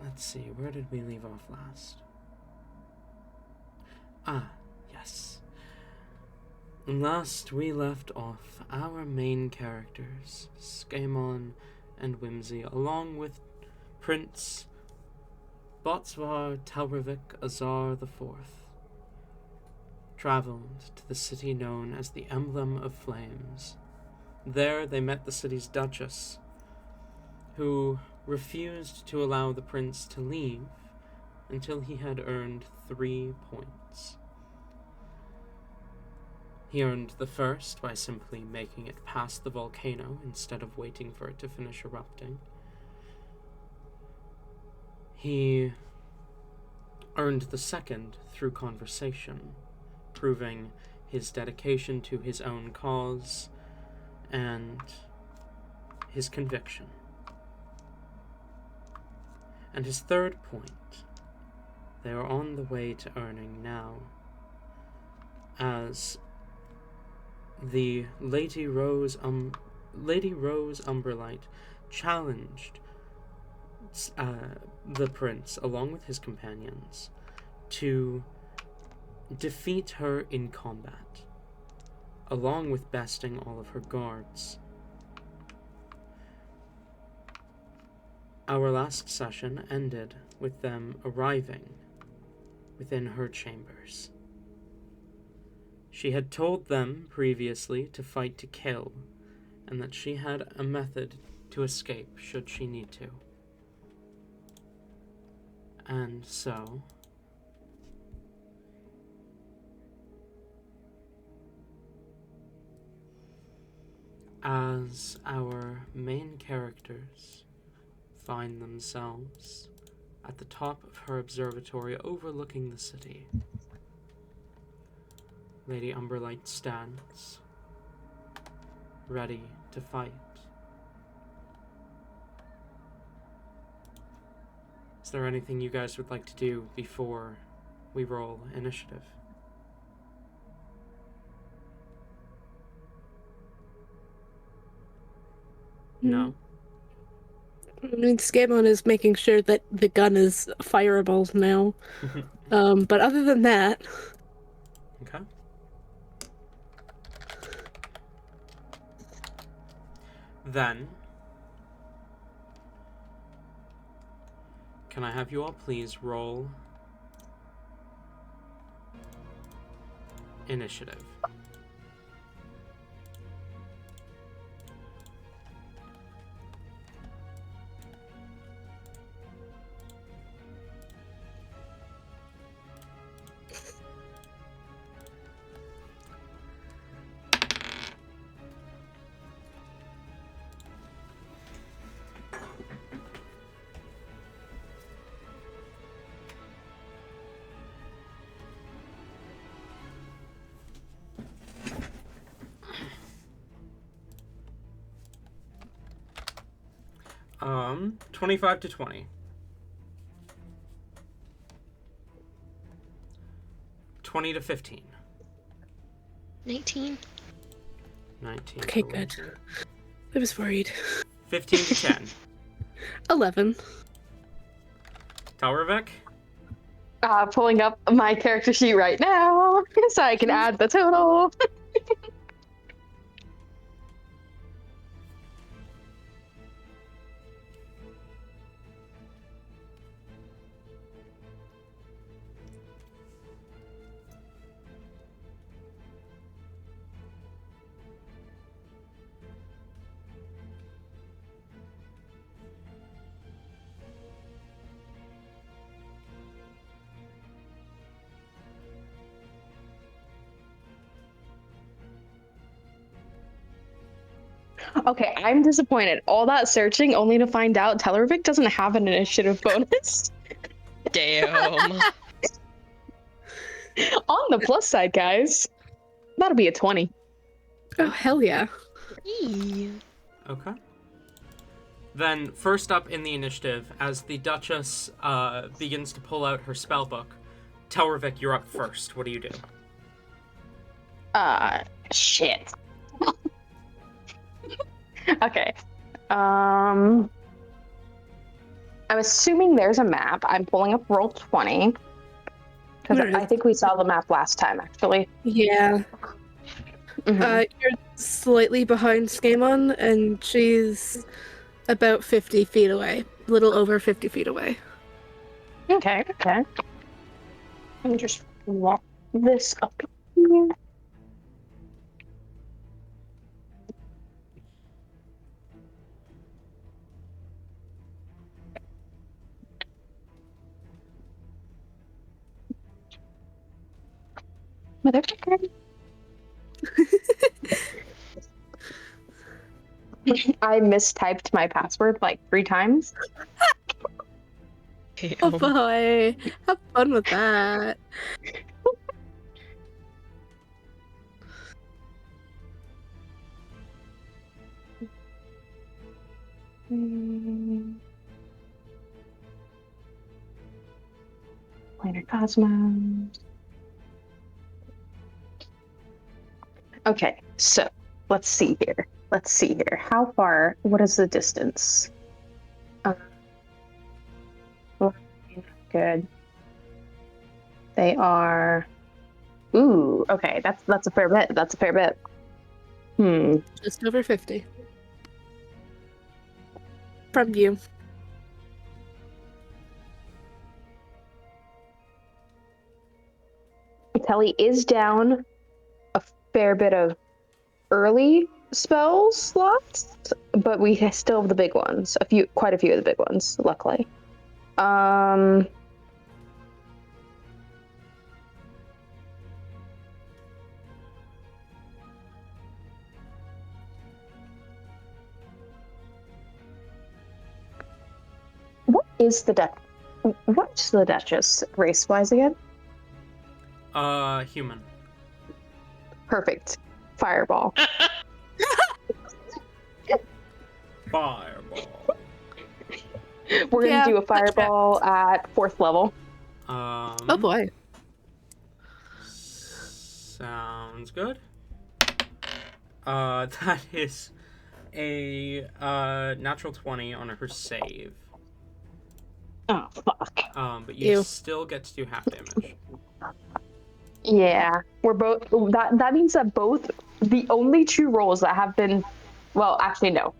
Let's see, where did we leave off last? Ah, yes. Last we left off, our main characters, Skaaymon and Whimsy, along with Prince Botsvar, Telravik, Azar IV, traveled to the city known as the Emblem of Flames. There they met the city's Duchess, who refused to allow the prince to leave until he had earned 3 points. He earned the first by simply making it past the volcano instead of waiting for it to finish erupting. He earned the second through conversation, proving his dedication to his own cause and his conviction. And his third point, they are on the way to earning now, as the Lady Rose Umbralite challenged the prince, along with his companions, to defeat her in combat, along with besting all of her guards. Our last session ended with them arriving within her chambers. She had told them previously to fight to kill, and that she had a method to escape should she need to. And so, as our main characters find themselves at the top of her observatory overlooking the city, Lady Umbralite stands, ready to fight. Is there anything you guys would like to do before we roll initiative? No? I mean, Skaaymon is making sure that the gun is fireable now. But other than that... Okay. Then, can I have you all please roll initiative? Um, 25 to 20. 20 to 15. 19. 19. Okay, good. I was worried. 15 to 10. 11. Telravik? Pulling up my character sheet right now so I can add the total. Okay, I'm disappointed. All that searching only to find out Telravik doesn't have an initiative bonus. Damn. On the plus side, guys, that'll be a 20. Oh, hell yeah. Okay. Then, first up in the initiative, as the Duchess begins to pull out her spellbook, Telravik, you're up first. What do you do? Shit. Okay. I'm assuming there's a map. I'm pulling up roll 20 because There I is. think we saw the map last time, actually. Yeah. Mhm. You're slightly behind Skaaymon, and she's about 50 feet away. A little over 50 feet away. Okay. Let me just walk this up here. Motherfucker. I mistyped my password like 3 times. Oh Damn. boy, have fun with that. Planar Cosmos. Okay, so let's see here. How far? What is the distance? Good. They are. Ooh, okay. That's a fair bit. Just over 50. From you. Telly is down a fair bit of early spell slots, but we still have the big ones. Quite a few of the big ones, luckily. What's the Duchess race-wise again? Human. Perfect. Fireball. Fireball. We're gonna do a that fireball at 4th level. Oh boy. Sounds good. That is a natural 20 on her save. Oh fuck. But you Ew. still get to do half damage. Yeah, we're both. That means that both the only 2 rolls that have been, well, actually no.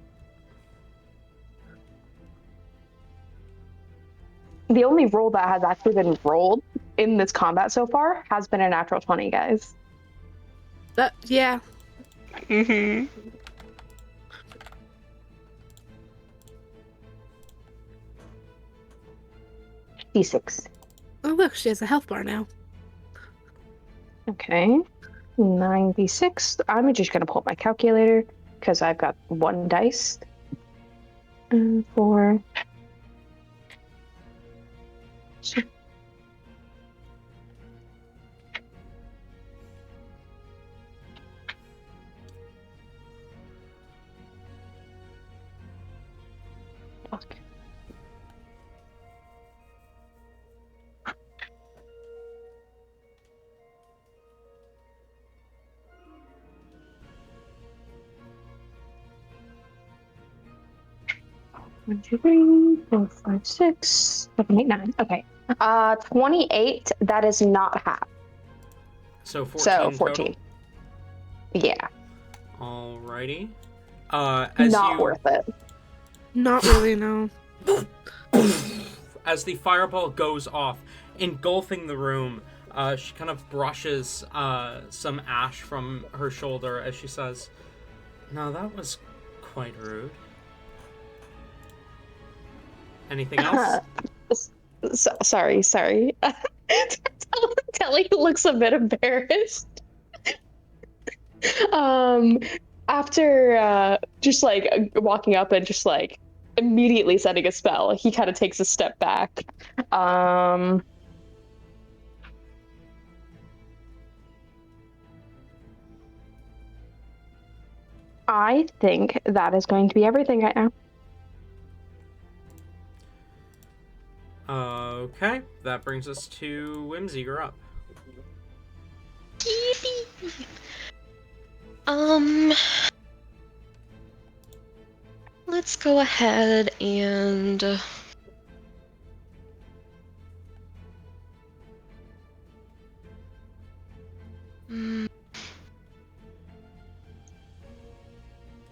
The only roll that has actually been rolled in this combat so far has been a natural 20, guys. Yeah. Mm-hmm. D6. Oh look, she has a health bar now. Okay. 96. I'm just gonna pull up my calculator because I've got 1 dice. 4. Fuck. One, two, three, 4, 5, 6, 7, 8, 9. Okay. 28. That is not half. So 14 So total? 14. Yeah. Alrighty. Not worth it. Not really, no. As the fireball goes off, engulfing the room, she kind of brushes some ash from her shoulder as she says, "No, that was quite rude. Anything else?" Sorry. Telly looks a bit embarrassed. After just like walking up and just like immediately setting a spell, he kind of takes a step back. I think that is going to be everything right now. Okay, that brings us to Whimsy. You're up. Let's go ahead and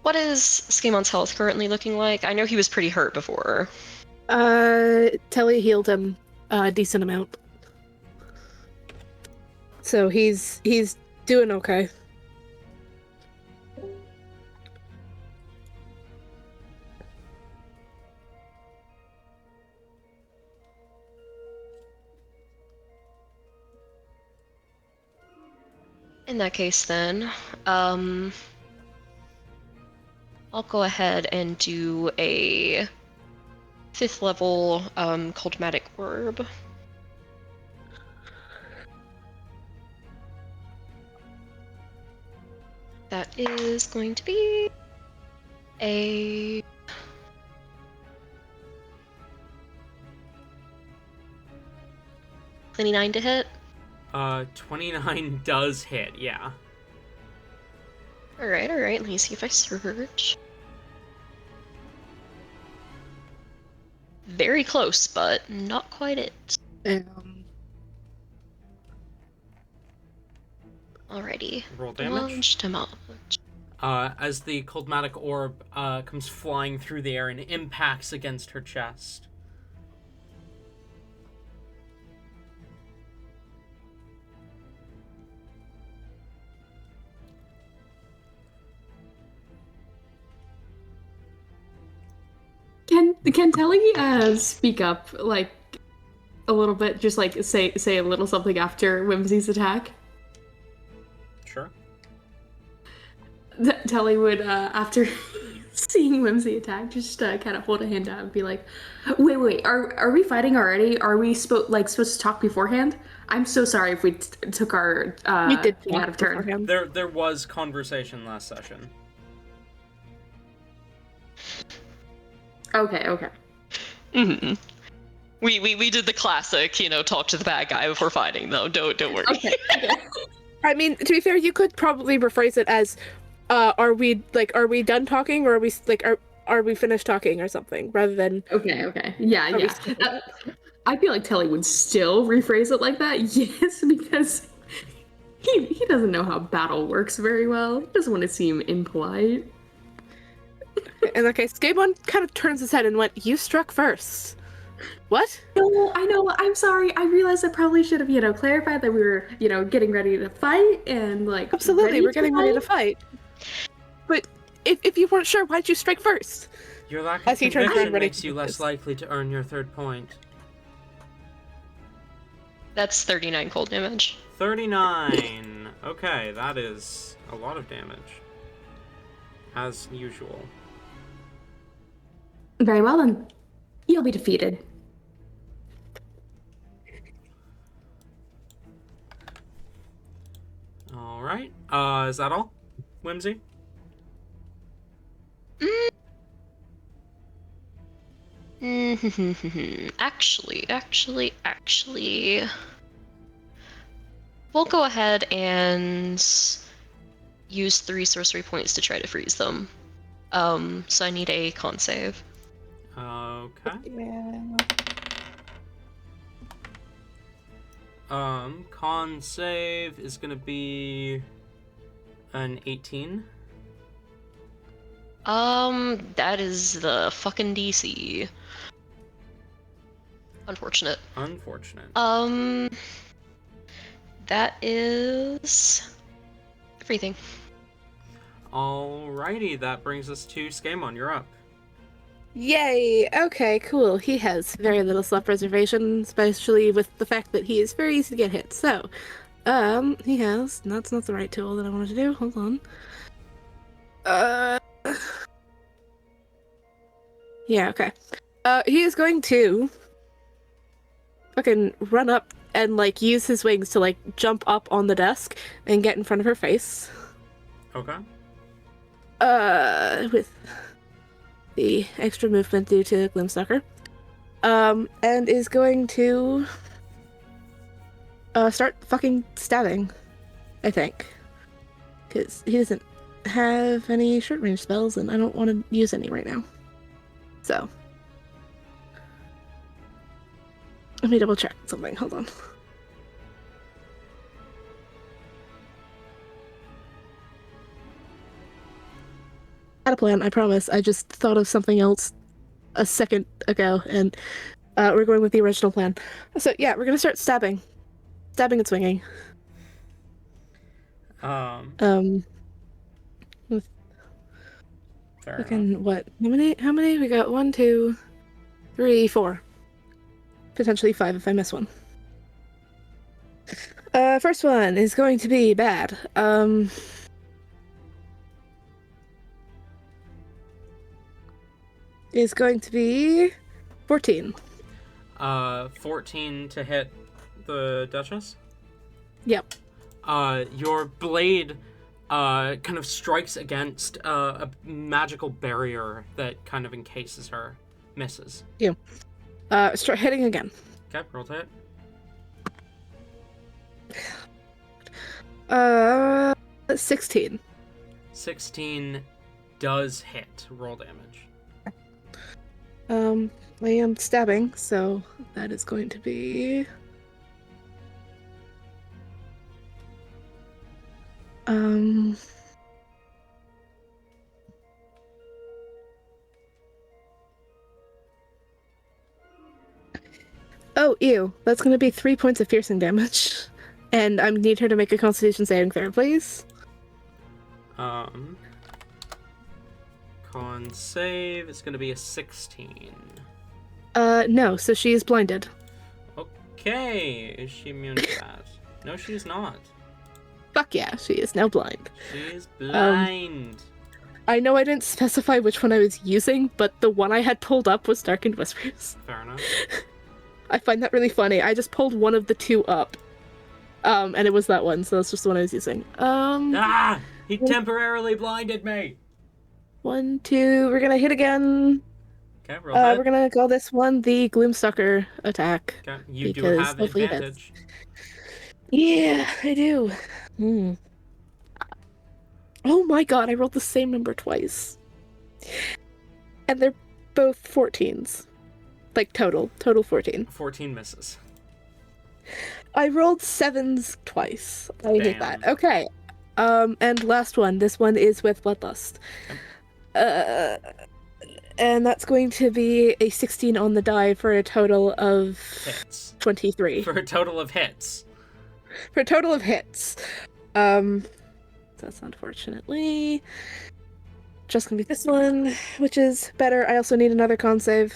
What is Skaymon's health currently looking like? I know he was pretty hurt before. Telly healed him a decent amount. So he's doing okay. In that case, then, I'll go ahead and do a 5th level Cultmatic Orb. That is going to be a 29 to hit. 29 does hit, yeah. Alright, let me see if I search. Very close, but not quite it. Alrighty. Roll damage. Damage. As the Cultmatic Orb comes flying through the air and impacts against her chest. Can Telly speak up like a little bit, just like say a little something after Whimsy's attack? Sure. Telly would after seeing Whimsy attack just kind of hold a hand out and be like, wait, are we fighting already? Are we supposed to talk beforehand? I'm so sorry if we took our We did thing out of turn. beforehand. There was conversation last session. Okay. Mm-hmm. We did the classic, talk to the bad guy before fighting, though. Don't worry. Okay. I mean, to be fair, you could probably rephrase it as, are we done talking, or are we finished talking, or something, rather than... Okay. Yeah. we I feel like Telly would still rephrase it like that, yes, because he doesn't know how battle works very well. He doesn't want to seem impolite. In that case, Skaaymon kind of turns his head and went, "You struck first." What? No, I know. I'm sorry. I realized I probably should have, clarified that we were, getting ready to fight and Absolutely, we're getting ready to fight. But if you weren't sure, why'd you strike first? Your lack of As he turns conviction around, ready makes to you do less this. likely to earn your 3rd point. That's 39 cold damage. 39. Okay, that is a lot of damage. As usual. Very well then. You'll be defeated. Alright. Is that all? Whimsy? Actually. We'll go ahead and use 3 sorcery points to try to freeze them. So I need a con save. Okay. Yeah. Con save is gonna be an 18. That is the fucking DC. Unfortunate. That is everything. Alrighty, that brings us to Skaaymon. You're up. Yay! Okay, cool. He has very little self-preservation, especially with the fact that he is very easy to get hit. So, he has... That's not the right tool that I wanted to do. Hold on. Yeah, okay. He is going to fucking run up and, use his wings to, jump up on the desk and get in front of her face. Okay. With the extra movement due to Glimstalker. And is going to start fucking stabbing, I think. Because he doesn't have any short range spells, and I don't want to use any right now. So. Let me double check something. Hold on. had a plan, I promise. I just thought of something else a second ago, and we're going with the original plan. So yeah, we're gonna start stabbing. Stabbing and swinging. With Fair enough. fucking what? How many? We got 1, 2, 3, 4. Potentially 5 if I miss one. First one is going to be bad. Is going to be 14. 14 to hit the Duchess. Yep. Your blade kind of strikes against a magical barrier that kind of encases her. Misses. Start hitting again. Okay, roll to hit. 16. 16 does hit. Roll damage. I am stabbing, so that is going to be... Oh, ew. That's gonna be 3 points of piercing damage. And I need her to make a Constitution saving throw, please. Con save is gonna be a 16. No, so she is blinded. Okay, is she immune to that? No, she's not. Fuck yeah, she is now blind. She's blind. I know I didn't specify which one I was using, but the one I had pulled up was Darkened Whispers. Fair enough. I find that really funny. I just pulled one of the two up. And it was that one, so that's just the one I was using. Ah! He temporarily blinded me! 1, 2, we're gonna hit again. Okay, roll hit. We're gonna call this one the Gloomstalker attack. Okay, you do because have hopefully it hits. advantage. Yeah, I do. Oh my god, I rolled the same number twice. And they're both 14s. Like total 14. 14 misses. I rolled 7s twice. I hate that. Damn. Okay. And last one. This one is with Bloodlust. And that's going to be a 16 on the die for a total of Hits. 23. For a total of hits. For a total of hits. That's unfortunately just gonna be this one, which is better. I also need another con save.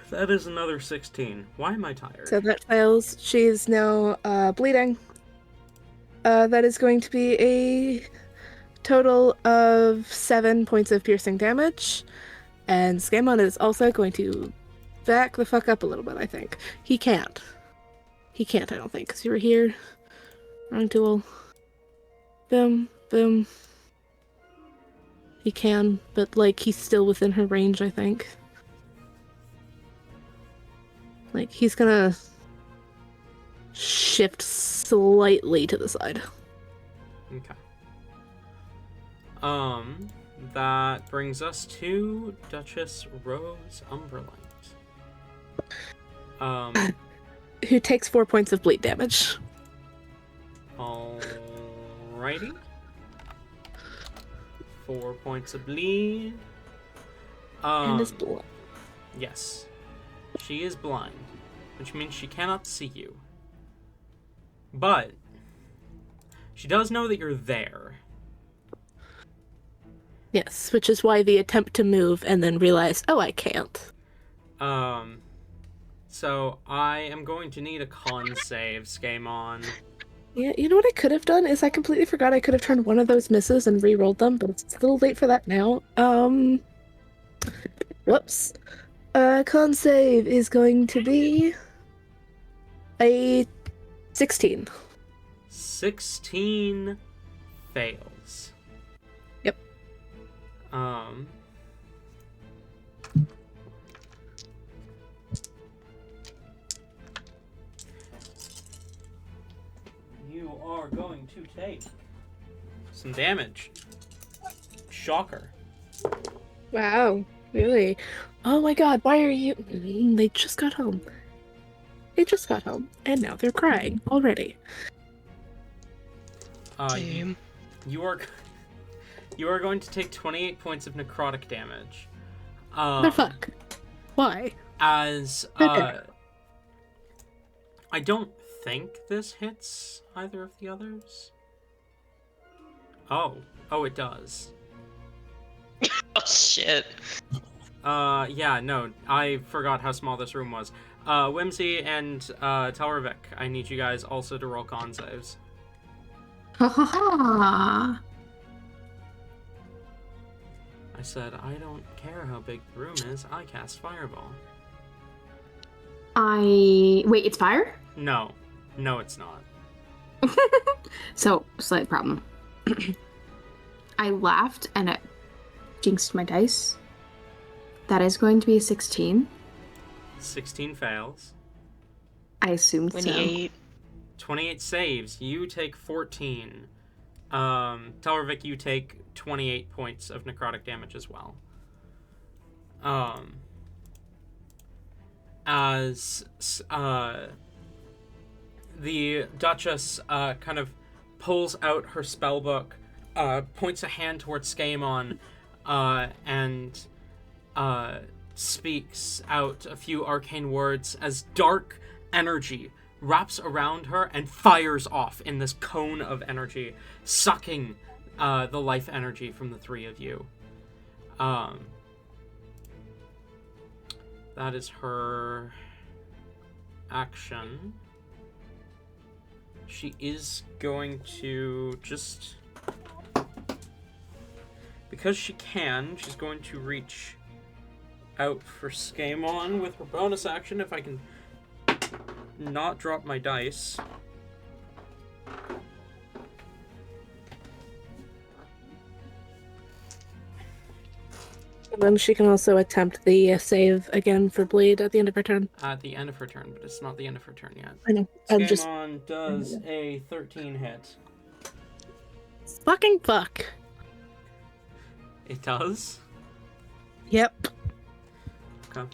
That is another 16. Why am I tired? So that fails. She's now bleeding. That is going to be a total of 7 points of piercing damage. And Skaaymon is also going to back the fuck up a little bit, I think. He can't. He can't, I don't think, because you were here. Wrong tool. Boom, boom. He can, but, like, he's still within her range, I think. Like, he's gonna shift slightly to the side. Okay. That brings us to Duchess Rose Umbralite. Who takes 4 points of bleed damage. Alrighty. 4 points of bleed. And is blind. Yes. She is blind, which means she cannot see you. But she does know that you're there. Yes, which is why the attempt to move and then realize, oh, I can't. So I am going to need a con save, Skaaymon. Yeah, you know what I could have done is I completely forgot I could have turned one of those misses and re-rolled them, but it's a little late for that now. Whoops. Con save is going to be a 16. 16 fails. Yep. You are going to take some damage. Shocker. Wow, really? Oh my god, why are you... They just got home. They just got home, and now they're crying already. Damn. you are going to take 28 points of necrotic damage. The fuck? Why? As Okay. I don't think this hits either of the others. Oh, it does. Oh shit. Yeah, no, I forgot how small this room was. Whimsy and Telravik, I need you guys also to roll con saves. Ha ha ha. I said, I don't care how big the room is, I cast Fireball. Wait, it's fire? No, it's not. So, slight problem. I laughed and it jinxed my dice. That is going to be a 16. 16 fails. I assumed 28. 28 saves. You take 14. Telravik, you take 28 points of necrotic damage as well. As the Duchess kind of pulls out her spellbook, points a hand towards Skaaymon, and speaks out a few arcane words as dark energy wraps around her and fires off in this cone of energy, sucking the life energy from the three of you. That is her action. She is going to just... Because she can, she's going to reach out for Skaaymon with her bonus action, if I can not drop my dice. And then she can also attempt the save again for bleed at the end of her turn. At the end of her turn, but it's not the end of her turn yet. I know. I'm just Skaaymon does a 13 hit. fucking fuck. It does? Yep. Okay.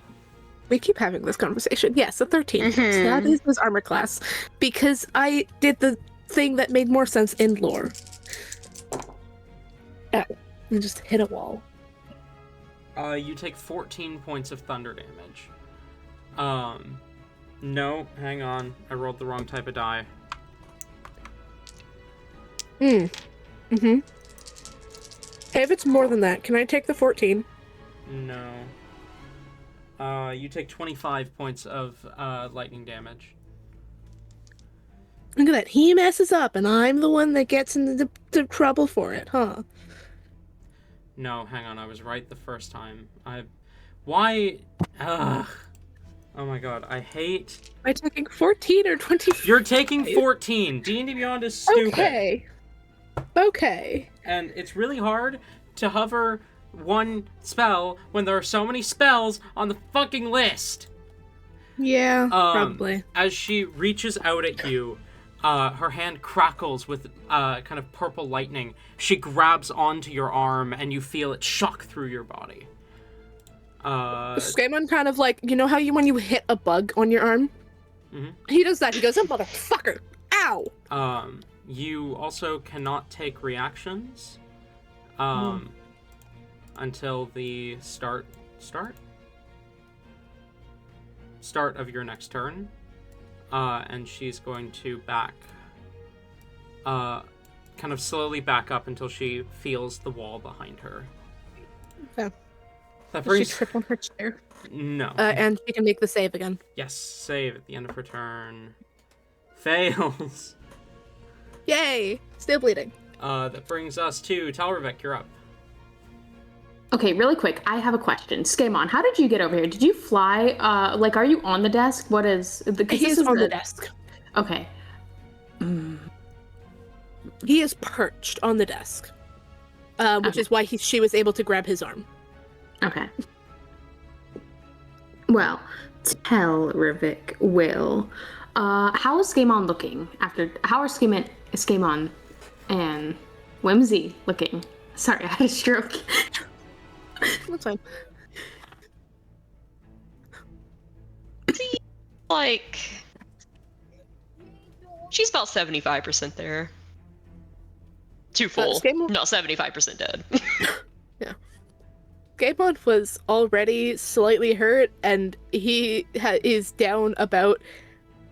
We keep having this conversation. Yes, a 13. So that is his armor class. Because I did the thing that made more sense in lore. Ow. I just hit a wall. You take 14 points of thunder damage. No, hang on. I rolled the wrong type of die. Mm-hmm. Hey, if it's more than that, can I take the 14? No. You take 25 points of lightning damage. Look at that. He messes up, and I'm the one that gets into the trouble for it, huh? No, hang on. I was right the first time. Why? Ugh. Oh my god. I hate... Am I taking 14 or 24? You're taking 14. D&D Beyond is stupid. Okay. And it's really hard to hover one spell when there are so many spells on the fucking list. Yeah, probably. As she reaches out at you, her hand crackles with kind of purple lightning. She grabs onto your arm, and you feel it shock through your body. Skaaymon kind of like, you know how when you hit a bug on your arm? Mm-hmm. He does that. He goes, oh, motherfucker. Ow! You also cannot take reactions until the start of your next turn. And she's going to kind of slowly back up until she feels the wall behind her. Okay. That Does she brings... trip on her chair? No. And she can make the save again. Yes, save at the end of her turn. Fails. Yay! Still bleeding. That brings us to Telravik, you're up. Okay, really quick, I have a question. Skaaymon, how did you get over here? Did you fly? Are you on the desk? What is... He is on the desk. Okay. He is perched on the desk. Which is why she was able to grab his arm. Okay. Well, Telravik will. How is Skaaymon looking after? How are Skaaymon and Whimsy looking? Sorry, I had a stroke. That's fine. Like, she's about 75% there. 2 full, Skaaymon- not 75% dead. Skaaymon was already slightly hurt, and he is down about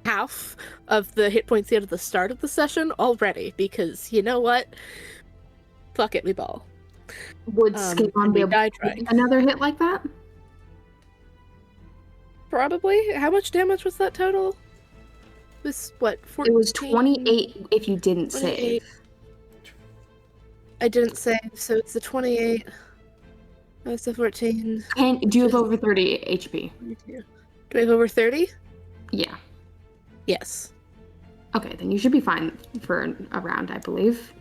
half of the hit points he had at the start of the session already, because you know what? Fuck it, we ball. Would Skaaymon and be we able die to trying. take another hit like that? Probably. How much damage was that total? It was what, 14? It was 28 if you didn't 28. save. I didn't save, so it's the 28. That's the 14. Do you have over 30 HP? Do I have over 30? Yeah. Yes. Okay, then you should be fine for a round, I believe.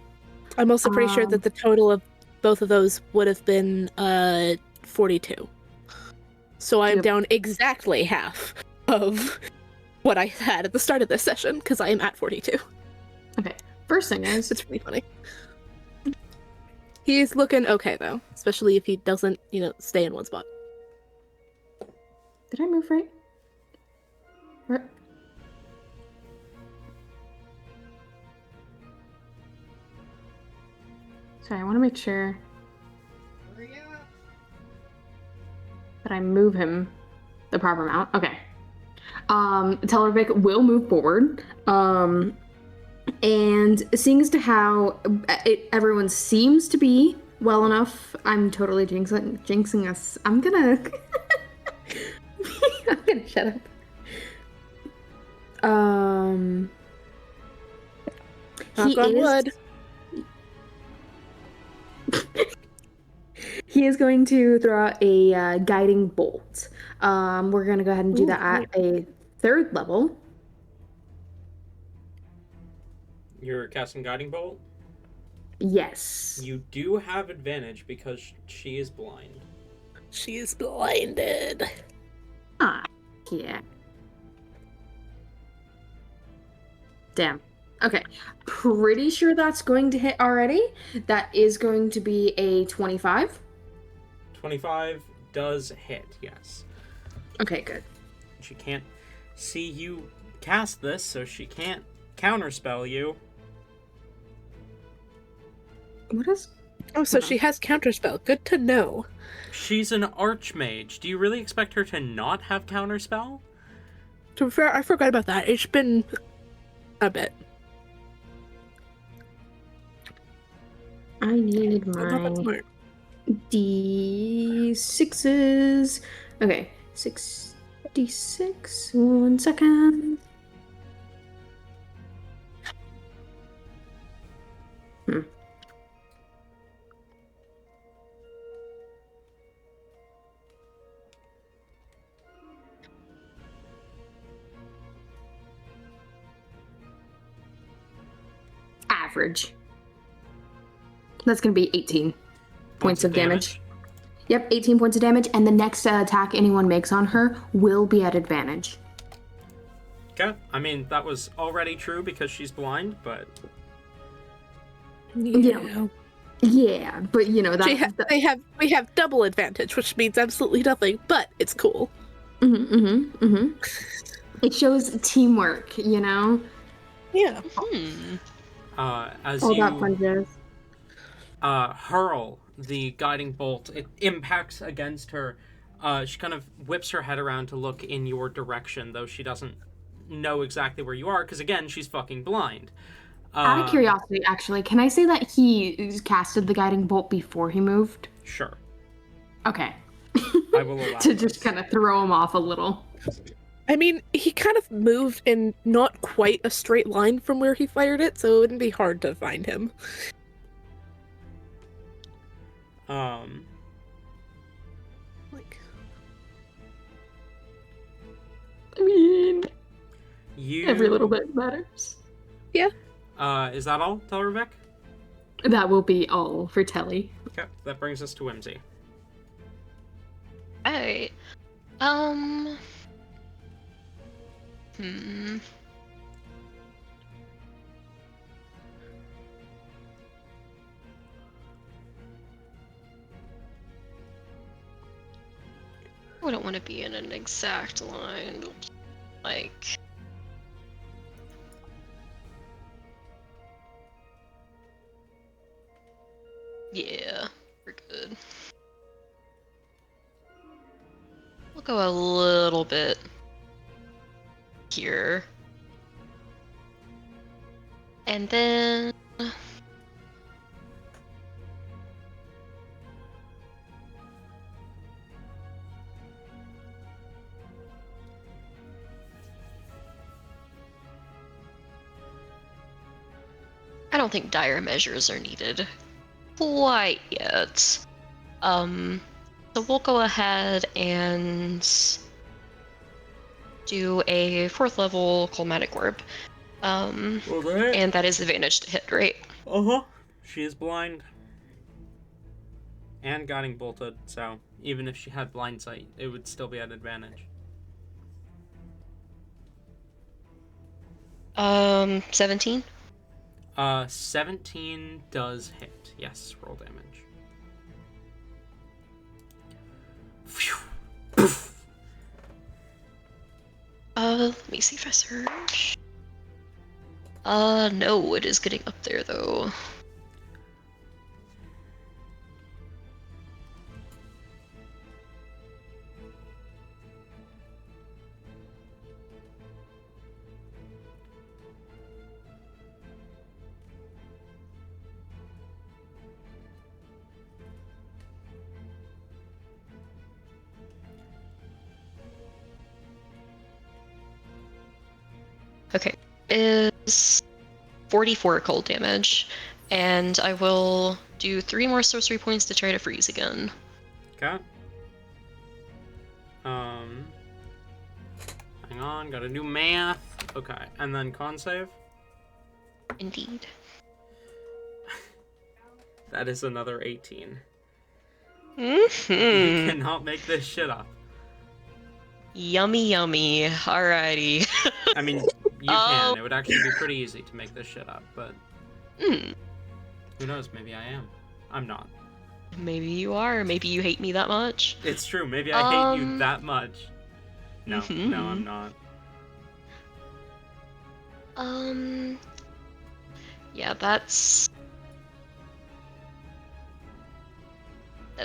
I'm also pretty sure that the total of both of those would have been 42. So I'm Yep. down exactly half of what I had at the start of this session, because I am at 42. Okay, first thing is, It's pretty funny. He's looking okay, though. Especially if he doesn't, stay in one spot. did I move right? Where? Sorry, I want to make sure that I move him the proper amount. Okay. Telravik will move forward. And seeing as to how everyone seems to be well enough, I'm totally jinxing us. I'm gonna I'm gonna shut up. Knock on wood. He is going to throw out a guiding bolt. We're gonna go ahead and do that at a 3rd level. You're casting Guiding Bolt? Yes. You do have advantage because she is blind. She is blinded. Ah, yeah. Damn. Okay. Pretty sure that's going to hit already. That is going to be a 25. 25 does hit, yes. Okay, good. She can't see you cast this, so she can't counterspell you. What is... Oh, so she has counterspell. Good to know. She's an archmage. Do you really expect her to not have counterspell? To be fair, I forgot about that. It's been a bit. I need I'm not that my smart. D6s. Okay, 6d6. 1 second. Average. That's going to be 18 points of damage. Yep, 18 points of damage, and the next attack anyone makes on her will be at advantage. Okay, I mean, that was already true because she's blind, but... Yeah. Yeah, but that... We have double advantage, which means absolutely nothing, but it's cool. It shows teamwork, Yeah. As all you that fun jazz. hurl the guiding bolt, it impacts against her. She kind of whips her head around to look in your direction, though she doesn't know exactly where you are, because again, she's fucking blind. Out of curiosity, actually, can I say that he casted the guiding bolt before he moved? Sure. Okay. I will allow to this. just kind of throw him off a little. I mean, he kind of moved in not quite a straight line from where he fired it, so it wouldn't be hard to find him. Like, I mean, you... every little bit matters. Yeah. Is that all, Telravik? That will be all for Telly. Okay, that brings us to Whimsy. Alright. I don't want to be in an exact line. Like... Yeah, we're good. We'll go a little bit here. And then... I don't think dire measures are needed quite yet. So we'll go ahead and do a 4th level Chromatic Orb. Alright. And that is advantage to hit, right? Uh-huh. She is blind. And guiding bolted, so even if she had blind sight, it would still be at advantage. 17? 17 does hit. Yes, roll damage. Phew. Poof. Let me see if I search. No, it is getting up there though. Okay, is 44 cold damage, and I will do 3 more sorcery points to try to freeze again. Okay. Hang on, gotta do math. Okay, and then con save. Indeed. That is another 18. Mm-hmm. You cannot make this shit up. Yummy, yummy. Alrighty. I mean, you can. It would actually be pretty easy to make this shit up, but who knows? Maybe I am. I'm not. Maybe you are. Maybe you hate me that much. It's true. Maybe I hate you that much. No, no, I'm not. Yeah, that's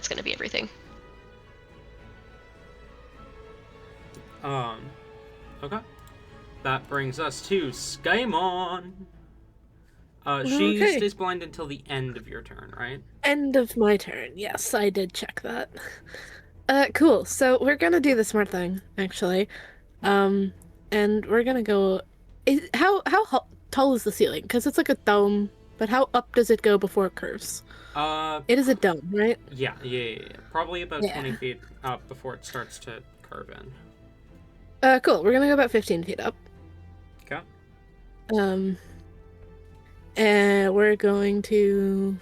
gonna be everything. Okay. That brings us to Skaaymon. She Okay. stays blind until the end of your turn, right? End of my turn. Yes, I did check that. Cool. So we're gonna do the smart thing, actually. And we're gonna go. How tall is the ceiling? Because it's like a dome, but how up does it go before it curves? It is a dome, right? Yeah. Probably about Yeah. 20 feet up before it starts to curve in. Cool. We're gonna go about 15 feet up. Okay. And we're going to.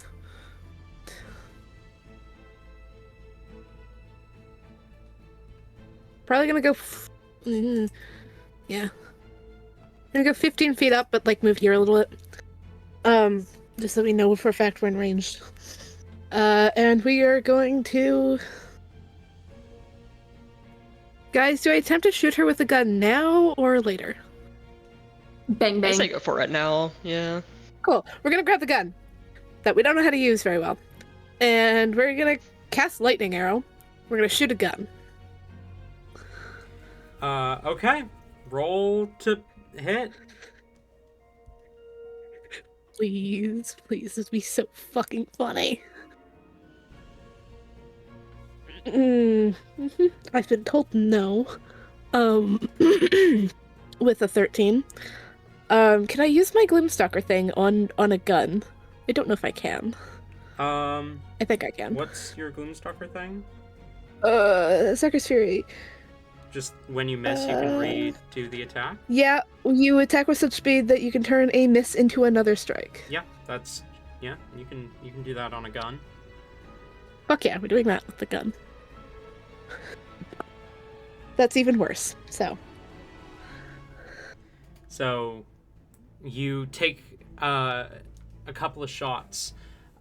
Probably gonna go. Yeah. Gonna go 15 feet up, but like move here a little bit. Just so we know for a fact we're in range. And we are going to. Guys, do I attempt to shoot her with a gun now or later? Bang I bang. say go for it now. Yeah. Cool. We're gonna grab the gun that we don't know how to use very well, and we're gonna cast lightning arrow. We're gonna shoot a gun. Okay. Roll to hit. Please, this would be so fucking funny. I've been told no. With a 13. Can I use my Gloomstalker thing on a gun? I don't know if I can. I think I can. What's your Gloomstalker thing? Sucker's Fury. Just when you miss, you can redo the attack? Yeah, you attack with such speed that you can turn a miss into another strike. Yeah, you can do that on a gun. Fuck yeah, we're doing that with the gun. That's even worse, So, you take a couple of shots,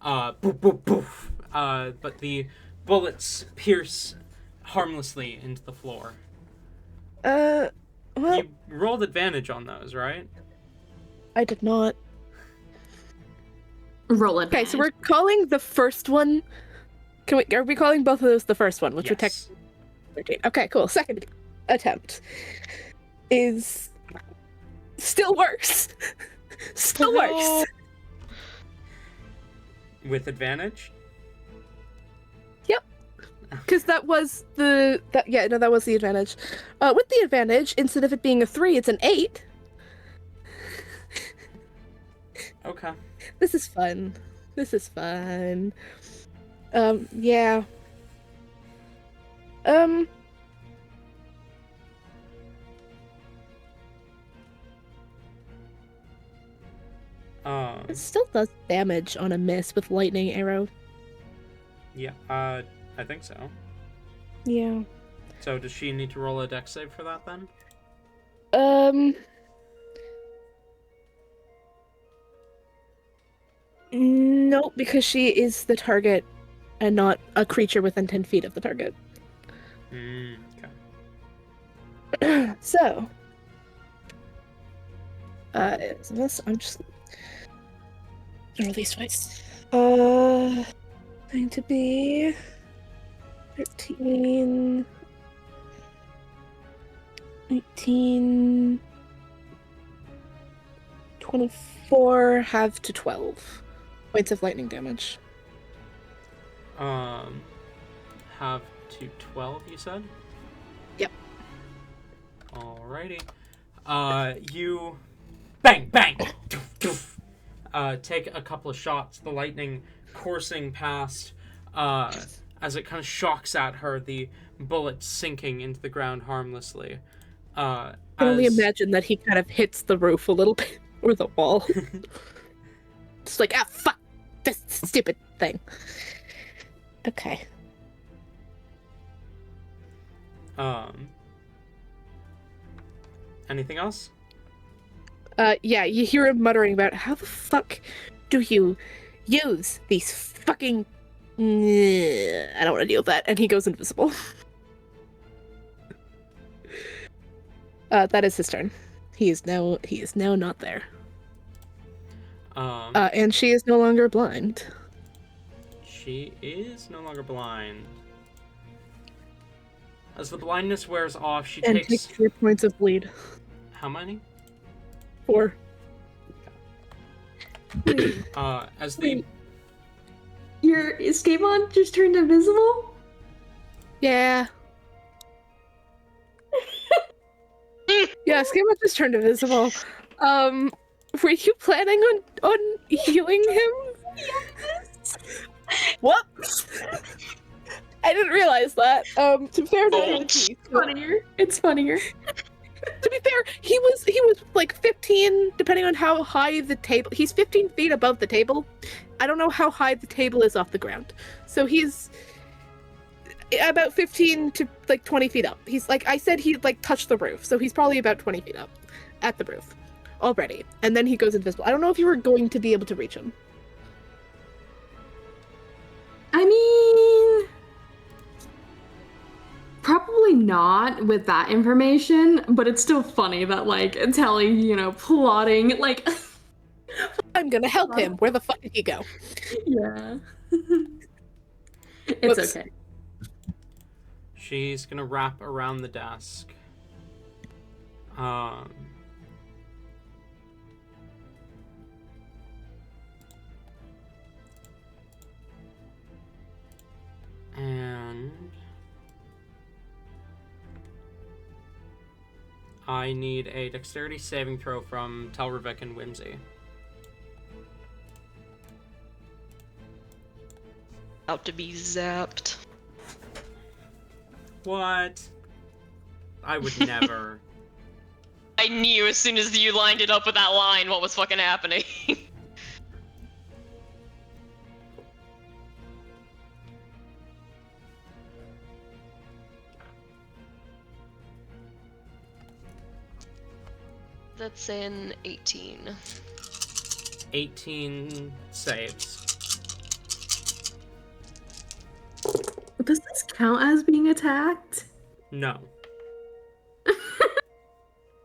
boof, boof, boof, but the bullets pierce harmlessly into the floor. Well, You rolled advantage on those, right? I did not. Roll it. Okay, so we're calling the first one. Are we calling both of those the first one, which would Yes. technically 13? Okay, cool. Second attempt is still worse. Still worse. With advantage? Because that was the that was the advantage. With the advantage, instead of it being a 3, it's an 8. Okay. This is fun. This is fun. Yeah. It still does damage on a miss with lightning arrow. Yeah, I think so. Yeah. So does she need to roll a dex save for that then? No, because she is the target and not a creature within 10 feet of the target. Okay. So, this I'm just roll these twice. Going to be 13, 18, 24, half to 12 points of lightning damage. Have to 12, you said? Yep. Alrighty. You bang, bang, take a couple of shots, the lightning coursing past, as it kind of shocks at her, the bullet sinking into the ground harmlessly. I can only imagine that he kind of hits the roof a little bit, or the wall. Just like, fuck this stupid thing. Okay. Anything else? Yeah, you hear him muttering about how the fuck do you use these fucking... I don't want to deal with that, and he goes invisible. That is his turn. He is now not there. And she is no longer blind. She is no longer blind. As the blindness wears off, she and takes... takes 4 points of bleed. How many? 4. As the... Your Skaaymon just turned invisible? Yeah. Yeah, Skaaymon just turned invisible. Were you planning on healing him? Yes. Whoops! I didn't realize that. To be fair, It's funnier. It's funnier. To be fair, he was like 15, depending on how high the table. He's 15 feet above the table. I don't know how high the table is off the ground, so he's about 15 to like 20 feet up. He's like, I said he'd like touch the roof, so he's probably about 20 feet up at the roof already. And then he goes invisible. I don't know if you were going to be able to reach him. I mean, probably not with that information, but it's still funny that, like, telling, plotting, like... I'm gonna help him. Where the fuck did he go? Yeah. It's Whoops. okay. She's gonna wrap around the desk. And I need a dexterity saving throw from Telravik and Whimsy. About to be zapped. What? I would never. I knew as soon as you lined it up with that line what was fucking happening. That's an 18. 18 saves. Does this count as being attacked? No.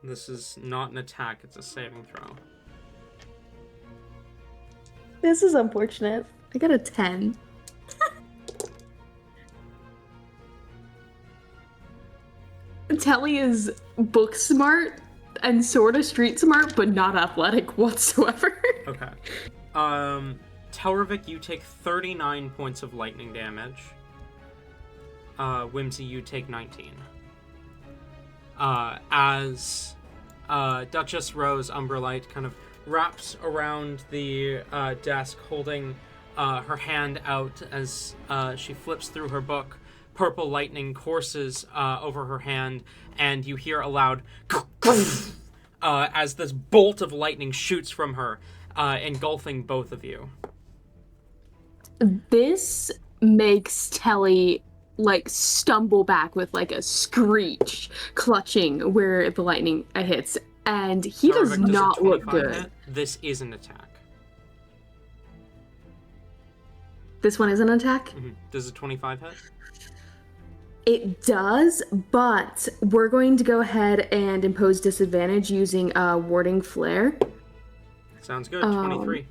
This is not an attack, it's a saving throw. This is unfortunate. I got a 10. Telly is book smart and sort of street smart, but not athletic whatsoever. Okay. Telravik, you take 39 points of lightning damage. Whimsy, you take 19. As Duchess Rose Umbralite kind of wraps around the desk, holding her hand out as she flips through her book. Purple lightning courses over her hand, and you hear a loud as this bolt of lightning shoots from her, engulfing both of you. This makes Telly like stumble back with like a screech, clutching where the lightning hits, and he does Telravik, not a look 25 good. hit? This is an attack. This one is an attack? Mm-hmm. Does a 25 hit? It does, but we're going to go ahead and impose disadvantage using warding flare. Sounds good. 23.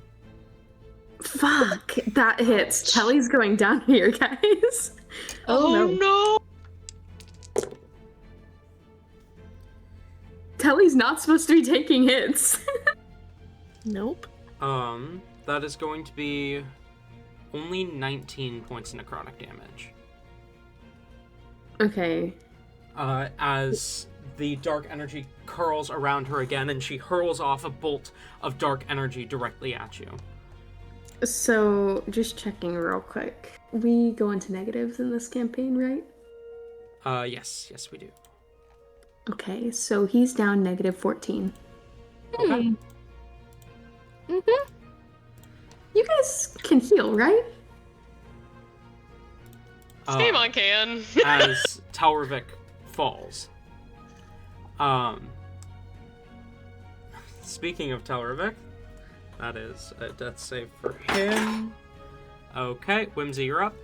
Fuck, that hits. Telly's going down here, guys. Oh no! Telly's not supposed to be taking hits. Nope. That is going to be only 19 points of necrotic damage. Okay. As the dark energy curls around her again, and she hurls off a bolt of dark energy directly at you. So, just checking real quick. We go into negatives in this campaign, right? Yes, we do. Okay, so he's down negative 14. Okay. Mm-hmm. You guys can heal, right? Skaaymon can. As Telravik falls. Speaking of Telravik, that is a death save for him. Okay, Whimsy, you're up.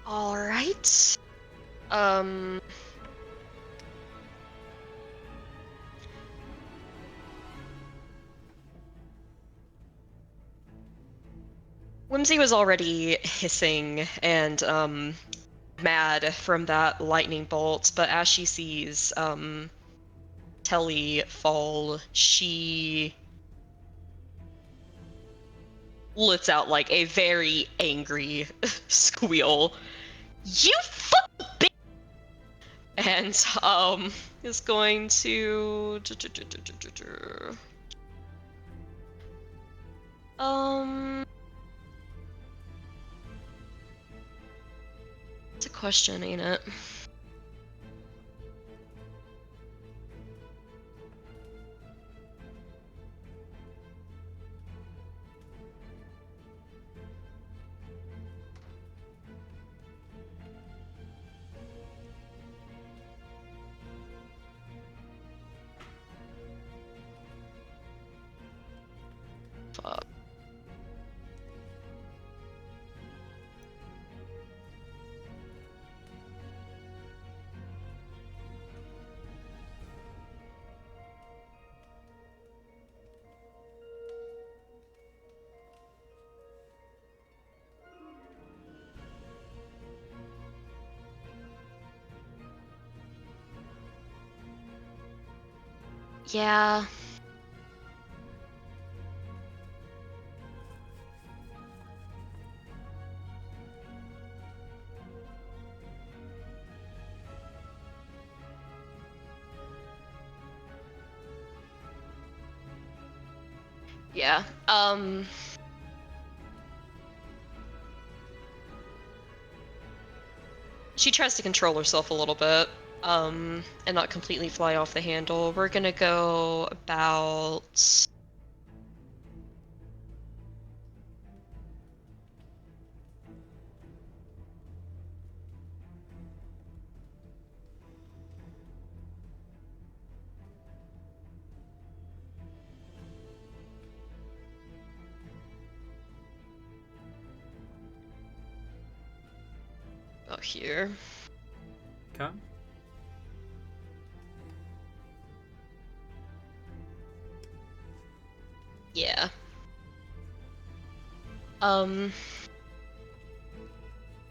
All right. Whimsy was already hissing and mad from that lightning bolt, but as she sees Telly fall, she lets out like a very angry squeal. You fucking bitch! And is going to it's a question, ain't it? Fuck. Yeah. Yeah. She tries to control herself a little bit, and not completely fly off the handle. We're gonna go about... about here. Okay. Yeah.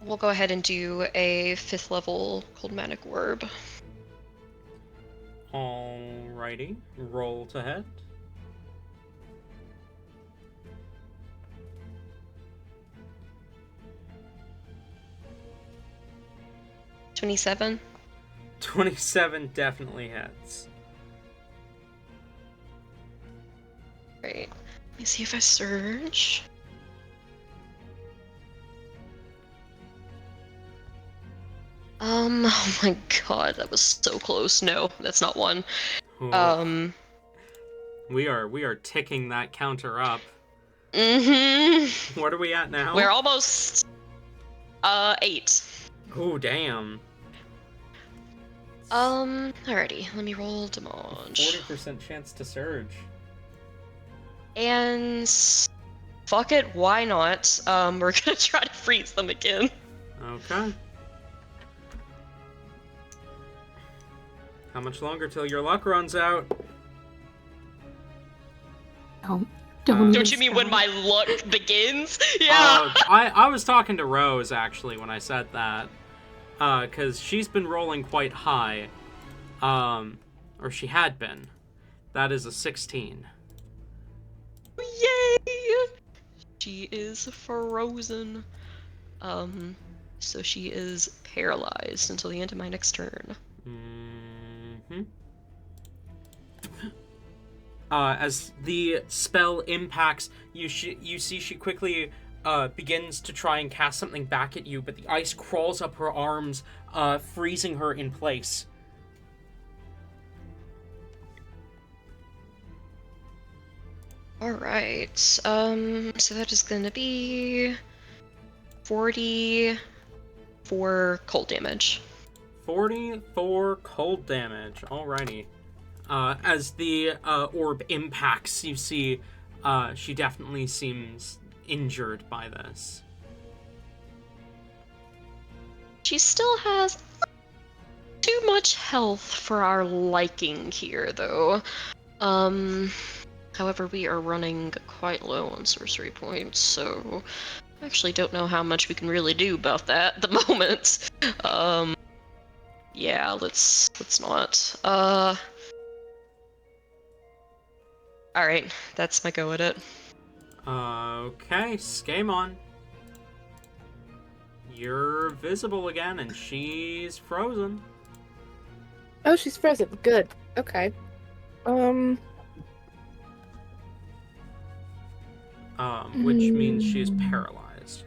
We'll go ahead and do a 5th level Cold Magic Orb. Alrighty. Roll to hit. $27. 27 definitely hits. Great. Let me see if I surge. Oh my god, that was so close. No, that's not one. Oh. We are ticking that counter up. Mm-hmm. What are we at now? We're almost 8. Oh, damn. Alrighty, let me roll damage. 40% chance to surge. And fuck it, why not? We're gonna try to freeze them again. Okay. How much longer till your luck runs out? Don't you mean when my luck begins? Yeah. I was talking to Rose actually when I said that, because she's been rolling quite high, or she had been. That is a 16. Yay! She is frozen. So she is paralyzed until the end of my next turn. Mm-hmm. As the spell impacts, you see she quickly begins to try and cast something back at you, but the ice crawls up her arms, freezing her in place. Alright, so that is gonna be 40 for cold damage. 40 for cold damage. Alrighty. As the orb impacts, you see she definitely seems injured by this. She still has too much health for our liking here, though. However, we are running quite low on sorcery points, so I actually don't know how much we can really do about that at the moment. Yeah, let's not. Alright, that's my go at it. Okay, Skaaymon. You're visible again, and she's frozen. Oh, she's frozen. Good. Okay. Which means she's paralyzed.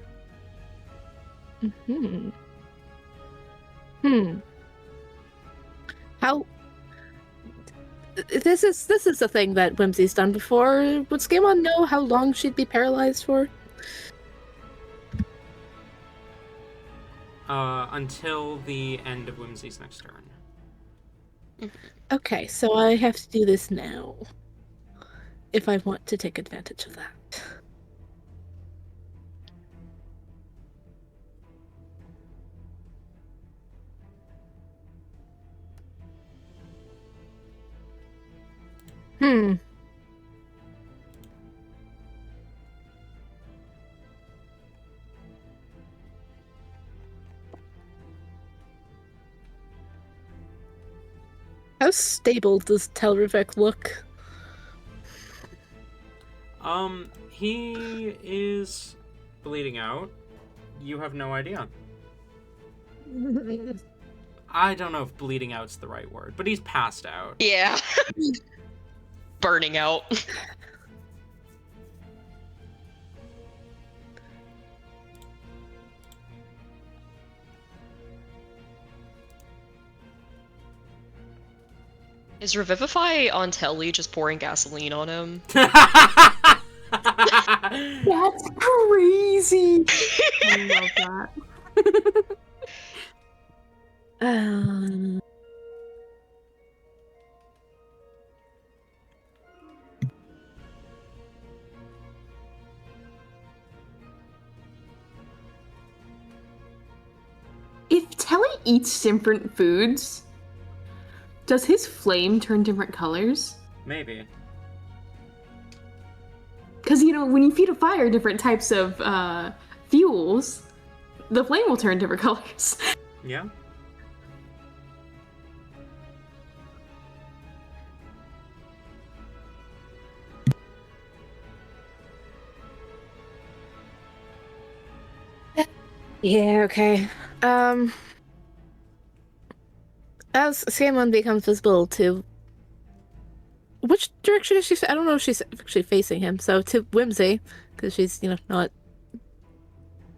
How? This is a thing that Whimsy's done before. Would Skaaymon know how long she'd be paralyzed for? Until the end of Whimsy's next turn. Okay, so I have to do this now. If I want to take advantage of that. How stable does Telravik look? He is bleeding out. You have no idea. I don't know if bleeding out's the right word, but he's passed out. Yeah. Burning out. Is Revivify on Telly just pouring gasoline on him? That's crazy. I love that. If Telly eats different foods, does his flame turn different colors? Maybe. Because, when you feed a fire different types of fuels, the flame will turn different colors. Yeah. Yeah, okay. As Skaaymon becomes visible to... Which direction is she? I don't know if she's actually facing him. So to Whimsy, because she's, not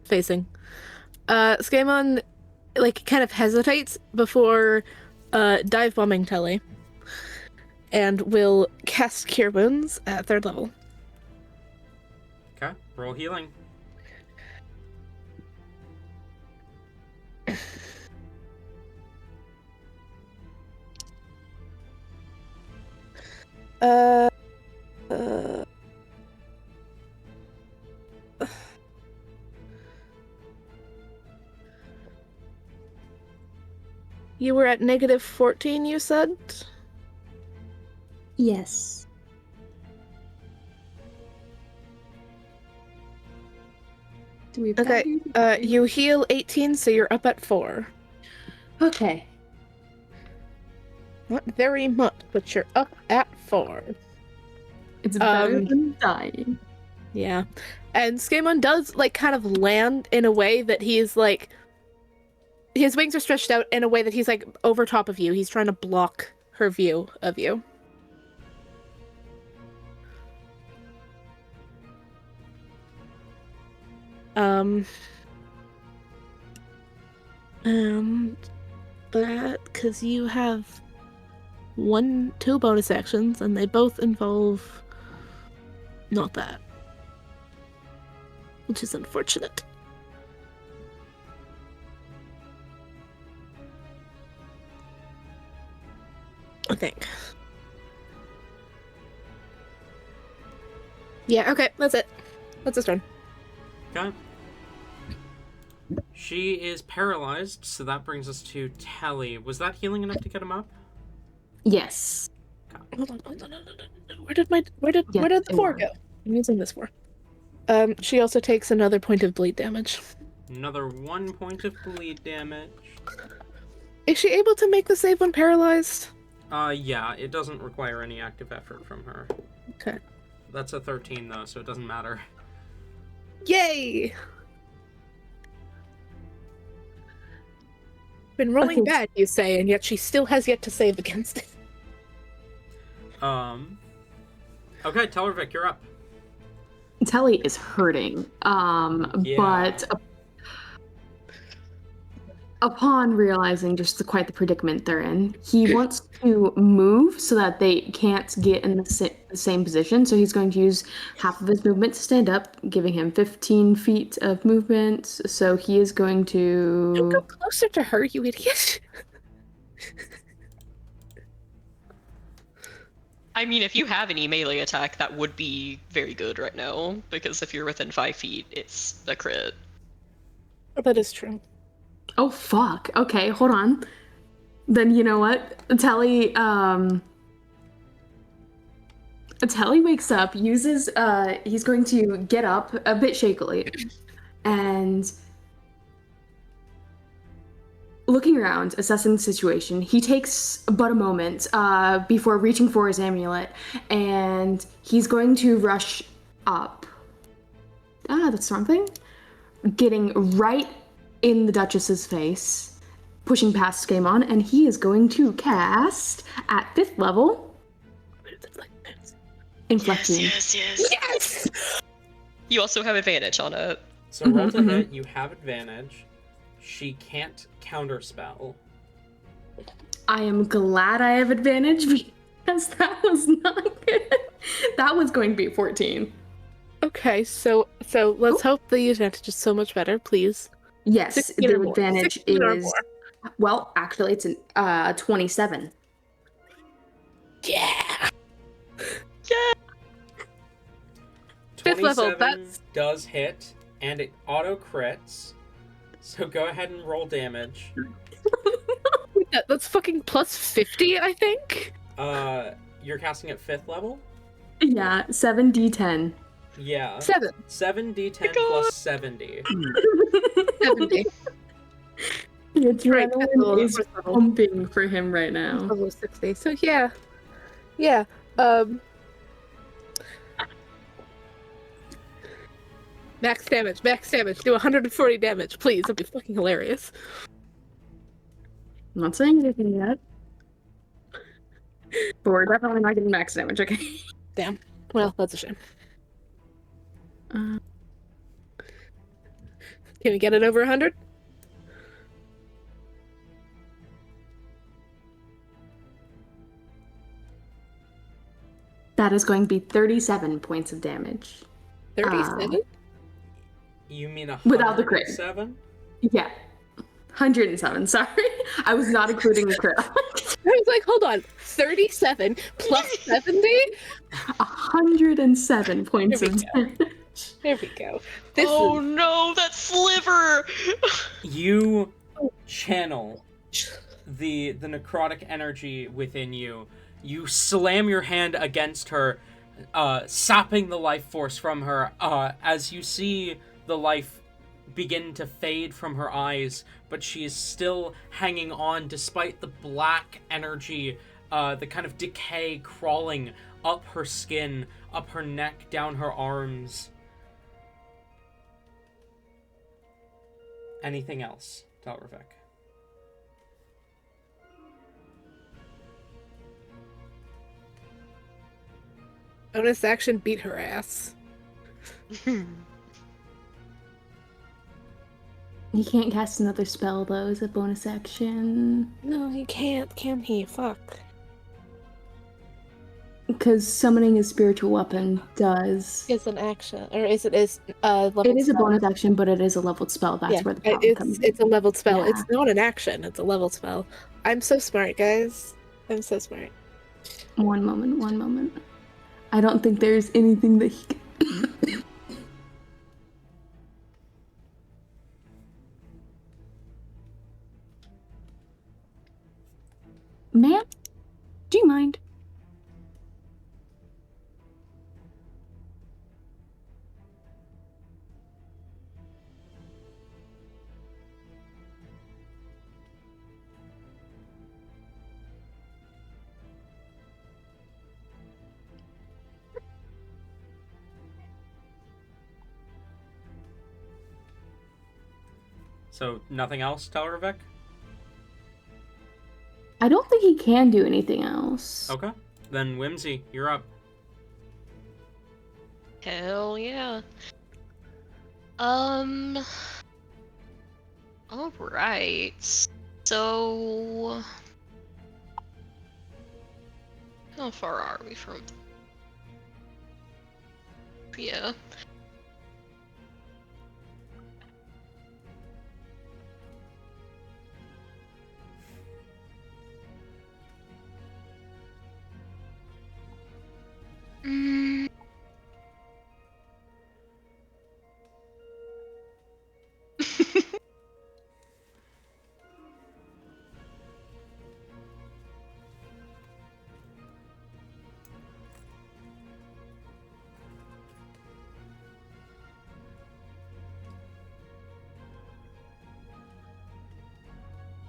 facing. Skaaymon, kind of hesitates before dive bombing Telly. And will cast Cure Wounds at 3rd level. Okay, roll healing. You were at -14, you said? Yes. Do we have Okay, you heal 18, so you're up at 4. Okay. Not very much, but you're up at 4. It's better than dying. Yeah. And Skaaymon does, kind of land in a way that he's, his wings are stretched out in a way that he's, over top of you. He's trying to block her view of you. And that, because you have 2 bonus actions, and they both involve not that. Which is unfortunate. I think. Yeah, okay, that's it. That's his turn. Okay. She is paralyzed, so that brings us to Telly. Was that healing enough to get him up? Yes. Hold on. Where did the 4 go? I'm using this 4. She also takes another point of bleed damage. Another 1 point of bleed damage. Is she able to make the save when paralyzed? Yeah, it doesn't require any active effort from her. Okay. That's a 13, though, so it doesn't matter. Yay! Been rolling bad, you say, and yet she still has yet to save against it. Okay, Telravik, you're up. Telly is hurting. But upon realizing just quite the predicament they're in, he wants to move so that they can't get in the same position. So he's going to use half of his movement to stand up, giving him 15 feet of movement. So he is going to... Don't go closer to her, you idiot. I mean, if you have any melee attack, that would be very good right now, because if you're within 5 feet, it's a crit. That is true. Oh, fuck. Okay, hold on. Then you know what? Telly wakes up, uses, he's going to get up a bit shakily, and looking around, assessing the situation, he takes but a moment before reaching for his amulet, and he's going to rush up. That's something. Getting right in the Duchess's face, pushing past Skaaymon, and he is going to cast at 5th level. Inflection. Yes! You also have advantage on it. So roll to hit, you have advantage. She can't counterspell. I am glad I have advantage because that was not good. That was going to be 14. Okay, so let's hope the advantage is so much better, please. Yes, 16 the or more. advantage 16 or is... more. Well, actually, it's a 27. Yeah! Yeah! 5th level, 27 does hit, and it auto-crits. So go ahead and roll damage. That's fucking plus 50, I think? You're casting at 5th level? Yeah, 7d10. Yeah. 7. 7d10 God. plus 70. 70. The Right, that's a little adrenaline is first level. pumping for him right now. Level 60. So yeah. Max damage. Do 140 damage, please. That'd be fucking hilarious. I'm not saying anything yet. But we're definitely not getting max damage, okay? Damn. Well, that's a shame. Uh, Can we get it over 100? that is going to be 37 points of damage. 37? You mean Without the crit. 107? Yeah. 107, sorry. I was not including the crit. I was like, hold on. 37 plus 70? 107 points There we of go. damage. There we go. No, that sliver! You channel the necrotic energy within you. You slam your hand against her, sapping the life force from her, as you see the life begin to fade from her eyes, but she is still hanging on despite the black energy, the kind of decay crawling up her skin, up her neck, down her arms. Anything else, Telravik? Bonus action, beat her ass. He can't cast another spell, though, as a bonus action. No, he can't, can he? Fuck. Because summoning a spiritual weapon does... It's an action, or is it level It is a spell? bonus action, but it is a leveled spell. That's where the problem comes in. It's a leveled spell. Yeah. It's not an action, it's a leveled spell. I'm so smart, guys. I'm so smart. One moment. I don't think there's anything that he can... Ma'am? Do you mind? So, nothing else, Telravik? I don't think he can do anything else. Okay. Then, Whimsy, you're up. Hell yeah. Alright. So... how far are we from... yeah. Mm.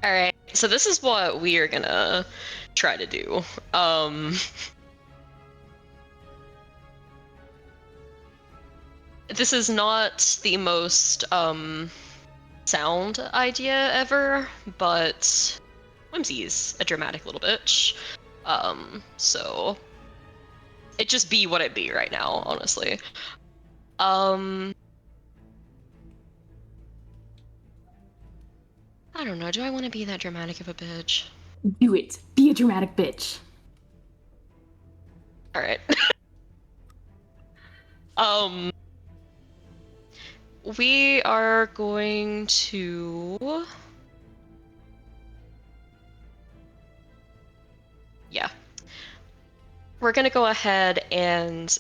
Alright, so this is what we are gonna try to do. This is not the most sound idea ever, but Whimsy's a dramatic little bitch. So it just be what it be right now, honestly. I don't know, do I want to be that dramatic of a bitch? Do it. Be a dramatic bitch. Alright. We are going to... yeah. We're gonna go ahead and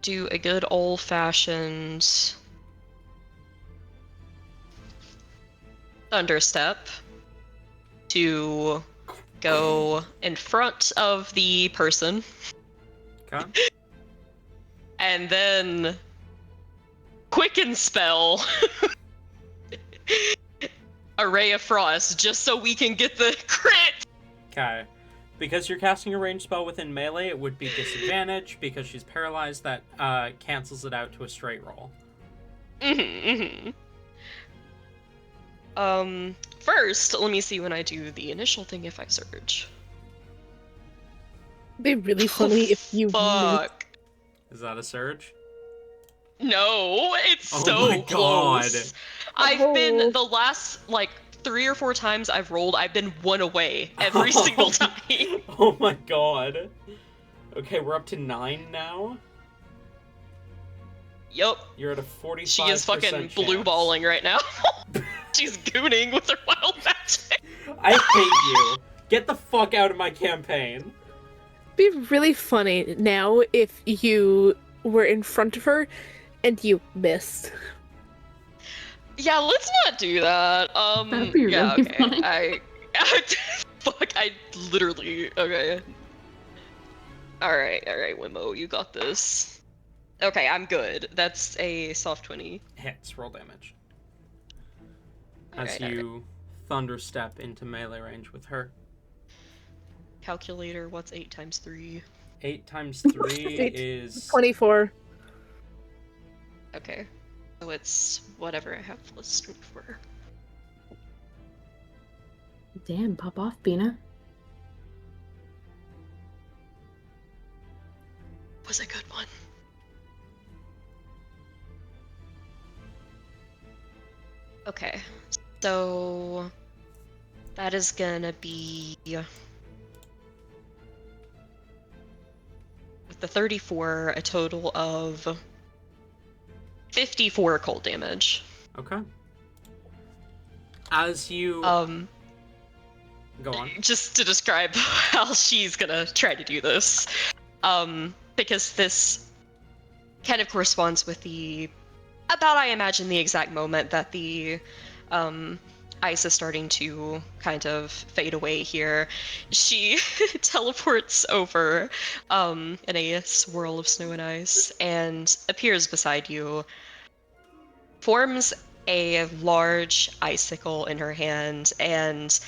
do a good old-fashioned thunderstep to go in front of the person. Okay. and then quicken spell a ray of frost just so we can get the crit. Okay. Because you're casting a ranged spell within melee, it would be disadvantage. Because she's paralyzed, that cancels it out to a straight roll. First, let me see when I do the initial thing if I surge. It'd be really funny if you missed. Fuck. Is that a surge? No, it's Oh so my God. close. I've been the last like 3 or 4 times I've rolled, I've been 1 away every single time. Oh my God. Okay, we're up to 9 now. Yup. You're at a 45%. She is fucking blue balling right now. She's gooning with her wild magic. I hate you. Get the fuck out of my campaign. It'd be really funny now if you were in front of her and you missed. Yeah, let's not do that. That'd be yeah, really okay. funny. Fuck, I literally, okay. Alright, Wimmo, you got this. Okay, I'm good. That's a soft 20. Hits, roll damage. Alright, As you thunder step into melee range with her. Calculator, what's 8 times 3? 8 times 3 is... 24. Okay. So it's whatever I have plus 24. Damn, pop off, Bina. Was a good one. Okay. So that is gonna be with the 34 a total of 54 cold damage. Okay. As you... Go on. Just to describe how she's gonna try to do this. Because this kind of corresponds with I imagine, the exact moment that the ice is starting to kind of fade away here. She teleports over in a swirl of snow and ice and appears beside you, forms a large icicle in her hand, and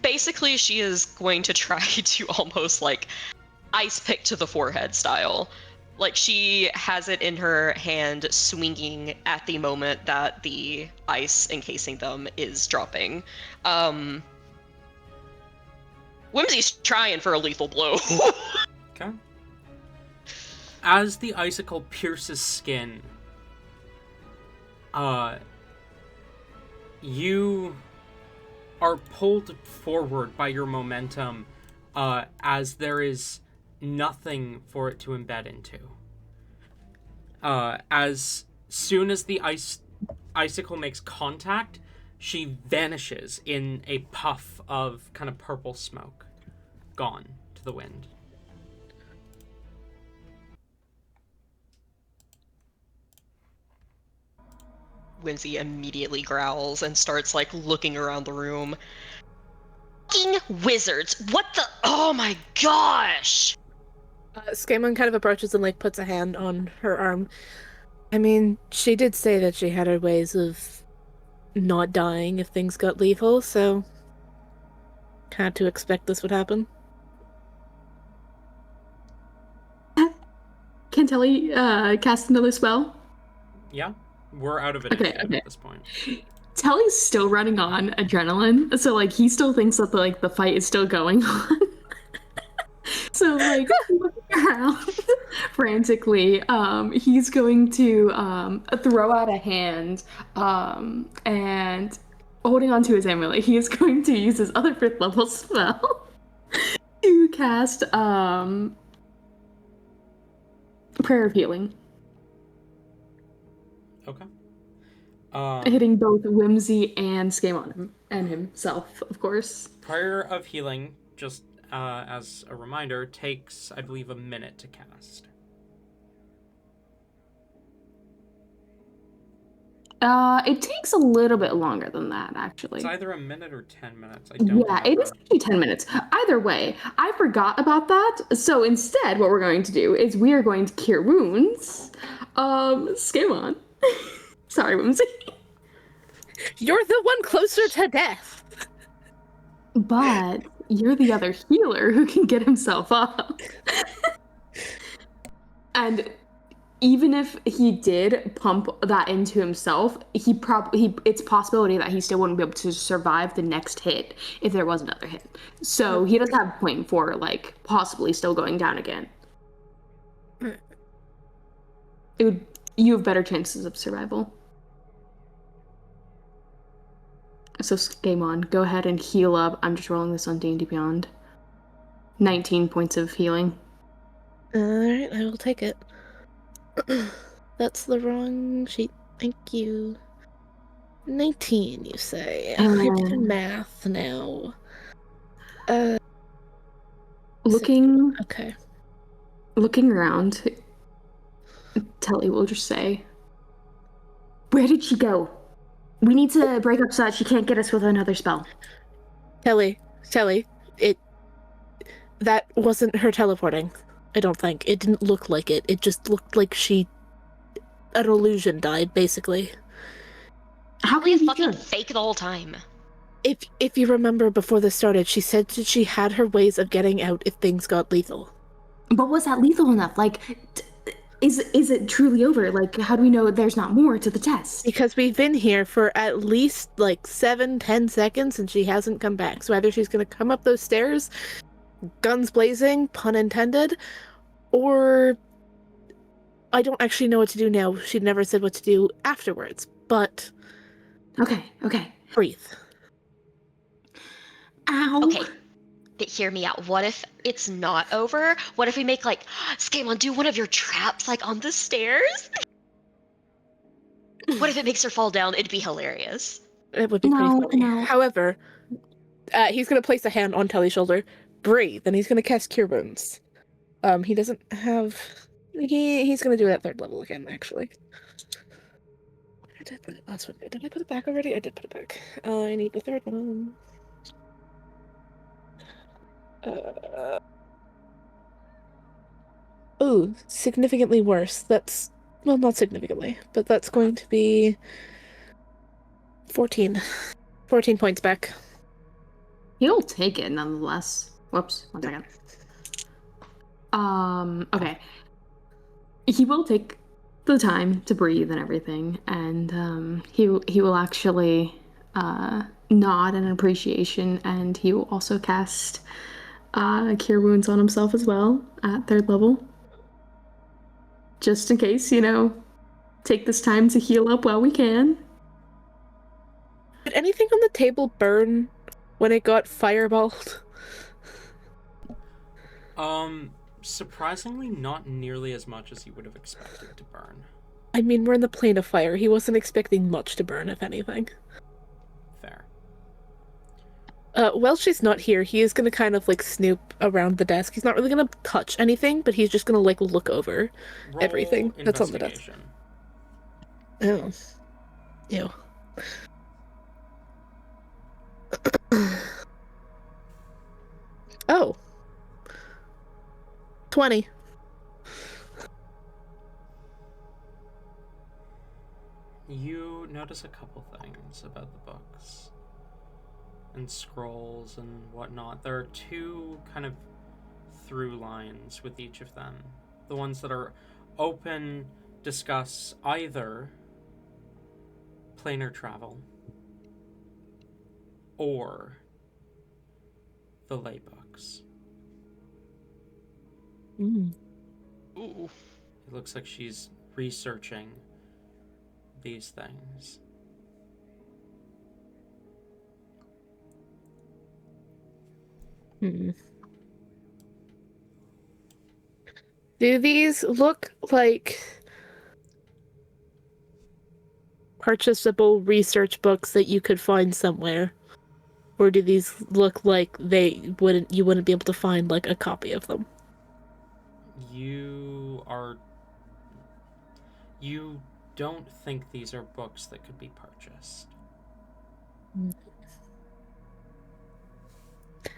basically she is going to try to almost ice pick to the forehead style. She has it in her hand, swinging at the moment that the ice encasing them is dropping. Whimsy's trying for a lethal blow. Okay. As the icicle pierces skin, you are pulled forward by your momentum, as there is nothing for it to embed into. As soon as the icicle makes contact, she vanishes in a puff of kind of purple smoke, gone to the wind. Whimsy immediately growls and starts looking around the room. Fucking wizards! What the? Oh my gosh! Skaaymon kind of approaches and puts a hand on her arm. I mean, she did say that she had her ways of not dying if things got lethal, so had to expect this would happen. Can Telly cast another spell? Yeah, we're out of initiative at this point. Telly's still running on adrenaline, so he still thinks that the fight is still going on. So looking around frantically, he's going to throw out a hand, and holding onto his amulet, he is going to use his other 5th level spell to cast Prayer of Healing. Okay. Hitting both Whimsy and Skaaymon and himself, of course. Prayer of Healing, just as a reminder, takes, I believe, a minute to cast. It takes a little bit longer than that, actually. It's either a minute or 10 minutes. I don't Yeah, it is remember. actually 10 minutes. Either way, I forgot about that. So instead, what we're going to do is we are going to cure wounds. Skaaymon. Sorry, Whimsy. You're the one closer to death. But you're the other healer who can get himself up. And even if he did pump that into himself, it's a possibility that he still wouldn't be able to survive the next hit if there was another hit. So he does have a point for like possibly still going down again. You have better chances of survival. So Skaaymon, go ahead and heal up. I'm just rolling this on D&D Beyond. 19 points of healing. Alright, I will take it. That's the wrong sheet. Thank you. 19, you say. You're doing math now. Looking Okay. Looking around, Telly will just say, "Where did she go? We need to break up so that she can't get us with another spell." Telly, that wasn't her teleporting. I don't think. It didn't look like it. It just looked like an illusion died, basically. How Probably a can you fucking sure? fake the whole time. If you remember before this started, she said that she had her ways of getting out if things got lethal. But was that lethal enough? Like, is it truly over? Like, how do we know there's not more to the test? Because we've been here for at least like 7-10 seconds and she hasn't come back. So either she's gonna come up those stairs, guns blazing, pun intended, or I don't actually know what to do now. She never said what to do afterwards, but Okay. breathe. Ow. Okay, but hear me out. What if it's not over? What if we make like, Skaaymon, do one of your traps like on the stairs? What if it makes her fall down? It'd be hilarious. It would be pretty funny. No. However, he's gonna place a hand on Telly's shoulder, breathe, and he's gonna cast Cure Wounds. He doesn't have. He's gonna do it at 3rd level again, actually. I did put it last one. Did I put it back already? I did put it back. I need the 3rd one. Ooh, significantly worse. That's, well, not significantly, but that's going to be 14. 14 points back. He'll take it nonetheless. Whoops, 1 second. Okay. He will take the time to breathe and everything, and he will actually nod in appreciation, and he will also cast Cure Wounds on himself as well at 3rd level. Just in case, take this time to heal up while we can. Did anything on the table burn when it got fireballed? Surprisingly not nearly as much as you would have expected to burn. I mean, we're in the plane of fire. He wasn't expecting much to burn, if anything. Fair. While she's not here, he is gonna kind of, like, snoop around the desk. He's not really gonna touch anything, but he's just gonna, like, look over everything that's on the desk. Oh. Ew. Oh. 20. You notice a couple things about the books and scrolls and whatnot. There are 2 kind of through lines with each of them. The ones that are open discuss either planar travel or the lay books. Mm. Ooh. It looks like she's researching these things. Hmm. Do these look like purchasable research books that you could find somewhere? Or do these look like you wouldn't be able to find like a copy of them? You don't think these are books that could be purchased.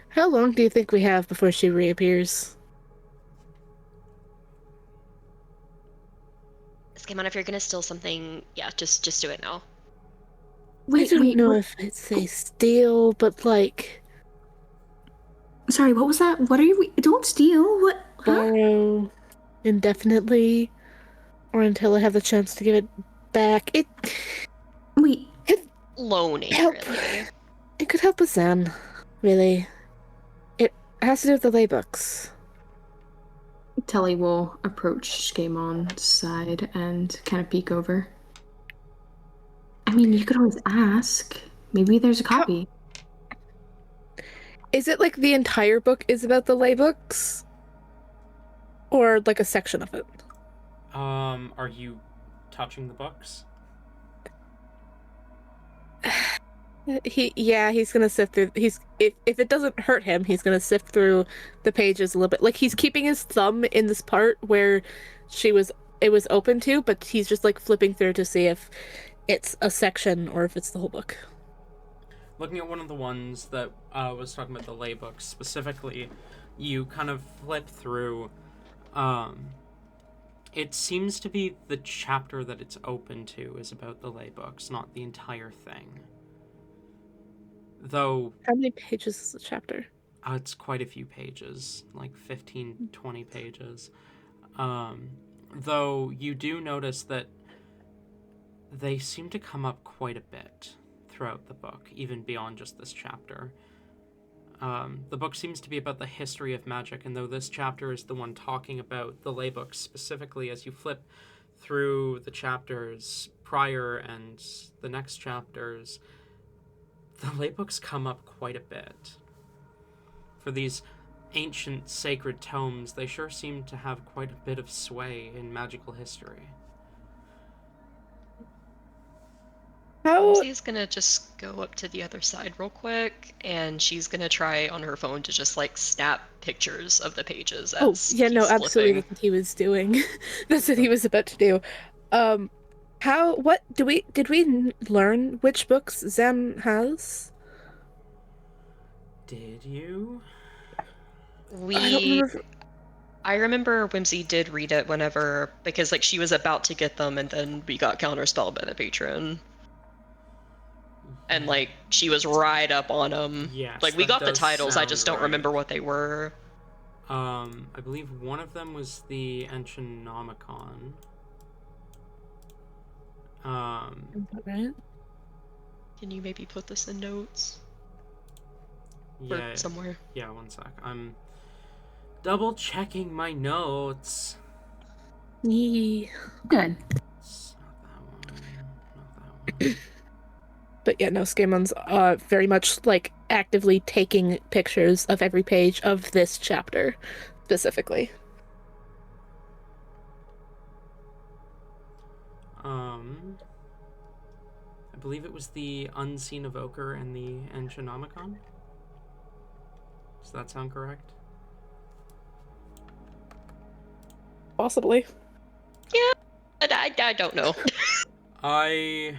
How long do you think we have before she reappears? Skaaymon, if you're gonna steal something, yeah, just do it now. I don't know if I'd say steal, but like Sorry, what was that? What are you? Don't steal. What? Huh? borrow indefinitely, or until I have the chance to give it back. It Wait. Loaning, help. really. It could help us then, really. It has to do with the lay books. Telly will approach Skaymon's side and kind of peek over. I mean, you could always ask. Maybe there's a copy. Is it like the entire book is about the lay books? Or like a section of it? Are you touching the books? He's gonna sift through. If it doesn't hurt him, he's gonna sift through the pages a little bit. Like he's keeping his thumb in this part where it was open to, but he's just like flipping through to see if it's a section or if it's the whole book. Looking at one of the ones that was talking about the lay books specifically, you kind of flip through. It seems to be the chapter that it's open to is about the lay books, not the entire thing. Though... How many pages is the chapter? It's quite a few pages, like 15, 20 pages. Though you do notice that they seem to come up quite a bit throughout the book, even beyond just this chapter. The book seems to be about the history of magic, and though this chapter is the one talking about the lay books specifically, as you flip through the chapters prior and the next chapters, the lay books come up quite a bit. For these ancient sacred tomes, they sure seem to have quite a bit of sway in magical history. She's gonna just go up to the other side real quick, and she's gonna try on her phone to just like snap pictures of the pages. Absolutely, flipping. that's what he was doing. That's what he was about to do. Did we learn which books Zem has? Did you? I remember Whimsy did read it whenever, because like she was about to get them, and then we got counterspelled by the patron. And like she was right up on them. Yes, like we got the titles, I just don't remember what they were. I believe one of them was the Enchinonomicon. Right? Can you maybe put this in notes? Yeah, or somewhere. Yeah, one sec. I'm double checking my notes. Yeah. Good. It's not that one. But yeah, no, Skaymon's very much like actively taking pictures of every page of this chapter specifically. I believe it was the Unseen Evoker and the Enchinonomicon. Does that sound correct? Possibly. Yeah, I don't know. I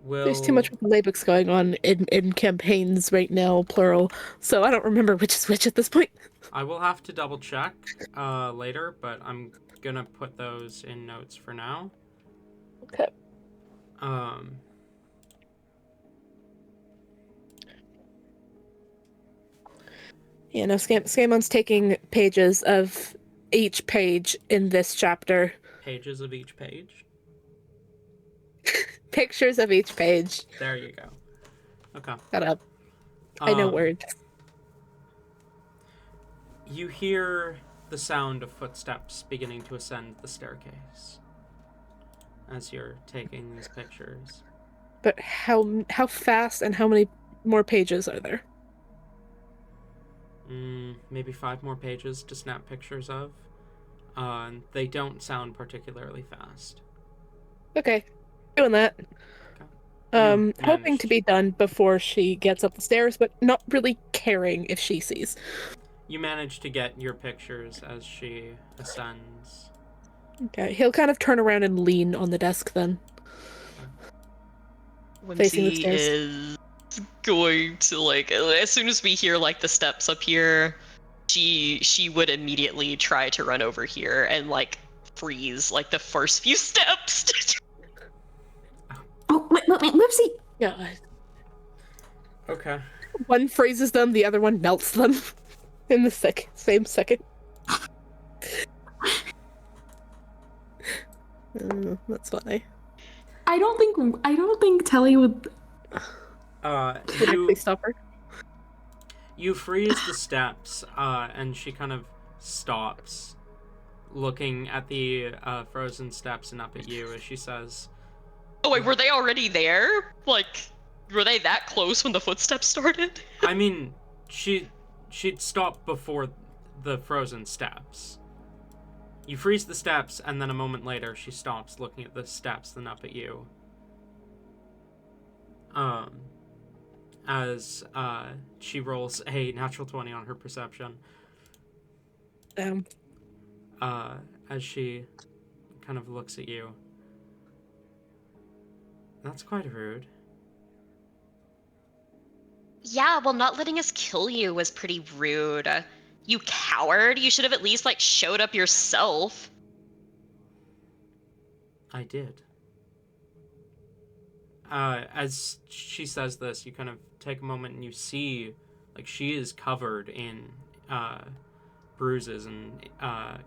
will... There's too much with the laybooks going on in campaigns right now, plural, so I don't remember which is which at this point. I will have to double check later, but I'm gonna put those in notes for now. Okay. Yeah, no, Skaymon's taking pages of each page in this chapter. Pages of each page? Pictures of each page. There you go. Okay. Shut up. I know words. You hear the sound of footsteps beginning to ascend the staircase as you're taking these pictures. But how fast and how many more pages are there? Maybe 5 more pages to snap pictures of. They don't sound particularly fast. Okay, doing that. Okay. Hoping to be done before she gets up the stairs, but not really caring if she sees. You manage to get your pictures as she ascends. Okay, he'll kind of turn around and lean on the desk then. Facing the Whimsy stairs. is going to, like, as soon as we hear, like, the steps up here, she would immediately try to run over here and, like, freeze, like, the first few steps. Oh, wait, Whimsy! Yeah. Okay. One freezes them, the other one melts them in the same second. That's funny. I don't think Telly would. Would actually stop her. You freeze the steps, and she kind of stops, looking at the frozen steps and up at you as she says, Oh wait, were they already there? Like, were they that close when the footsteps started? I mean, she'd stopped before the frozen steps. You freeze the steps, and then a moment later she stops, looking at the steps, then up at you. As she rolls a natural 20 on her perception. As she kind of looks at you. That's quite rude. Yeah, well, not letting us kill you was pretty rude. You coward. You should have at least, like, showed up yourself. I did. As she says this, you kind of take a moment and you see, like, she is covered in bruises and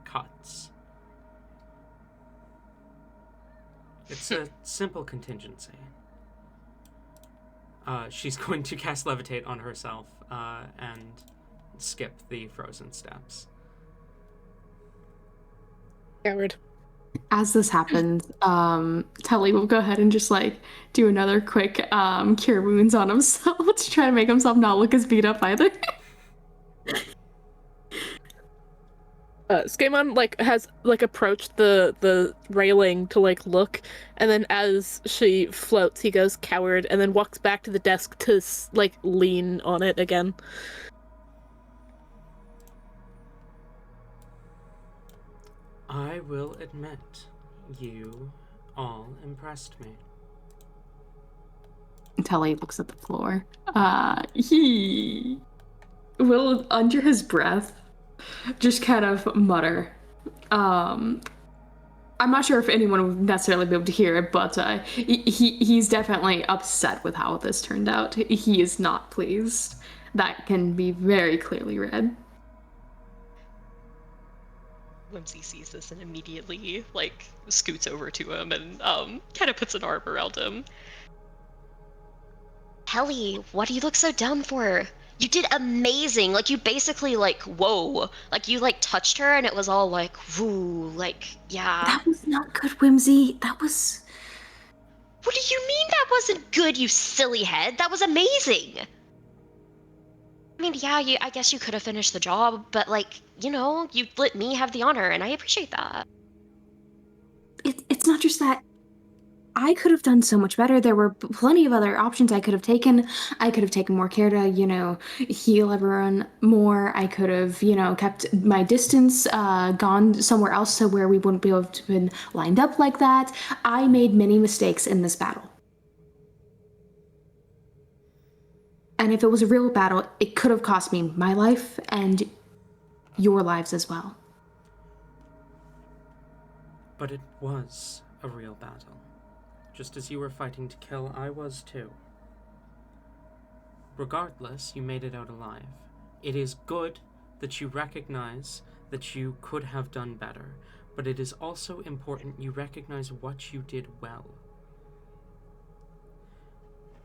cuts. It's a simple contingency. She's going to cast Levitate on herself and skip the frozen steps. Coward. As this happens, Telly will go ahead and just like do another quick cure wounds on himself to try to make himself not look as beat up either. Skaaymon has approached the railing to look, and then as she floats, he goes coward, and then walks back to the desk to lean on it again. I will admit, you all impressed me. Telly looks at the floor. He will, under his breath, just kind of mutter. I'm not sure if anyone would necessarily be able to hear it, but he's definitely upset with how this turned out. He is not pleased. That can be very clearly read. Whimsy sees this and immediately, like, scoots over to him and kind of puts an arm around him. Helly, what do you look so down for? You did amazing. Like, you basically, like, whoa. Like, you, like, touched her and it was all like, woo, like, yeah. That was not good, Whimsy. That was... What do you mean that wasn't good, you silly head? That was amazing. I mean, yeah, I guess you could have finished the job, but, like, you know, you let me have the honor, and I appreciate that. It's not just that. I could have done so much better. There were plenty of other options I could have taken. I could have taken more care to, you know, heal everyone more. I could have, you know, kept my distance, gone somewhere else so where we wouldn't be able to have been lined up like that. I made many mistakes in this battle. And if it was a real battle, it could have cost me my life and your lives as well. But it was a real battle. Just as you were fighting to kill, I was too. Regardless, you made it out alive. It is good that you recognize that you could have done better, but it is also important you recognize what you did well.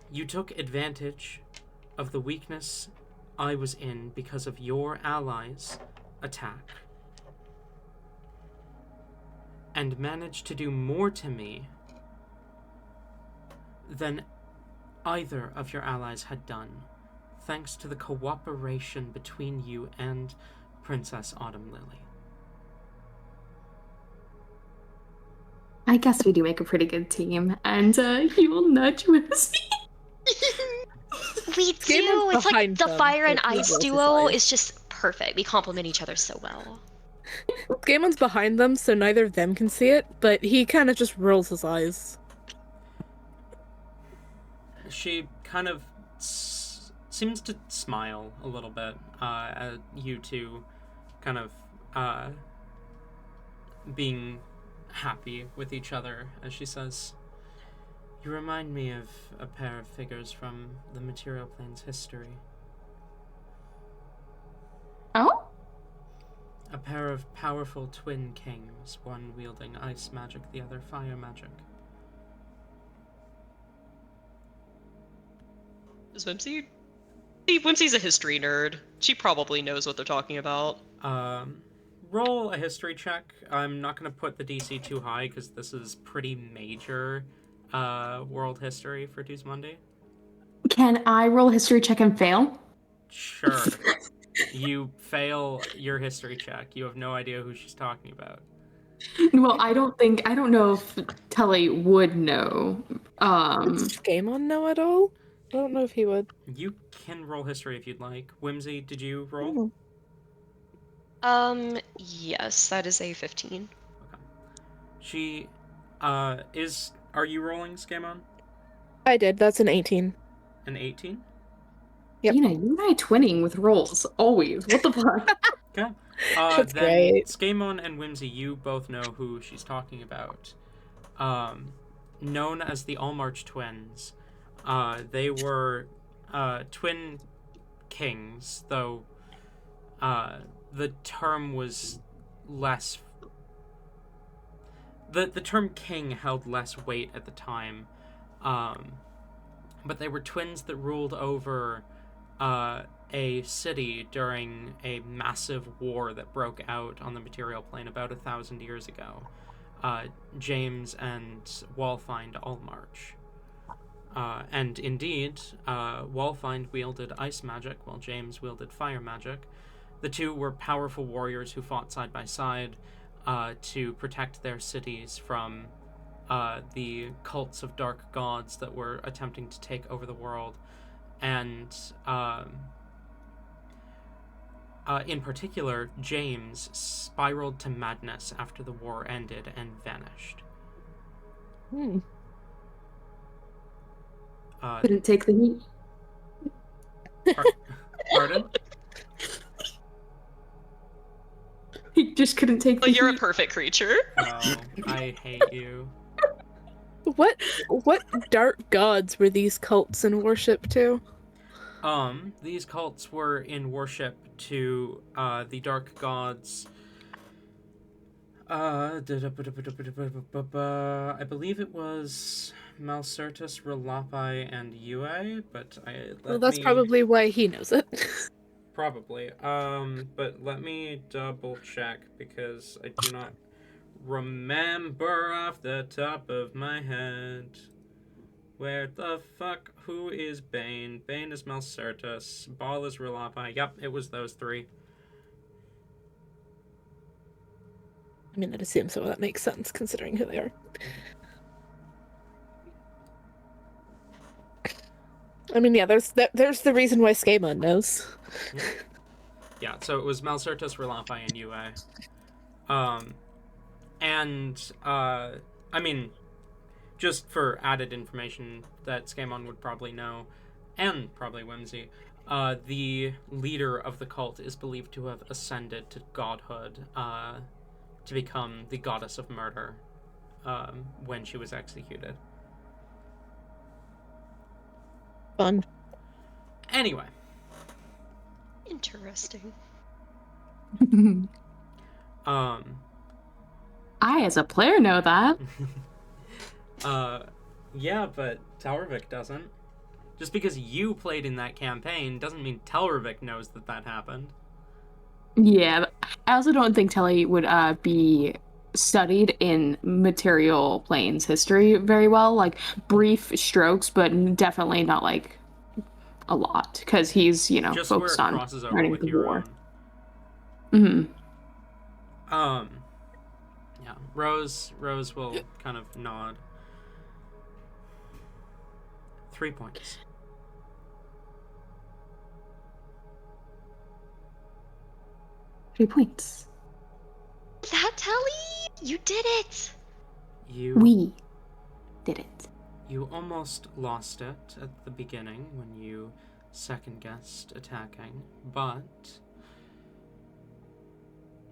You took advantage of the weakness I was in because of your allies' attack, and managed to do more to me than either of your allies had done, thanks to the cooperation between you and Princess Autumn Lily. I guess we do make a pretty good team, and he will nudge Whimsy. We do. It's like the them, fire and but ice Lily duo is is just perfect. We complement each other so well. Skaymon's behind them, so neither of them can see it, but he kind of just rolls his eyes. She kind of seems to smile a little bit at you two kind of being happy with each other as she says, "You remind me of a pair of figures from the material plane's history. Oh? A pair of powerful twin kings, one wielding ice magic, the other fire magic." Is Whimsy? Whimsy's a history nerd. She probably knows what they're talking about. Roll a history check. I'm not going to put the DC too high because this is pretty major world history for Tuesday. Can I roll a history check and fail? Sure. You fail your history check. You have no idea who she's talking about. Well, I don't know if Telly would know. Would Skaaymon know at all? I don't know if he would. You can roll history if you'd like. Whimsy, did you roll? Yes, that is a 15. Okay. She is. Are you rolling, Skaaymon? I did. That's an 18. An 18? Yep. Dina, you and I twinning with rolls always. What the fuck? Okay. That's then great. Skaaymon and Whimsy, you both know who she's talking about. Known as the Allmarch twins. They were twin kings, though the term was less. The term king held less weight at the time. But they were twins that ruled over a city during a massive war that broke out on the material plane about 1,000 years ago. James and Wallfind Allmarch. And indeed, Wallfind wielded ice magic while James wielded fire magic. The two were powerful warriors who fought side by side to protect their cities from the cults of dark gods that were attempting to take over the world. And in particular, James spiraled to madness after the war ended and vanished. Couldn't take the heat. Pardon? He just couldn't take the But you're a heat. perfect creature. Oh, I hate you. What dark gods were these cults in worship to? These cults were in worship to the dark gods. I believe it was Malcertus, Relapai, and Yue, but That's probably why he knows it. Probably. But let me double check because I do not remember off the top of my head. Where the fuck? Who is Bane? Bane is Malcertus. Ball is Relapai. Yep, it was those three. I mean, I'd assume so. That makes sense considering who they are. I mean, yeah, there's the reason why Skaaymon knows. Yeah, so it was Malcertus, Relapai, and Yue. I mean, just for added information that Skaaymon would probably know, and probably Whimsy, the leader of the cult is believed to have ascended to godhood, to become the goddess of murder, when she was executed. Fun. Anyway. Interesting. I, as a player, know that. Yeah, but Telravik doesn't. Just because you played in that campaign doesn't mean Telravik knows that happened. Yeah, I also don't think Telly would be studied in material planes history very well. Like, brief strokes, but definitely not, like, a lot. Because he's, just focused where it on crosses over learning with the your war. own. Yeah, Rose will kind of nod. 3 points. Three points. Telly! You did it! We did it. You almost lost it at the beginning when you second-guessed attacking, but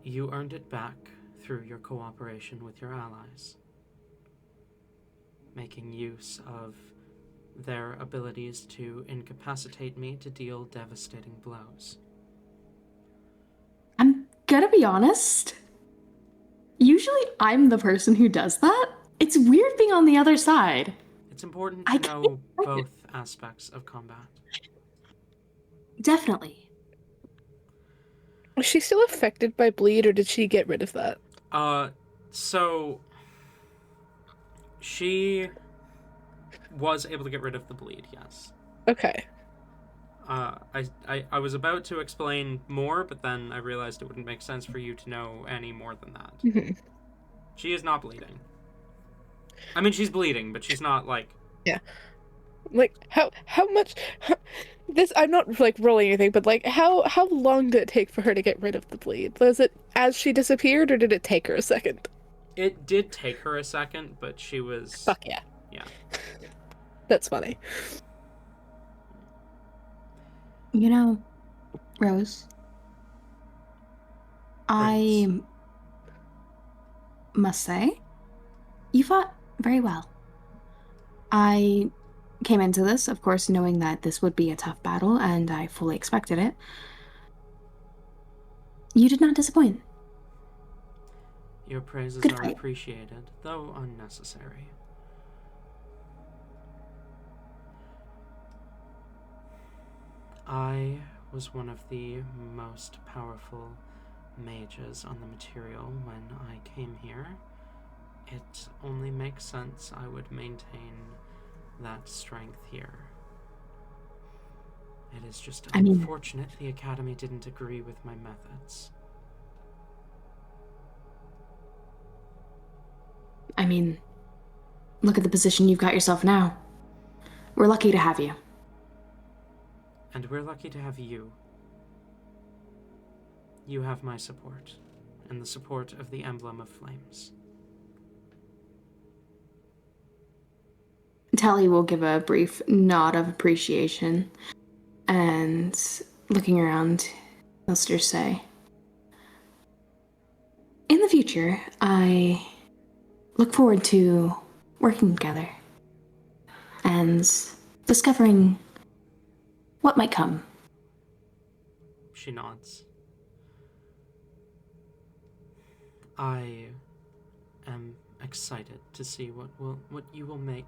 you earned it back through your cooperation with your allies, making use of their abilities to incapacitate me to deal devastating blows. I'm gonna be honest. Usually I'm the person who does that. It's weird being on the other side. It's important I to can't know explain it. both aspects of combat. Definitely. Was she still affected by bleed, or did she get rid of that? So she was able to get rid of the bleed, yes. Okay. I was about to explain more, but then I realized it wouldn't make sense for you to know any more than that. Mm-hmm. She is not bleeding. I mean, she's bleeding, but she's not, like... Yeah. Like, how much... This, I'm not, like, rolling anything, but, like, how long did it take for her to get rid of the bleed? Was it as she disappeared, or did it take her a second? It did take her a second, but she was... Fuck yeah. Yeah. That's funny. You know, Rose, I must say, you fought very well. I came into this, of course, knowing that this would be a tough battle, and I fully expected it. You did not disappoint. Your praises Good are fight. appreciated, though unnecessary. I was one of the most powerful mages on the material when I came here. It only makes sense I would maintain that strength here. It is just unfortunate the Academy didn't agree with my methods. I mean, look at the position you've got yourself now. We're lucky to have you. And we're lucky to have you. You have my support, and the support of the Emblem of Flames. Tally will give a brief nod of appreciation, and looking around, he'll just say, in the future, I look forward to working together and discovering what might come. She nods. I am excited to see what you will make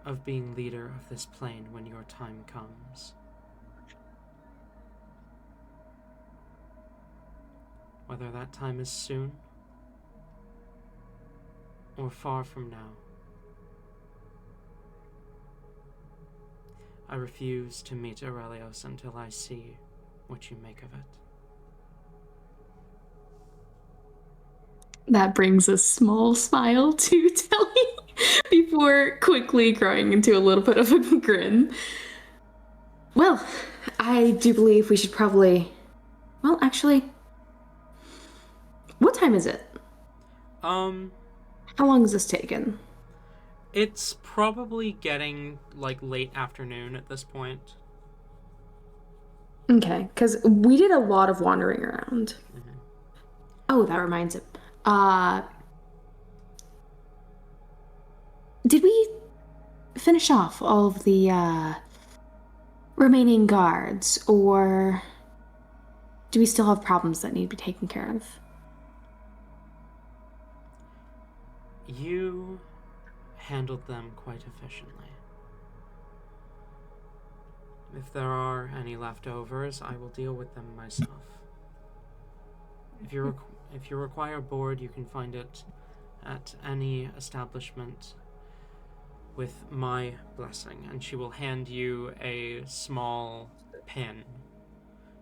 of being leader of this plane when your time comes. Whether that time is soon or far from now. I refuse to meet Aurelios until I see what you make of it. That brings a small smile to Telly before quickly growing into a little bit of a grin. Well, I do believe we should probably... Well, actually... What time is it? How long has this taken? It's probably getting, like, late afternoon at this point. Okay, because we did a lot of wandering around. Mm-hmm. Oh, that reminds it. Did we finish off all of the remaining guards, or do we still have problems that need to be taken care of? You handled them quite efficiently. If there are any leftovers, I will deal with them myself. If you require board, you can find it at any establishment with my blessing, and she will hand you a small pin.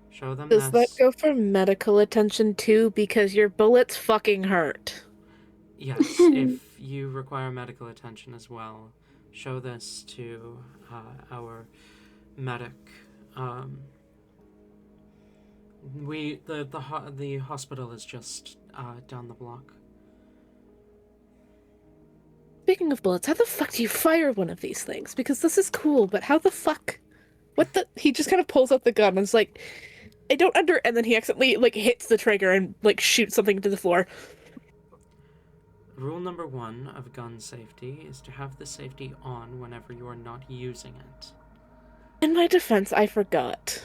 Show them Does this. that go for medical attention too? Because your bullets fucking hurt. Yes, if you require medical attention as well, show this to our medic. The hospital is just down the block. Speaking of bullets, how the fuck do you fire one of these things? Because this is cool, but how the fuck? What the? He just kind of pulls out the gun and is like, I don't and then he accidentally, like, hits the trigger and, like, shoots something into the floor. Rule number 1 of gun safety is to have the safety on whenever you are not using it. In my defense, I forgot.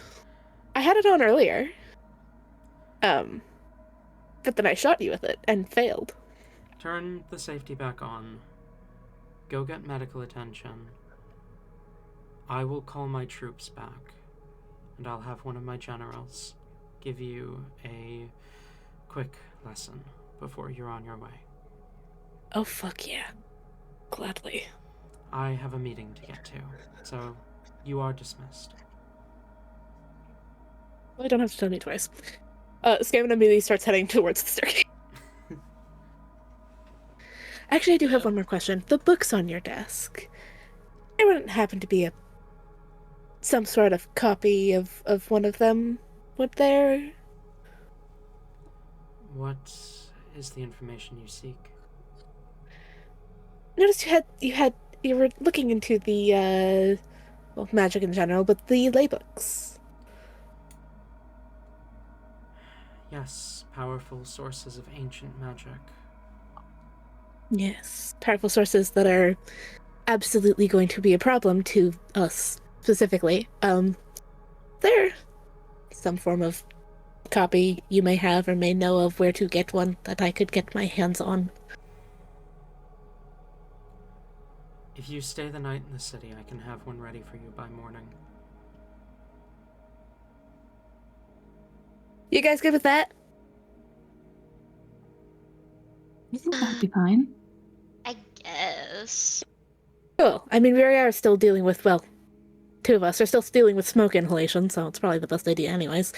I had it on earlier. But then I shot you with it and failed. Turn the safety back on. Go get medical attention. I will call my troops back, and I'll have one of my generals give you a quick lesson before you're on your way. Oh, fuck yeah. Gladly. I have a meeting to get to, so you are dismissed. Well, I don't have to tell me twice. Skaaymon immediately starts heading towards the staircase. Actually, I do have one more question. The books on your desk. There wouldn't happen to be some sort of copy of one of them, would there? What is the information you seek? Noticed you were looking into the well, magic in general, but the lay books. Yes, powerful sources of ancient magic. Yes, powerful sources that are absolutely going to be a problem to us specifically. There some form of copy you may have or may know of where to get one that I could get my hands on. If you stay the night in the city, I can have one ready for you by morning. You guys good with that? I think that'd be fine. I guess. Cool. I mean, we are still dealing with, well, two of us are still dealing with smoke inhalation, so it's probably the best idea anyways.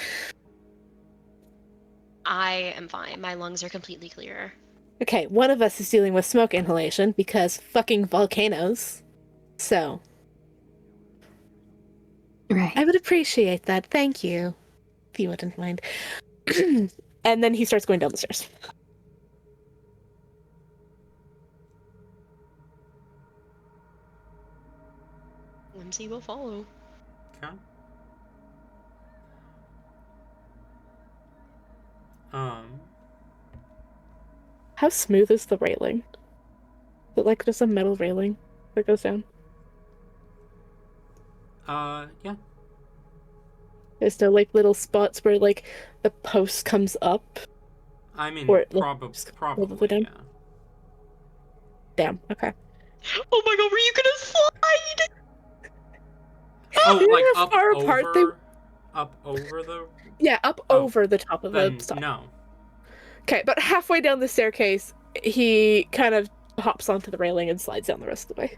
I am fine. My lungs are completely clear. Okay, one of us is dealing with smoke inhalation because fucking volcanoes. So, Right. I would appreciate that. Thank you. If you wouldn't mind. And then he starts going down the stairs. Whimsy will follow. Okay. How smooth is the railing? Is it like just a metal railing that goes down? Yeah. Is there like little spots where like the post comes up? I mean, Or it probably, down? yeah. Damn, okay. Oh my god, were you gonna slide? Oh, They like were up far over, apart, up over the... Yeah, up over the top of Then the stop. no. Okay, but halfway down the staircase, he kind of hops onto the railing and slides down the rest of the way.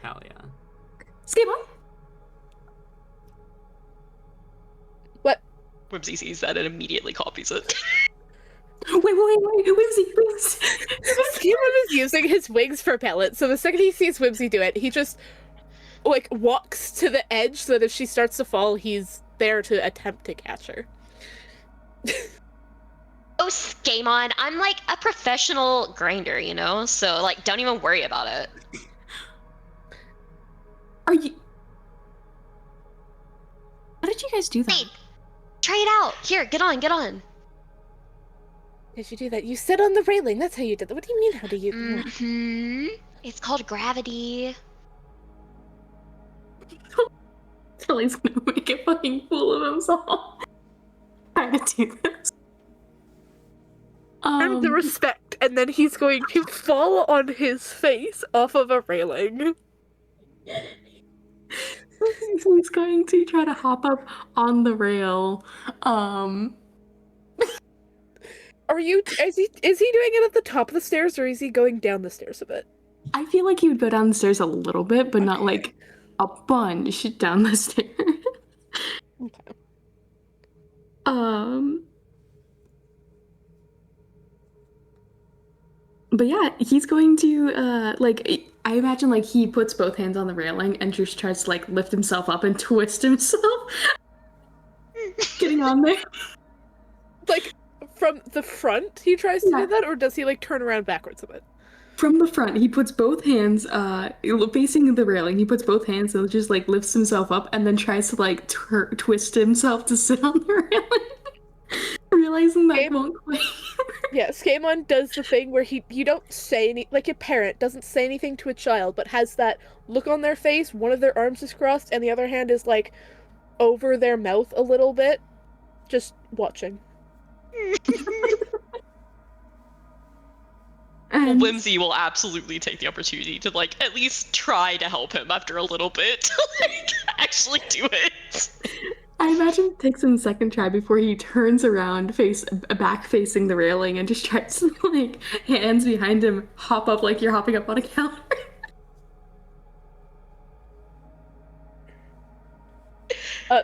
Hell yeah. Skaaymon? What? Whimsy sees that and immediately copies it. Wait, Whimsy. Skaaymon is using his wings for pellets, so the second he sees Whimsy do it, he just, like, walks to the edge so that if she starts to fall, he's there to attempt to catch her. Oh, Skaaymon, I'm like a professional grinder, you know? So, like, don't even worry about it. Are you... How did you guys do that? Wait, try it out. Here, get on. Did you do that? You sit on the railing, that's how you did that. What do you mean, how do you... Mm-hmm. It's called gravity. Tilly's gonna make a fucking fool of himself. Trying to do this. Earn the respect, and then he's going to fall on his face off of a railing. He's going to try to hop up on the rail. Is he doing it at the top of the stairs, or is he going down the stairs a bit? I feel like he would go down the stairs a little bit, but not like a bunch down the stairs. Okay. But yeah, he's going to like, I imagine like he puts both hands on the railing and just tries to like lift himself up and twist himself. getting on there. Like, from the front he tries to Yeah. do that, or does he, like, turn around backwards a bit? From the front, he puts both hands facing the railing. He puts both hands and just like lifts himself up and then tries to like twist himself to sit on the railing, realizing that won't quite. Yeah, Skaaymon does the thing where you don't say any, like a parent doesn't say anything to a child, but has that look on their face, one of their arms is crossed, and the other hand is, like, over their mouth a little bit, just watching. And Whimsy will absolutely take the opportunity to, like, at least try to help him after a little bit to, like, actually do it. I imagine it takes him a second try before he turns around, back facing the railing, and just tries to, like, hands behind him, hop up like you're hopping up on a counter.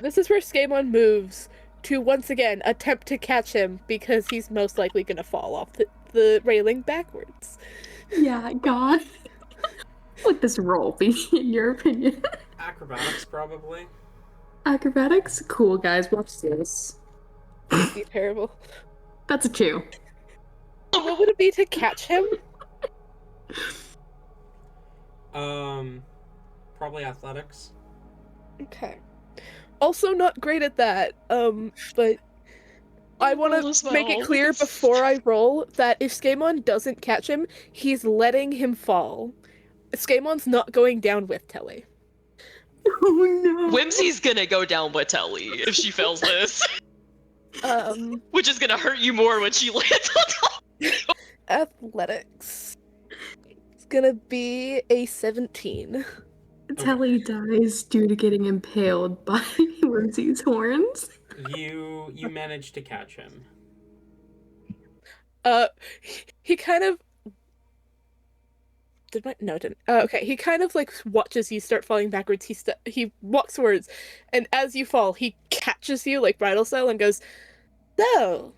This is where Skaaymon moves to once again attempt to catch him because he's most likely gonna fall off the railing backwards. Yeah, God. Would this roll be, in your opinion? Acrobatics, probably. Acrobatics? Cool, guys, watch this. That'd be terrible. That's a 2. What would it be to catch him? Probably athletics. Okay. Also not great at that, but I want Roll as to make it well. clear before I roll that if Skaaymon doesn't catch him, he's letting him fall. Skaymon's not going down with Telly. Oh no. Whimsy's gonna go down with Telly if she fails this, which is gonna hurt you more when she lands on top. Athletics. It's gonna be a 17. Telly dies due to getting impaled by Whimsy's horns. You managed to catch him. He kind of didn't. Okay, he kind of like watches you start falling backwards. He walks forwards, and as you fall, he catches you like bridal style and goes, "So,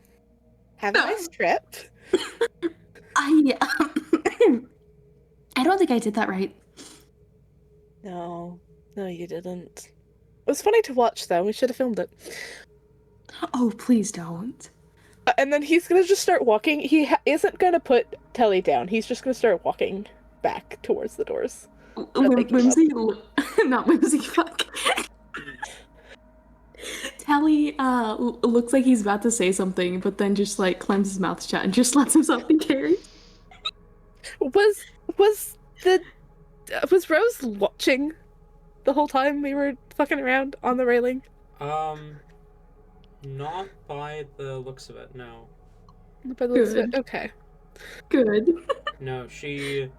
have a nice trip." I don't think I did that right. No, you didn't. It was funny to watch, though. We should have filmed it. Oh, please don't. And then he's gonna just start walking. He isn't gonna put Telly down. He's just gonna start walking back towards the doors. Whimsy, not Whimsy, fuck. Telly looks like he's about to say something, but then just like clems his mouth shut and just lets himself be carried. Was Rose watching the whole time we were fucking around on the railing? Not by the looks of it, no. By the looks of it, okay. Good. No, she,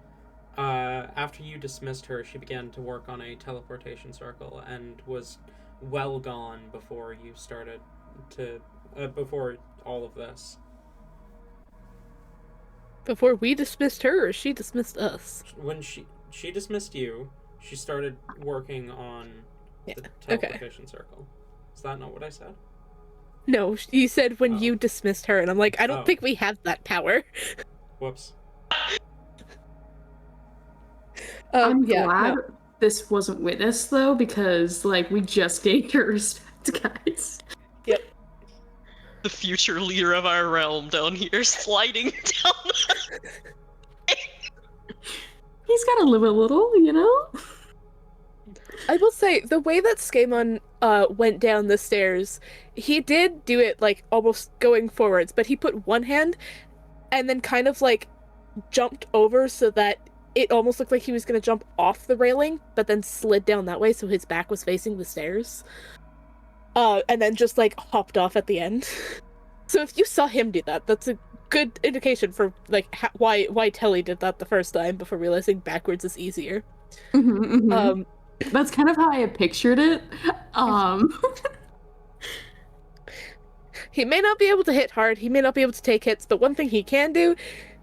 after you dismissed her, she began to work on a teleportation circle and was well gone before you started to, before all of this. Before we dismissed her, or she dismissed us? When she dismissed you, she started working on the Okay. teleportation circle. Is that not what I said? No, you said when Oh. you dismissed her, and I'm like, I don't think we have that power. Whoops. I'm yeah, glad no. this wasn't with us though, because like we just gained her respect, guys. Yep. The future leader of our realm down here sliding down. He's gotta live a little, you know? I will say, the way that Skaaymon went down the stairs, he did do it, like, almost going forwards, but he put one hand and then kind of, like, jumped over so that it almost looked like he was going to jump off the railing, but then slid down that way so his back was facing the stairs. And then just, like, hopped off at the end. So if you saw him do that, that's a good indication for, like, why Telly did that the first time before realizing backwards is easier. Mm-hmm, mm-hmm. That's kind of how I pictured it. He may not be able to hit hard, he may not be able to take hits, but one thing he can do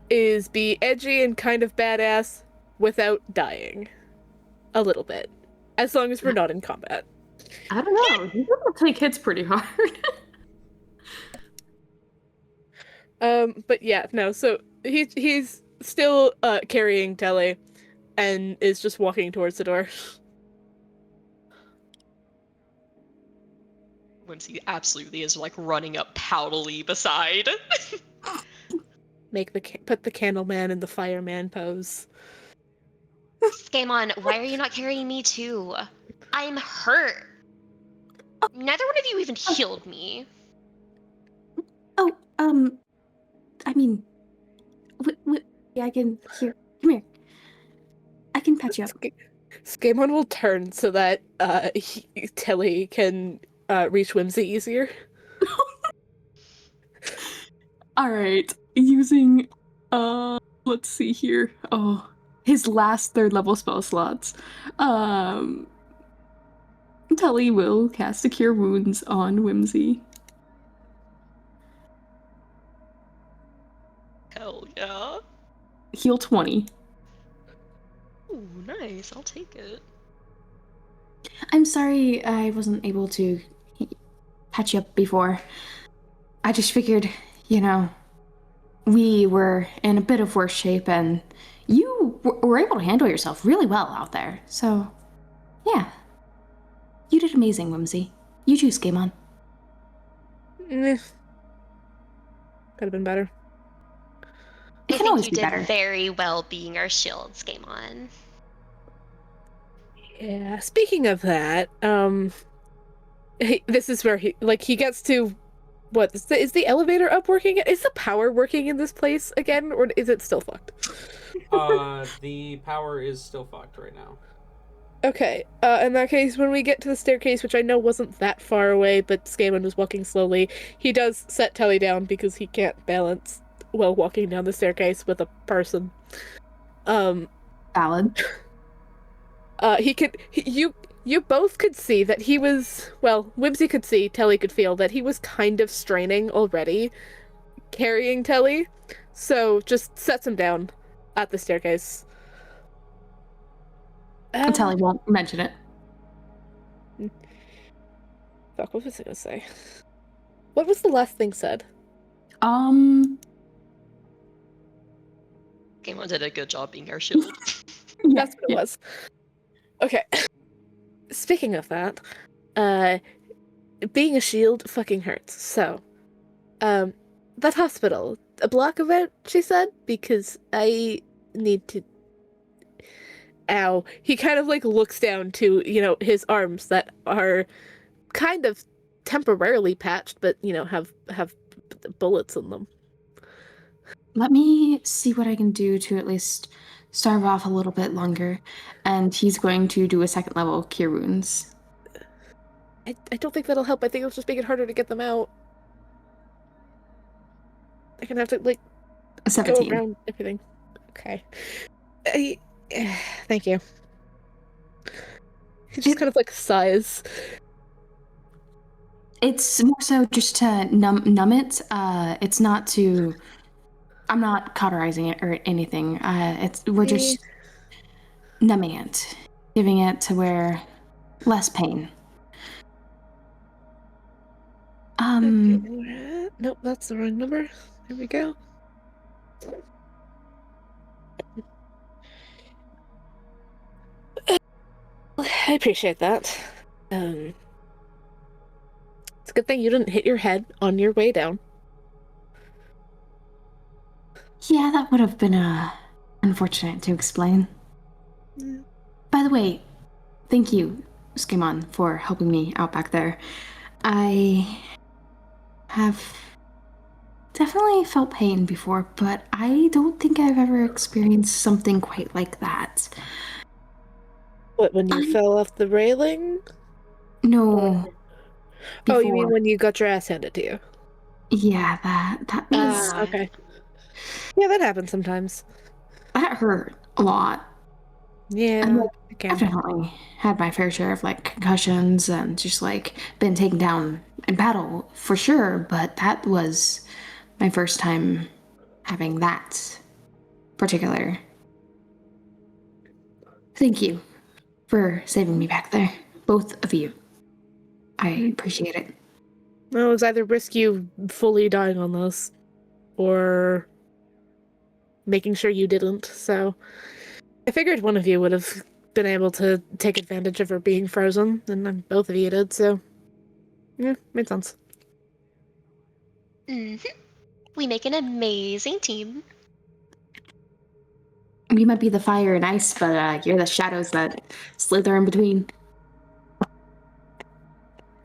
is be edgy and kind of badass without dying. A little bit. As long as we're not in combat. I don't know. He doesn't take hits pretty hard. But yeah, no, so he's still carrying Telly and is just walking towards the door. Whimsy absolutely is like running up poutily beside. Put the candleman in the fireman pose. Skaaymon, why are you not carrying me too? I'm hurt. Neither one of you even healed me. Oh, I mean, yeah, I can here. Come here. I can patch you up. Skaaymon will turn so that Tilly can reach Whimsy easier. All right, using let's see here. Oh, his last 3rd level spell slots. Tully will cast a Cure Wounds on Whimsy. Hell yeah. Heal 20. Ooh, nice. I'll take it. I'm sorry I wasn't able to patch you up before. I just figured, we were in a bit of worse shape, and you were able to handle yourself really well out there. So, yeah. You did amazing, Whimsy. You too, Skaaymon. Could have been better. It I can think always you be did better. very well being our shield, Skaaymon. Yeah. Speaking of that, this is where he gets to what is the elevator up working? Is the power working in this place again, or is it still fucked? The power is still fucked right now. Okay. In that case, when we get to the staircase, which I know wasn't that far away, but Skaaymon was walking slowly, he does set Telly down because he can't balance while walking down the staircase with a person. Valid. You both could see that he was, well, Whimsy could see, Telly could feel that he was kind of straining already, carrying Telly, so just sets him down at the staircase. Telly won't mention it. Fuck, what was I gonna say? What was the last thing said? Skaaymon did a good job being our shield. That's what it was. Okay. Speaking of that, being a shield fucking hurts. So, that hospital, a block of it, she said, because I need to. Ow. He kind of looks down to, his arms that are kind of temporarily patched, but, have bullets in them. Let me see what I can do to at least starve off a little bit longer. And he's going to do a 2nd level Cure Wounds. I don't think that'll help. I think it'll just make it harder to get them out. I'm gonna have to, A 17. go around everything. Okay. Thank you. He just kind of sighs. It's more so just to numb it. It's not to. I'm not cauterizing it or anything. We're just numbing it, giving it to where less pain. Nope, that's the wrong number. There we go. I appreciate that. It's a good thing you didn't hit your head on your way down. Yeah, that would have been unfortunate to explain. Yeah. By the way, thank you, Skaaymon, for helping me out back there. I have definitely felt pain before, but I don't think I've ever experienced something quite like that. What, when you fell off the railing? No. Oh, you mean before. when you got your ass handed to you? Yeah, that was... Okay. Yeah, that happens sometimes. That hurt a lot. Yeah, And, okay. I've definitely had my fair share of concussions and just been taken down in battle for sure, but that was my first time having that particular. Thank you for saving me back there, both of you. I appreciate it. Well, it was either risk you fully dying on this, or making sure you didn't, so I figured one of you would have been able to take advantage of her being frozen, and then both of you did, so Yeah, made sense. We make an amazing team. We might be the fire and ice, but you're the shadows that slither in between.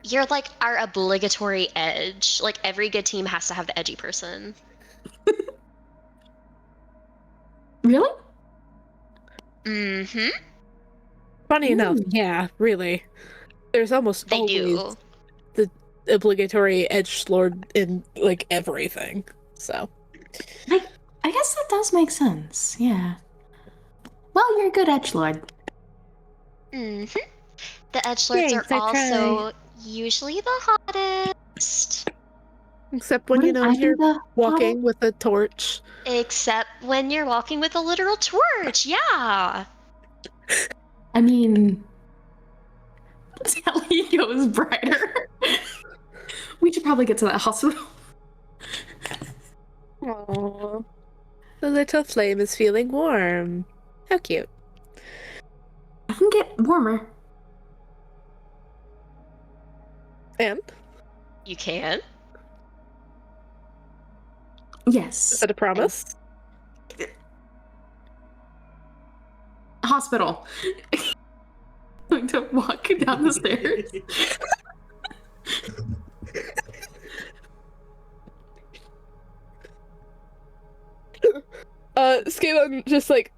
You're like our obligatory edge. Like every good team has to have the edgy person. Really? Mm-hmm. Funny enough, Ooh. yeah, really. There's almost They always do. the obligatory edgelord in like everything. So I guess that does make sense. Yeah. Well, you're a good edgelord. Mm-hmm. The edgelords are Thanks, I try. also usually the hottest. Except when Wouldn't I when be you're the walking with a torch. Except when you're walking with a literal torch, yeah. I mean, Sally goes brighter. We should probably get to that hospital. Aww. The little flame is feeling warm. How cute. I can get warmer. And? You can. Yes. Is that a promise? Hospital. Going to walk down the stairs. Skaaymon just like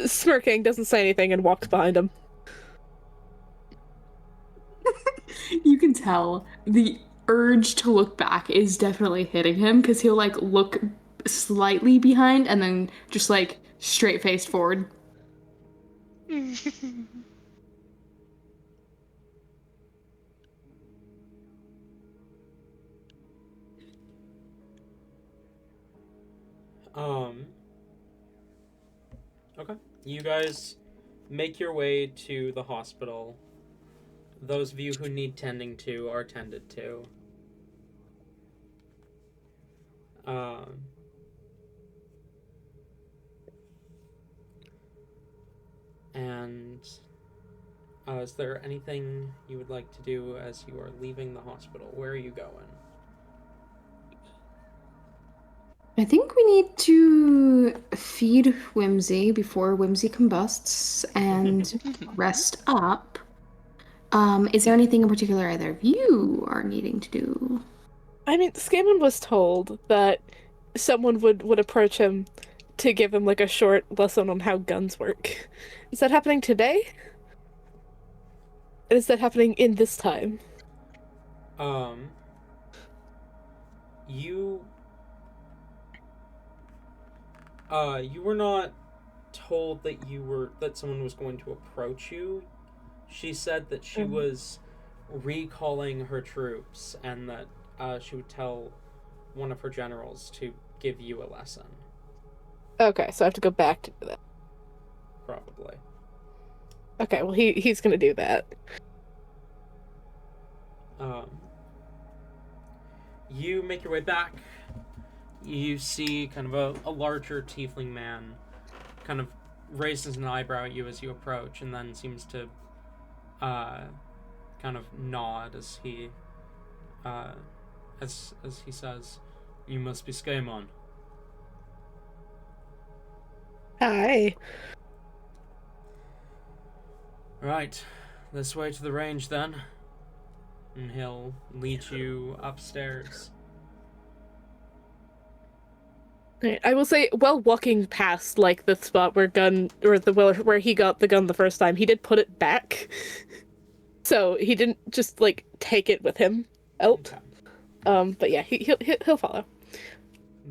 smirking, doesn't say anything, and walks behind him. You can tell the urge to look back is definitely hitting him because he'll like look slightly behind and then just like straight faced forward. Okay. You guys make your way to the hospital. Those of you who need tending to are tended to. And is there anything you would like to do as you are leaving the hospital? Where are you going? I think we need to feed Whimsy before Whimsy combusts and rest up. Is there anything in particular either of you are needing to do? I mean, Skaaymon was told that someone would approach him to give him like a short lesson on how guns work. Is that happening today? Is that happening in this time? You you were not told that someone was going to approach you. She said that she was recalling her troops and that she would tell one of her generals to give you a lesson. Okay, so I have to go back to do that. Probably. Okay, well he's gonna do that. You make your way back. You see kind of a larger tiefling man kind of raises an eyebrow at you as you approach and then seems to kind of nod as he as he says, "You must be Skaaymon." Hi. Right, this way to the range then. And he'll lead you upstairs. Right, I will say, while walking past like the spot where where he got the gun the first time, he did put it back. So he didn't just like take it with him out. Okay. But yeah, he'll follow.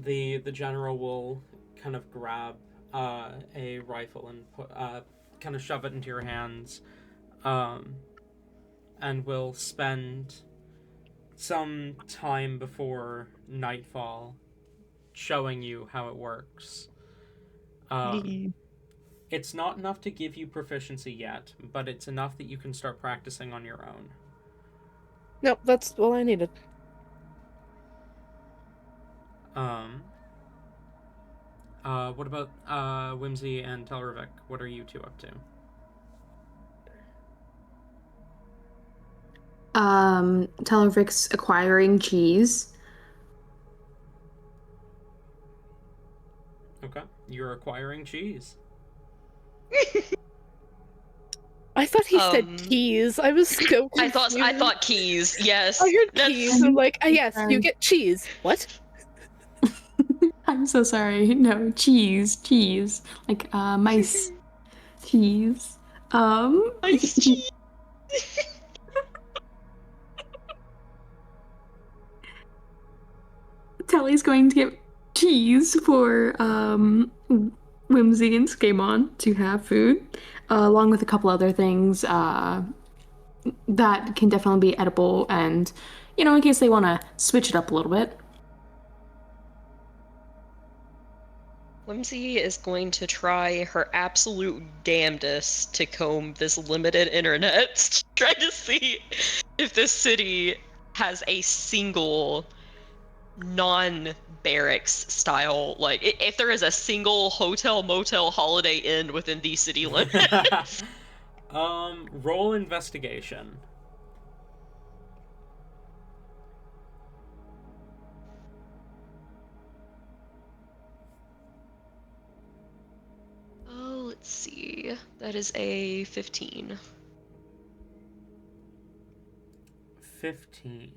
The general will kind of grab a rifle and put kind of shove it into your hands, and will spend some time before nightfall showing you how it works. It's not enough to give you proficiency yet, but it's enough that you can start practicing on your own. Nope, that's all I needed. What about Whimsy and Telravik? What are you two up to? Telravik's acquiring cheese. Okay, you're acquiring cheese. I thought he said keys. I was so I confused. thought keys. Yes. I heard That's- keys. I'm like, yes, Sorry. you get cheese. What? I'm so sorry. No, cheese. Like mice cheese. Mice cheese. Telly's going to get cheese for Whimsy and Skaaymon to have food, along with a couple other things that can definitely be edible, and in case they want to switch it up a little bit. Whimsy is going to try her absolute damnedest to comb this limited internet to try to see if this city has a single non-barracks style, like if there is a single hotel, motel, Holiday Inn within the city limits. Roll investigation. Oh, let's see. That is a 15. 15.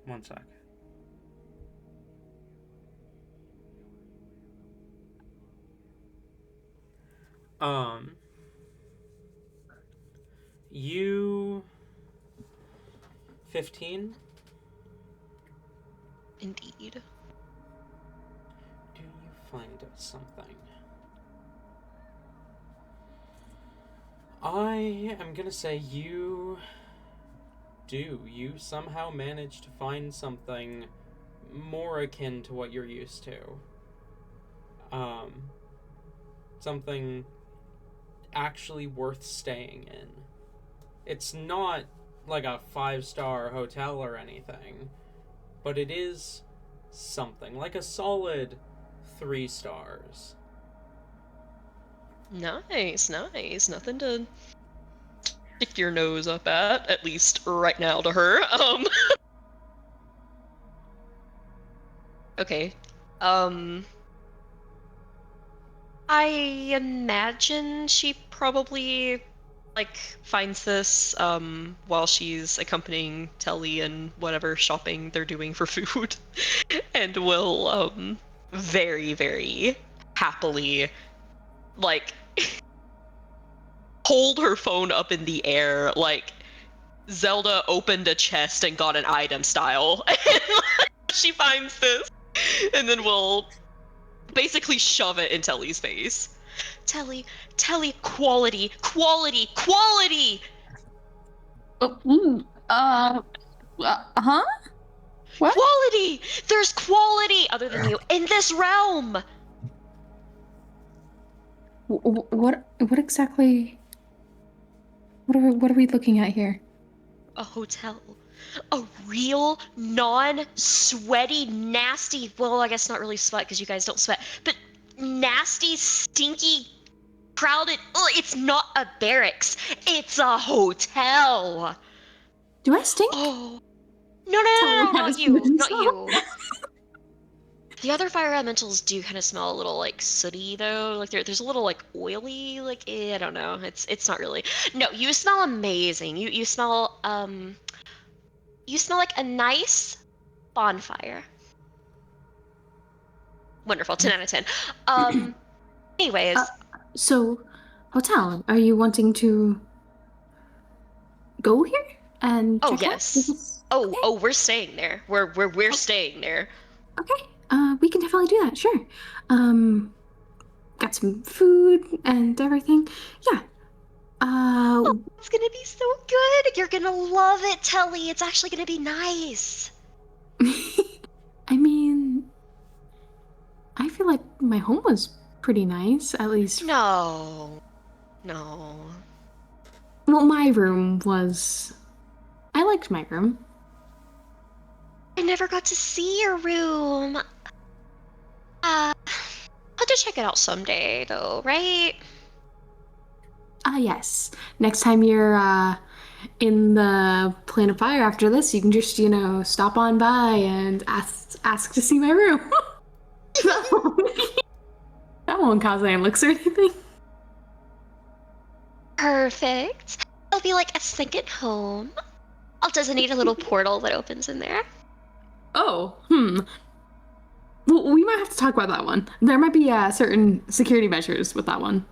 One sec. You 15? Indeed. Do you find something? I am gonna say you do. You somehow manage to find something more akin to what you're used to. Something actually worth staying in. It's not like a 5-star hotel or anything, but it is something, like a solid 3 stars. Nice. Nothing to stick your nose up at least right now to her. Okay. I imagine she probably finds this while she's accompanying Telly and whatever shopping they're doing for food, and will very, very happily hold her phone up in the air like Zelda opened a chest and got an item style. And she finds this and then will basically shove it in Telly's face. Telly, quality. Huh? What? Quality! There's quality other than you in this realm! What exactly? What are we looking at here? A hotel. A real, non-sweaty, nasty, well, I guess not really sweat because you guys don't sweat, but nasty, stinky, crowded, it's not a barracks, it's a hotel! Do I stink? Oh. No, not you. The other fire elementals do kind of smell a little sooty though. Like there's a little oily. I don't know. It's not really. No, you smell amazing. You smell like a nice bonfire. Wonderful. 10 out of 10. Anyways. So, hotel. Are you wanting to go here and check yes. out? Okay. Oh, we're staying there. We're staying there. Okay. We can definitely do that. Sure. Got some food and everything. Yeah. It's gonna be so good. You're gonna love it, Telly. It's actually gonna be nice. I mean, I feel like my home was pretty nice, at least. No. Well, my room was. I liked my room. I never got to see your room. I'll have to check it out someday, though, right? Yes. Next time you're in the Plane of Fire after this, you can just, stop on by and ask to see my room. That won't cause any looks or anything. Perfect. It'll be like a second home. I'll designate a little portal that opens in there. Oh, Well, we might have to talk about that one. There might be certain security measures with that one.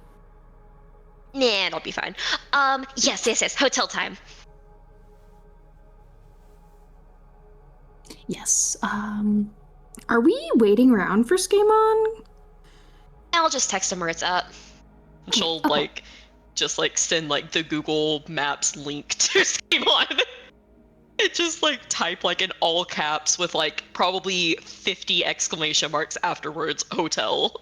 Nah, it'll be fine. Yes. Hotel time. Yes. Are we waiting around for Skaaymon? I'll just text him where it's at. She'll, Okay. just, send, the Google Maps link to Skaaymon. It just, type, in all caps with, probably 50 exclamation marks afterwards, hotel.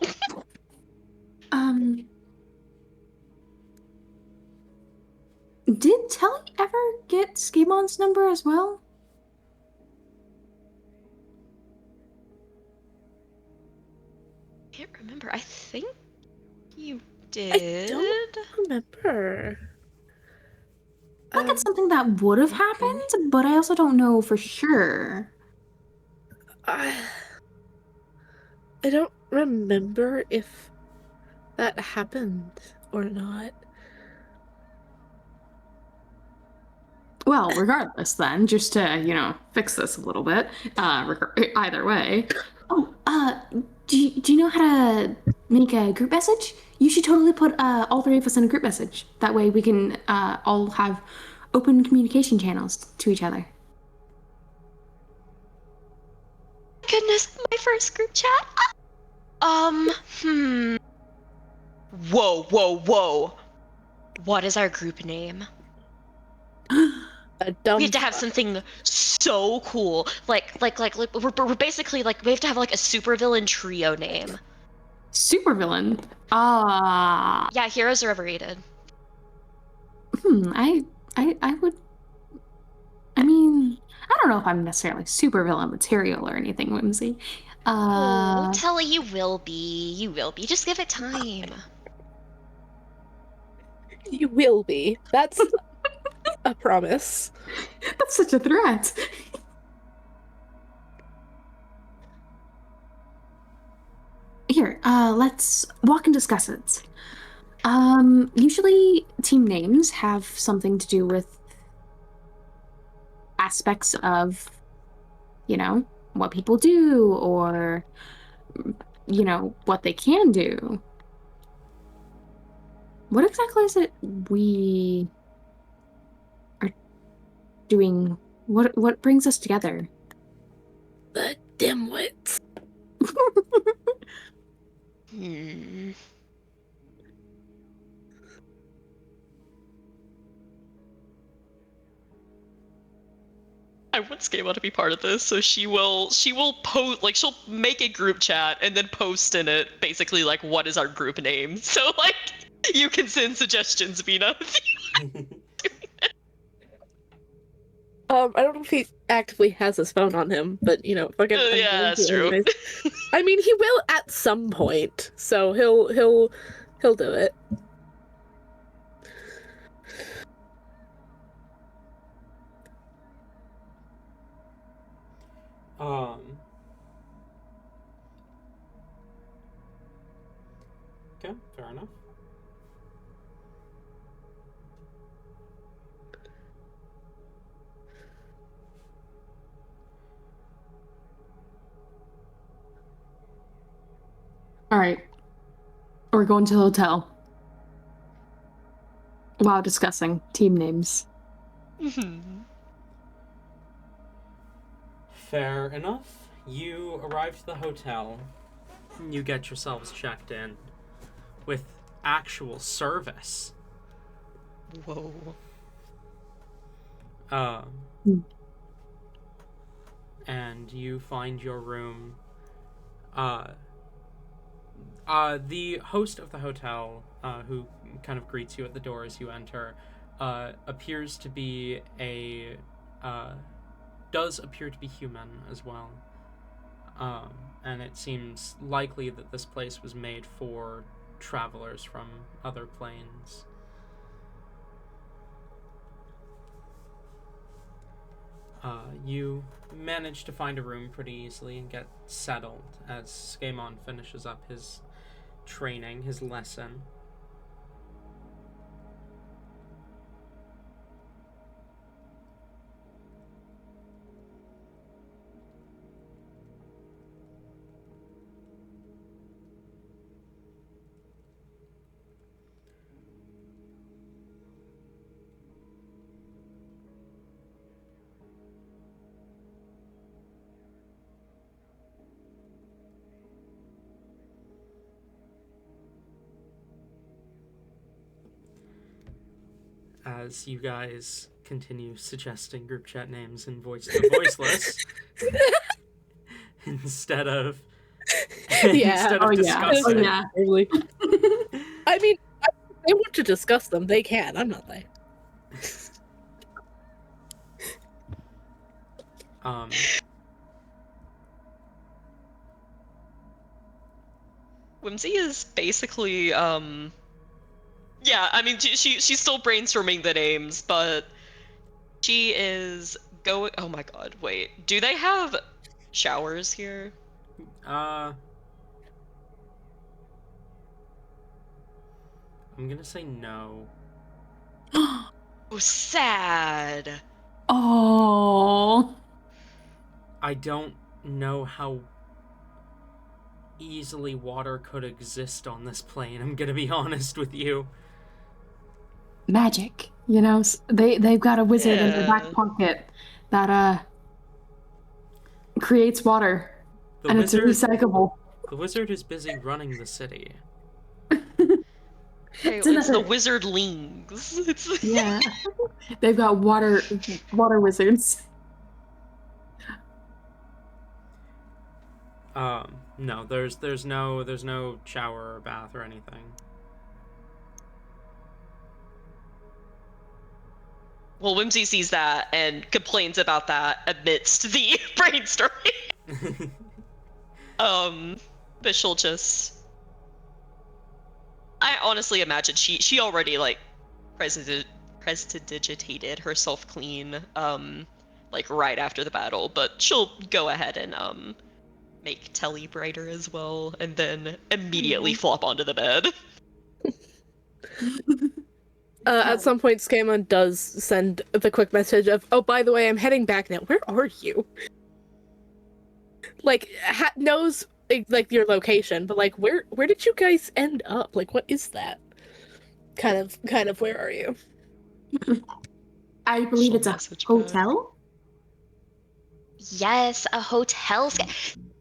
Did Telly ever get Skaaymon's number as well? Can't remember. I think you did. I don't remember. I think it's something that would have happened, but I also don't know for sure. I don't remember if that happened or not. Well, regardless then, just to, fix this a little bit, either way. Oh, do you know how to make a group message? You should totally put all three of us in a group message. That way we can all have open communication channels to each other. Goodness, my first group chat. Whoa. What is our group name? A dumb. We have to have something so cool. We're basically we have to have a supervillain trio name. Supervillain? Yeah, heroes are overrated. I would. I mean, I don't know if I'm necessarily supervillain material or anything, Whimsy. Telly, you will be. You will be. Just give it time. You will be. That's a promise. That's such a threat. Here, let's walk and discuss it. Usually team names have something to do with aspects of, what people do or, what they can do. What exactly is it we are doing? What brings us together? The dimwits. I want Skaaymon to be part of this, so she will post, she'll make a group chat and then post in it basically what is our group name. So you can send suggestions, Vina. I don't know if he actively has his phone on him, but fucking. Yeah, that's true. I mean, he will at some point, so he'll do it. Okay, fair enough. All right. We're going to the hotel while discussing team names. Fair enough. You arrive to the hotel. You get yourselves checked in with actual service. Whoa. And you find your room. The host of the hotel, who kind of greets you at the door as you enter, appears to be a does appear to be human as well. And it seems likely that this place was made for travelers from other planes. You manage to find a room pretty easily and get settled as Skaaymon finishes up his training, his lesson. As you guys continue suggesting group chat names in voice to voiceless instead of Yeah. discussing. Oh, yeah. Totally. I mean, if they want to discuss them, they can. I'm not there. Whimsy is basically, yeah, I mean, she's still brainstorming the names, but she is going. Oh my god, wait. Do they have showers here? I'm gonna say no. Oh, sad. Oh. I don't know how easily water could exist on this plane, I'm gonna be honest with you. Magic. You know, they've got a wizard in their back Yeah. pocket that creates water. The and wizard, it's recyclable. The wizard is busy running the city. Hey, it's the wizardlings. Yeah. They've got water wizards. No, there's no shower or bath or anything. Well, Whimsy sees that and complains about that amidst the brainstorming. But she'll just... I honestly imagine she already, like, prestidigitated herself clean, like, right after the battle, but she'll go ahead and, make Telly brighter as well, and then immediately flop onto the bed. At some point, Skaaymon does send the quick message of, "Oh, by the way, I'm heading back now. Where are you?" Like, knows like your location, but like, where did you guys end up? Like, what is that? Kind of, where are you? I believe She'll it's a message hotel. Yes, a hotel. Come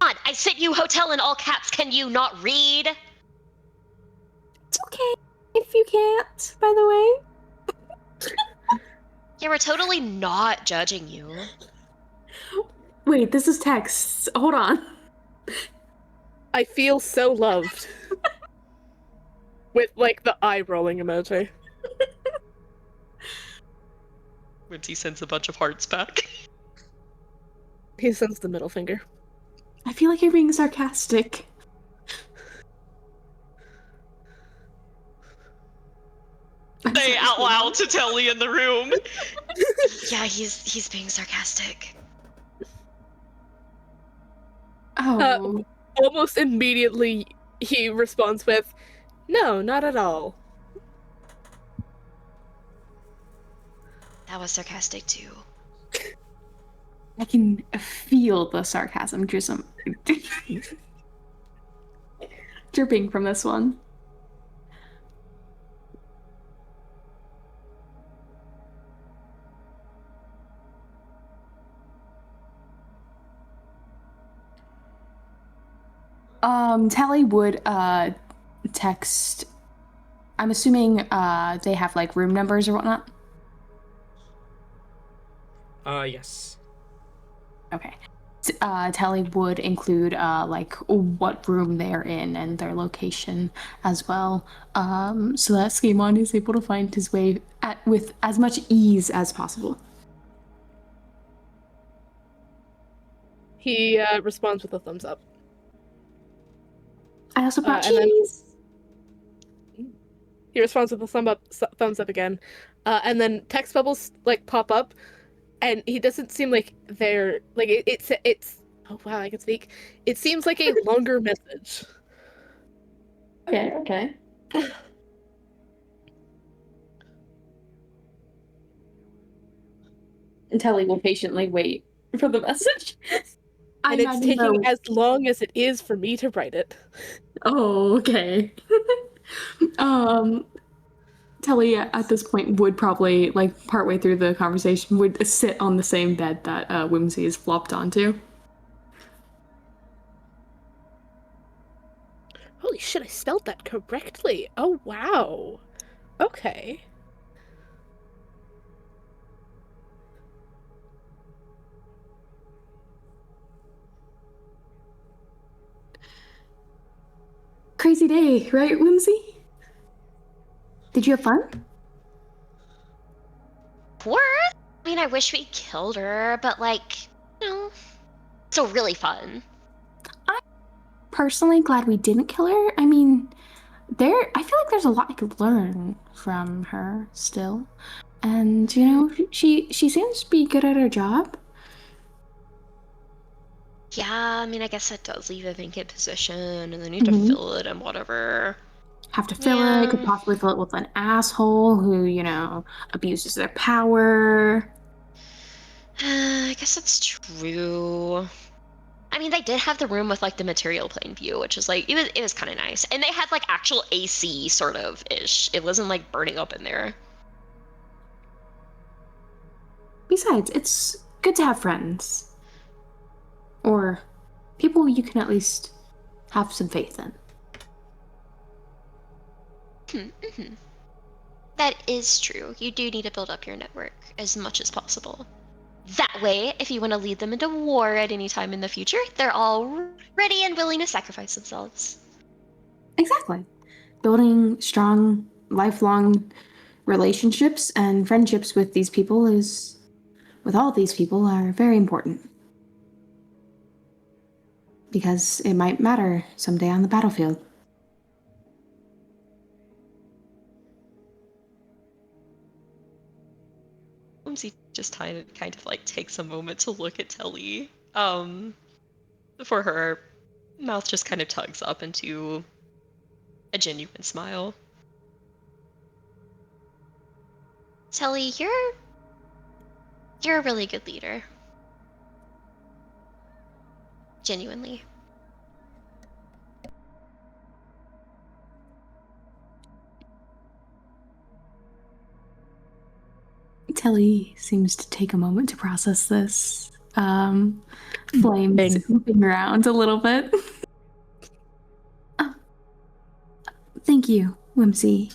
on, I sent you hotel in all caps. Can you not read? It's okay if you can't, by the way. Yeah, we're totally not judging you. Wait, this is text. Hold on. I feel so loved. With, like, the eye-rolling emoji. Whimsy sends a bunch of hearts back. He sends the middle finger. I feel like you're being sarcastic. Say out loud to Telly in the room. Yeah, he's being sarcastic. Oh. Almost immediately, he responds with, "No, not at all." That was sarcastic too. I can feel the sarcasm dripping from this one. Tally would text. I'm assuming they have like room numbers or whatnot. Yes. Okay. Tally would include like what room they're in and their location as well, so that Skaaymon is able to find his way with as much ease as possible. He responds with a thumbs up. I also brought And then cheese. he responds with a thumbs up again. And then text bubbles like pop up, and he doesn't seem like they're like it's oh wow, I can speak. It seems like a longer message. Okay. And Telly will patiently wait for the message. And it's taking as long as it is for me to write it. Oh, okay. Telly at this point would probably, like, partway through the conversation, would sit on the same bed that Whimsy is flopped onto. Holy shit, I spelled that correctly. Oh wow. Okay. Crazy day, right, Whimsy? Did you have fun? Poor? I mean, I wish we killed her, but like, still really fun. Personally, glad we didn't kill her. I mean, I feel like there's a lot I could learn from her still. And, she seems to be good at her job. Yeah, I mean, I guess that does leave a vacant position, and then you have to fill it and whatever. Have to fill it, could possibly fill it with an asshole who, abuses their power. I guess that's true. I mean, they did have the room with like the material plane view, which is like it was kind of nice, and they had like actual AC sort of ish. It wasn't like burning up in there. Besides, it's good to have friends. Or people you can at least have some faith in. Mm-hmm. That is true. You do need to build up your network as much as possible. That way, if you want to lead them into war at any time in the future, they're all ready and willing to sacrifice themselves. Exactly. Building strong, lifelong relationships and friendships with all these people are very important. Because it might matter someday on the battlefield. Whimsy just kind of like takes a moment to look at Telly. Before her mouth just kind of tugs up into a genuine smile. Telly, you're a really good leader. Genuinely. Telly seems to take a moment to process this. Flames moving around a little bit. Thank you, Whimsy.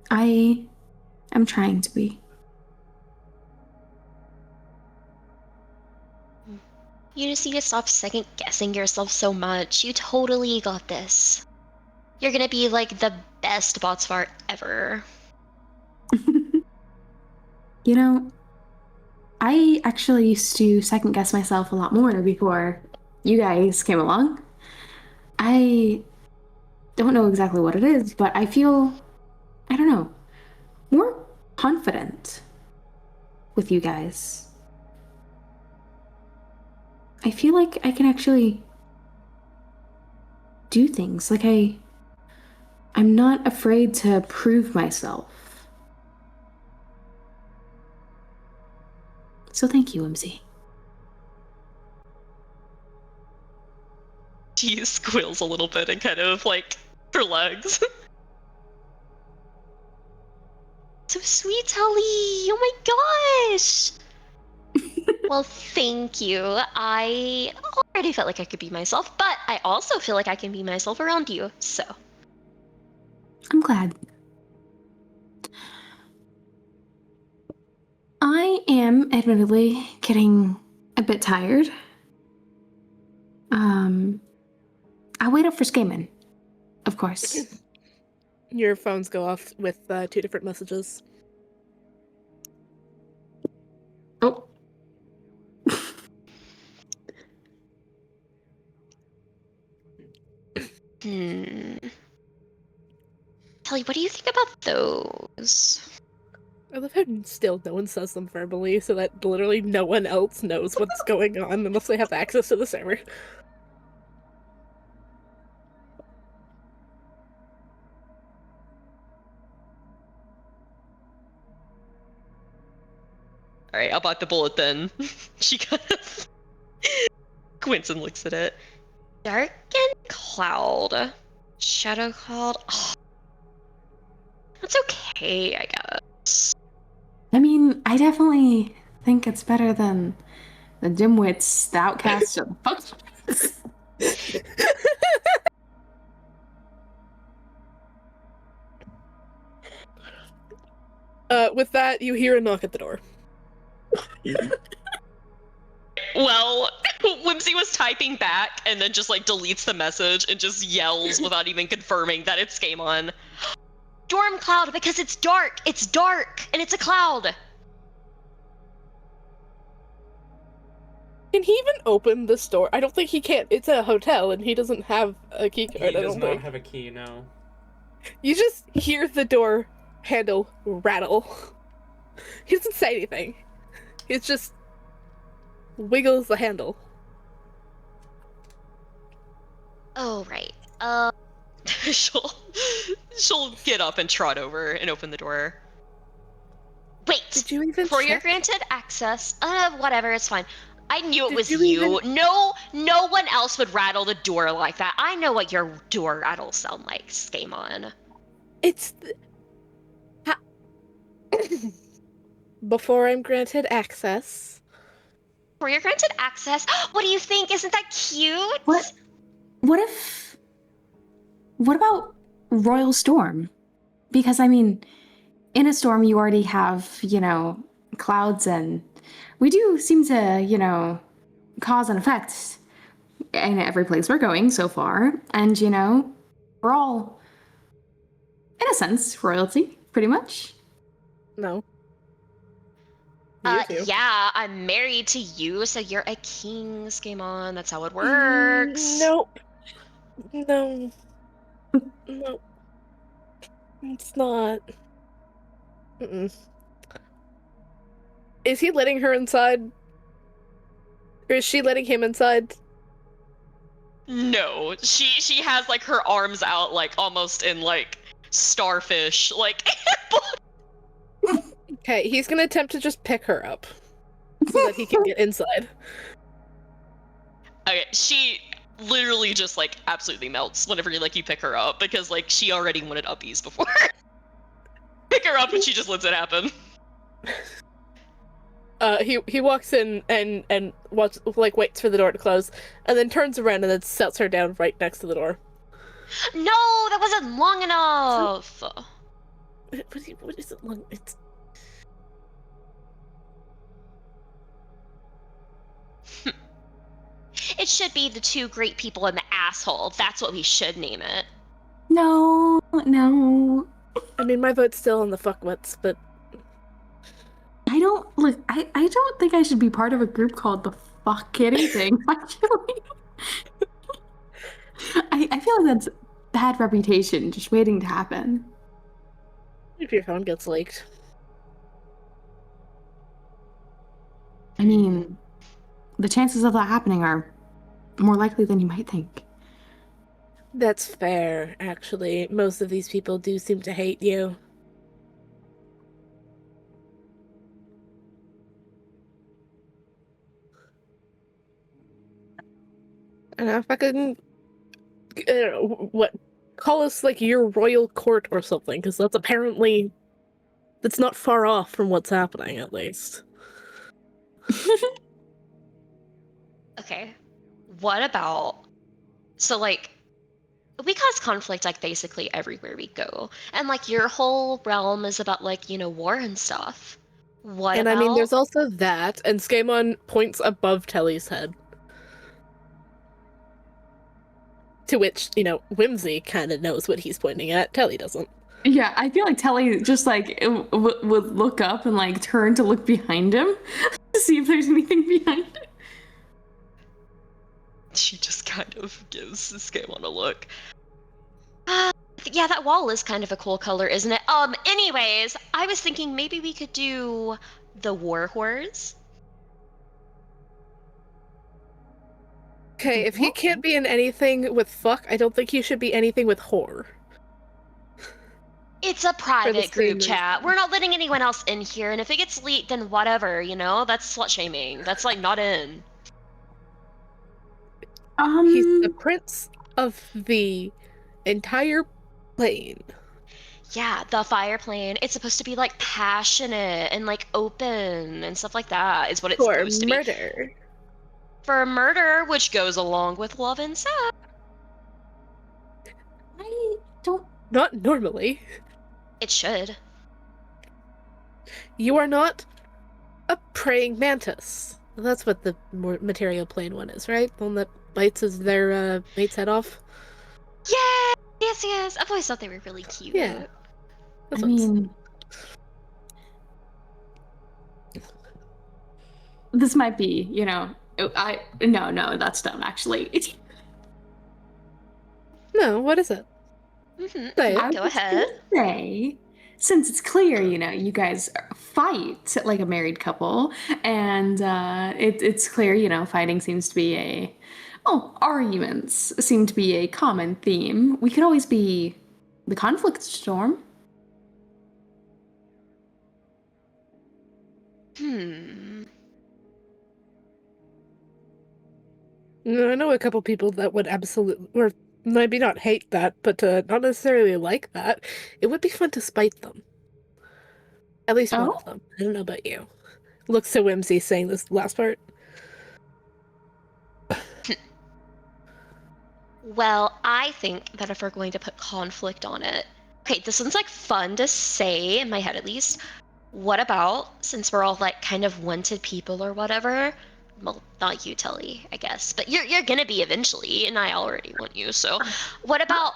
I am trying to be. You just need to stop second guessing yourself so much. You totally got this. You're gonna be like the best Botsvar ever. I actually used to second guess myself a lot more before you guys came along. I don't know exactly what it is, but I feel, I don't know, more confident with you guys. I feel like I can actually do things. Like I'm not afraid to prove myself. So thank you, Whimsy. She squeals a little bit and kind of like her legs. So sweet, Telly! Oh my gosh! Well, thank you. I already felt like I could be myself, but I also feel like I can be myself around you, so. I'm glad. I am admittedly getting a bit tired. I'll wait up for Skaaymon, of course. Your phones go off with 2 different messages. Oh. Kelly, what do you think about those? I love how still no one says them verbally, so that literally no one else knows what's going on unless they have access to the server. Alright, I'll bite the bullet then. She kind of... Quinton looks at it. Dark and cloud. Shadow cloud. Oh, that's okay, I guess. I mean, I definitely think it's better than the dimwits, the outcasts, or the fucks. With that, you hear a knock at the door. Well, Whimsy was typing back and then just like deletes the message and just yells without even confirming that it's Skaaymon. Storm cloud, because it's dark. It's dark, and it's a cloud. Can he even open this door? I don't think he can. It's a hotel, and he doesn't have a key card. He does not have a key, no. You just hear the door handle rattle. He doesn't say anything. It just wiggles the handle. Oh, right. she'll get up and trot over and open the door. Wait. Did you even For your check? granted access, whatever, it's fine. I knew it Did was you you. even- No one else would rattle the door like that. I know what your door rattles sound like, Skaaymon. It's... Before I'm granted access. For your granted access, what do you think? Isn't that cute? What about Royal Storm? Because, I mean, in a storm you already have, clouds, and we do seem to, cause and effect in every place we're going so far. And, we're all, in a sense, royalty, pretty much. No. You too. Yeah, I'm married to you, so you're a king, Skaaymon. That's how it works. Nope. No. No. It's not. Mm-mm. Is he letting her inside? Or is she letting him inside? No, she has like her arms out, like almost in like starfish, like. Okay, he's gonna attempt to just pick her up so that he can get inside. Okay, she literally just like absolutely melts whenever you pick her up because like she already wanted uppies before. Pick her up and she just lets it happen. He walks in and waits for the door to close, and then turns around and then sets her down right next to the door. No, that wasn't long enough. What is it long? It's... It should be the two great people and the asshole. That's what we should name it. No. I mean, my vote's still on the fuckwits, but I don't think I should be part of a group called the fuck anything, actually. I feel like that's bad reputation just waiting to happen. if your phone gets leaked. I mean, the chances of that happening are more likely than you might think. That's fair, actually. Most of these people do seem to hate you. I don't know if I could... call us, your royal court or something, because that's apparently... That's not far off from what's happening, at least. Okay. What about... So, we cause conflict, basically everywhere we go. And, your whole realm is about, war and stuff. What And about... I mean, there's also that, and Skaaymon points above Telly's head. To which, Whimsy kind of knows what he's pointing at. Telly doesn't. Yeah, I feel like Telly just would look up and turn to look behind him to see if there's anything behind him. She just kind of gives Skaaymon a look. Yeah, that wall is kind of a cool color, isn't it? Anyways, I was thinking maybe we could do the war horrors. Okay, if he can't be in anything with fuck, I don't think he should be anything with whore. It's a private same group reason. chat. We're not letting anyone else in here, and if it gets leaked, then whatever, you know? That's slut shaming. That's like not in. He's the prince of the entire plane. Yeah, the fire plane. It's supposed to be like passionate and like open and stuff like that. Is what it's For supposed to be. murder. For murder, which goes along with love and sex. I don't. Not normally. It should. You are not a praying mantis. That's what the more material plane one is, right? The one that bites as their mate's head off? Yeah! Yes. I've always thought they were really cute. Yeah. That's I what's- mean, this might be, you know, no, that's dumb. Actually, No, what is it? Say it. I Go was ahead. gonna say, since it's clear, you know, you guys fight like a married couple, and it's clear, you know, fighting seems to be arguments seem to be a common theme. We could always be the conflict storm. No, I know a couple people that would absolutely, or maybe not hate that, but not necessarily like that. It would be fun to spite them. At least one of them. I don't know about you. Looks to Whimsy saying this last part. Well, I think that if we're going to put conflict on it, okay, this one's like fun to say, in my head at least. What about, since we're all like kind of wanted people or whatever, well, not you, Telly, I guess, but you're gonna be eventually, and I already want you, so what about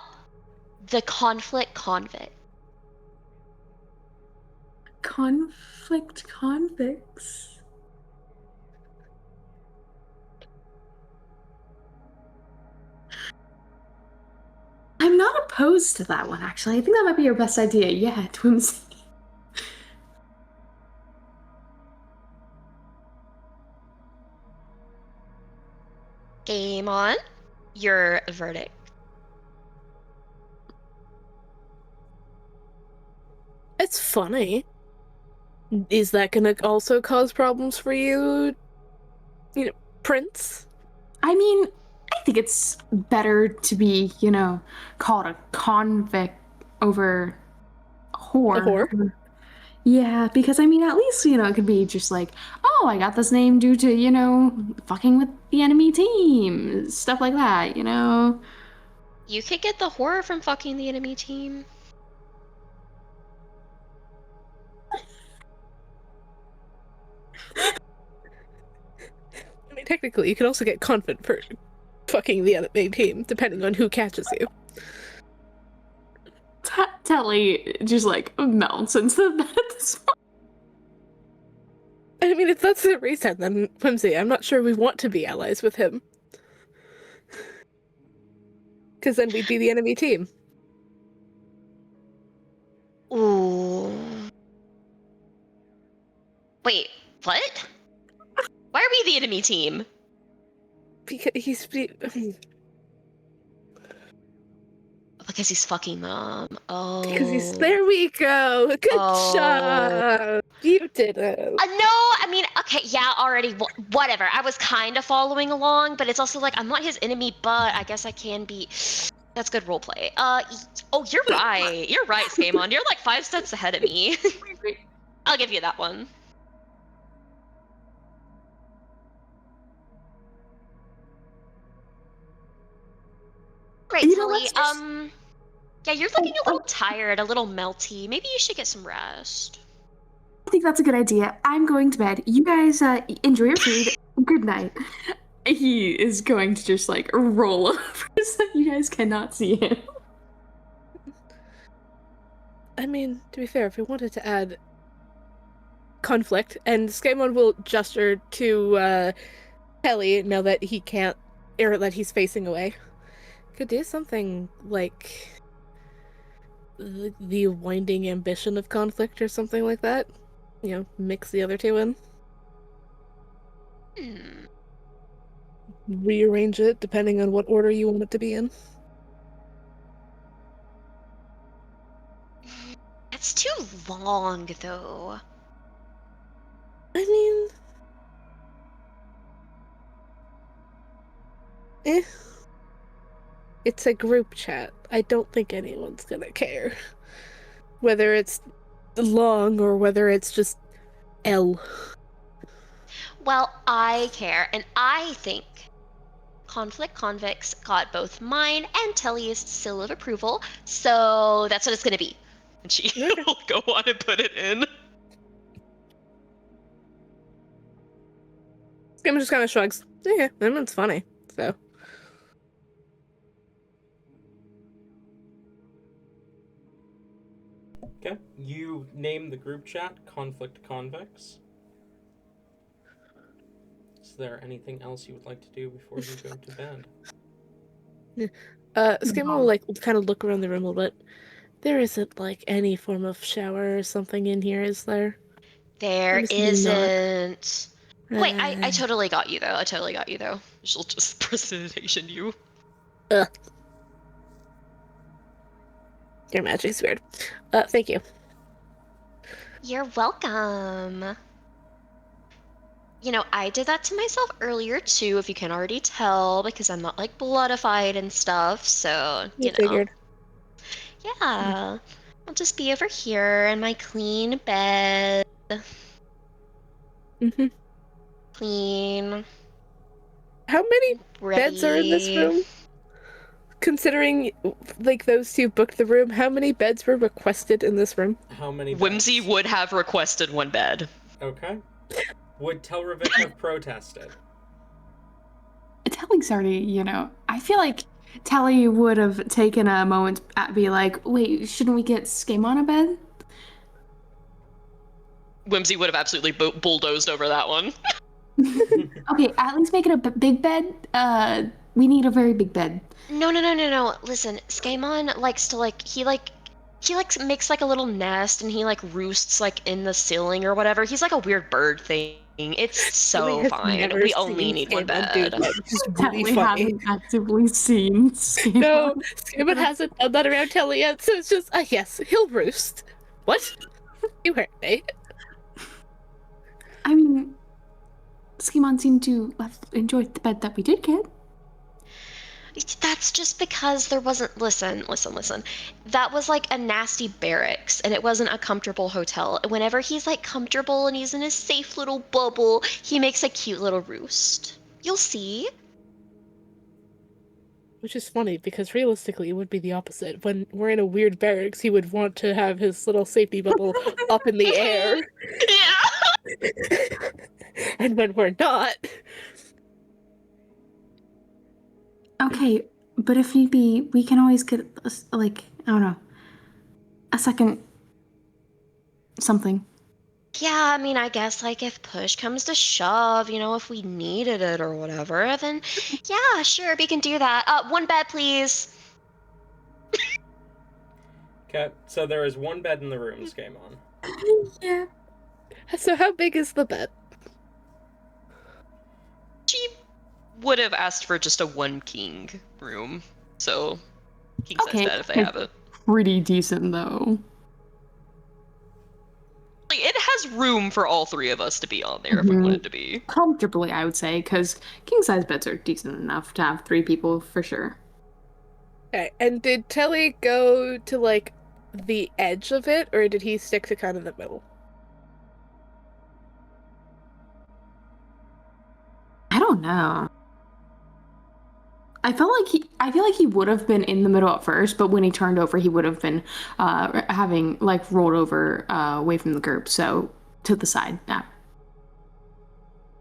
the conflict convict? Conflict convicts. I'm not opposed to that one, actually. I think that might be your best idea. Yeah, Whimsy. Game on. Your verdict. It's funny. Is that gonna also cause problems for you, Prince? I mean, I think it's better to be, you know, called a convict over a whore. A whore? Yeah, because I mean, at least, you know, it could be just like, oh, I got this name due to, you know, fucking with the enemy team. Stuff like that, you know? You could get the horror from fucking the enemy team. I mean, technically, you can also get confident for fucking the enemy team, depending on who catches you. Telly just like melts into the bed at this point. I mean, if that's the reason, then Whimsy, I'm not sure we want to be allies with him. Because then we'd be the enemy team. Ooh. Wait, what? Why are we the enemy team? Because he's... Because he's fucking them. Oh. Because he's... There we go! Good job! You did it! No, I mean, okay, yeah, already, whatever. I was kind of following along, but it's also like, I'm not his enemy, but I guess I can be... That's good roleplay. Oh, you're right. You're right, Skaaymon. You're like 5 steps ahead of me. I'll give you that one. Great, You know, Telly. let's just- Yeah, you're looking a little tired, a little melty. Maybe you should get some rest. I think that's a good idea. I'm going to bed. You guys enjoy your food. Good night. He is going to just like roll over so you guys cannot see him. I mean, to be fair, if we wanted to add conflict, and Skaaymon will gesture to Telly now that he can't, or that he's facing away. Could do something like the winding ambition of conflict or something like that. Mix the other two in. Hmm. Rearrange it depending on what order you want it to be in. That's too long, though. I mean, it's a group chat. I don't think anyone's gonna care. Whether it's long or whether it's just L. Well, I care, and I think Conflict Convicts got both mine and Telly's seal of approval, so that's what it's gonna be. And she will go on and put it in. Skaaymon just kind of shrugs. Yeah, it's funny. So. Okay. You name the group chat Conflict Convicts. Is there anything else you would like to do before you go to bed? Skaaymon will kind of look around the room a little bit. There isn't any form of shower or something in here, is there? There isn't. Not. Wait, I totally got you though. She'll just precipitation you. Your magic's weird. Thank you. You're welcome. I did that to myself earlier too, if you can already tell, because I'm not bloodified and stuff, so, Figured. Yeah. I'll just be over here in my clean bed. Mm-hmm. Clean. How many Ready. beds are in this room? Considering, those two booked the room, how many beds were requested in this room? How many Whimsy beds? would have requested one bed. Okay. Would Telravik have protested? Telly's already, I feel like Telly would have taken a moment to be like, wait, shouldn't we get Skaaymon a bed? Whimsy would have absolutely bulldozed over that one. Okay, at least make it a big bed. We need a very big bed. No. Listen, Skaaymon likes to he makes a little nest and he roosts in the ceiling or whatever. He's like a weird bird thing. It's so fine. We only need one bed. Just Telly really funny. hasn't actively seen Skaaymon. No, Skaaymon hasn't done that around Telly yet, so it's just, yes, he'll roost. What? You heard me. I mean, Skaaymon seemed to have enjoyed the bed that we did get. That's just because there wasn't. Listen. That was a nasty barracks, and it wasn't a comfortable hotel. Whenever he's comfortable and he's in his safe little bubble, he makes a cute little roost. You'll see. Which is funny, because realistically it would be the opposite. When we're in a weird barracks, he would want to have his little safety bubble up in the air. Yeah! And when we're not... Okay, but if need be, we can always get, I don't know, a second something. Yeah, I mean, I guess if push comes to shove, if we needed it or whatever, then yeah, sure, we can do that. One bed, please. Okay, so there is one bed in the room, Skaaymon. Yeah. So how big is the bed? She would have asked for just a one king room. So, king size bed if they have it. Pretty decent, though. It has room for all three of us to be on there if we wanted to be. Comfortably, I would say, because king-size beds are decent enough to have 3 people for sure. Okay, and did Telly go to, the edge of it, or did he stick to kind of the middle? I don't know. I feel like he would have been in the middle at first, but when he turned over, he would have been having rolled over away from the group, so to the side. Yeah.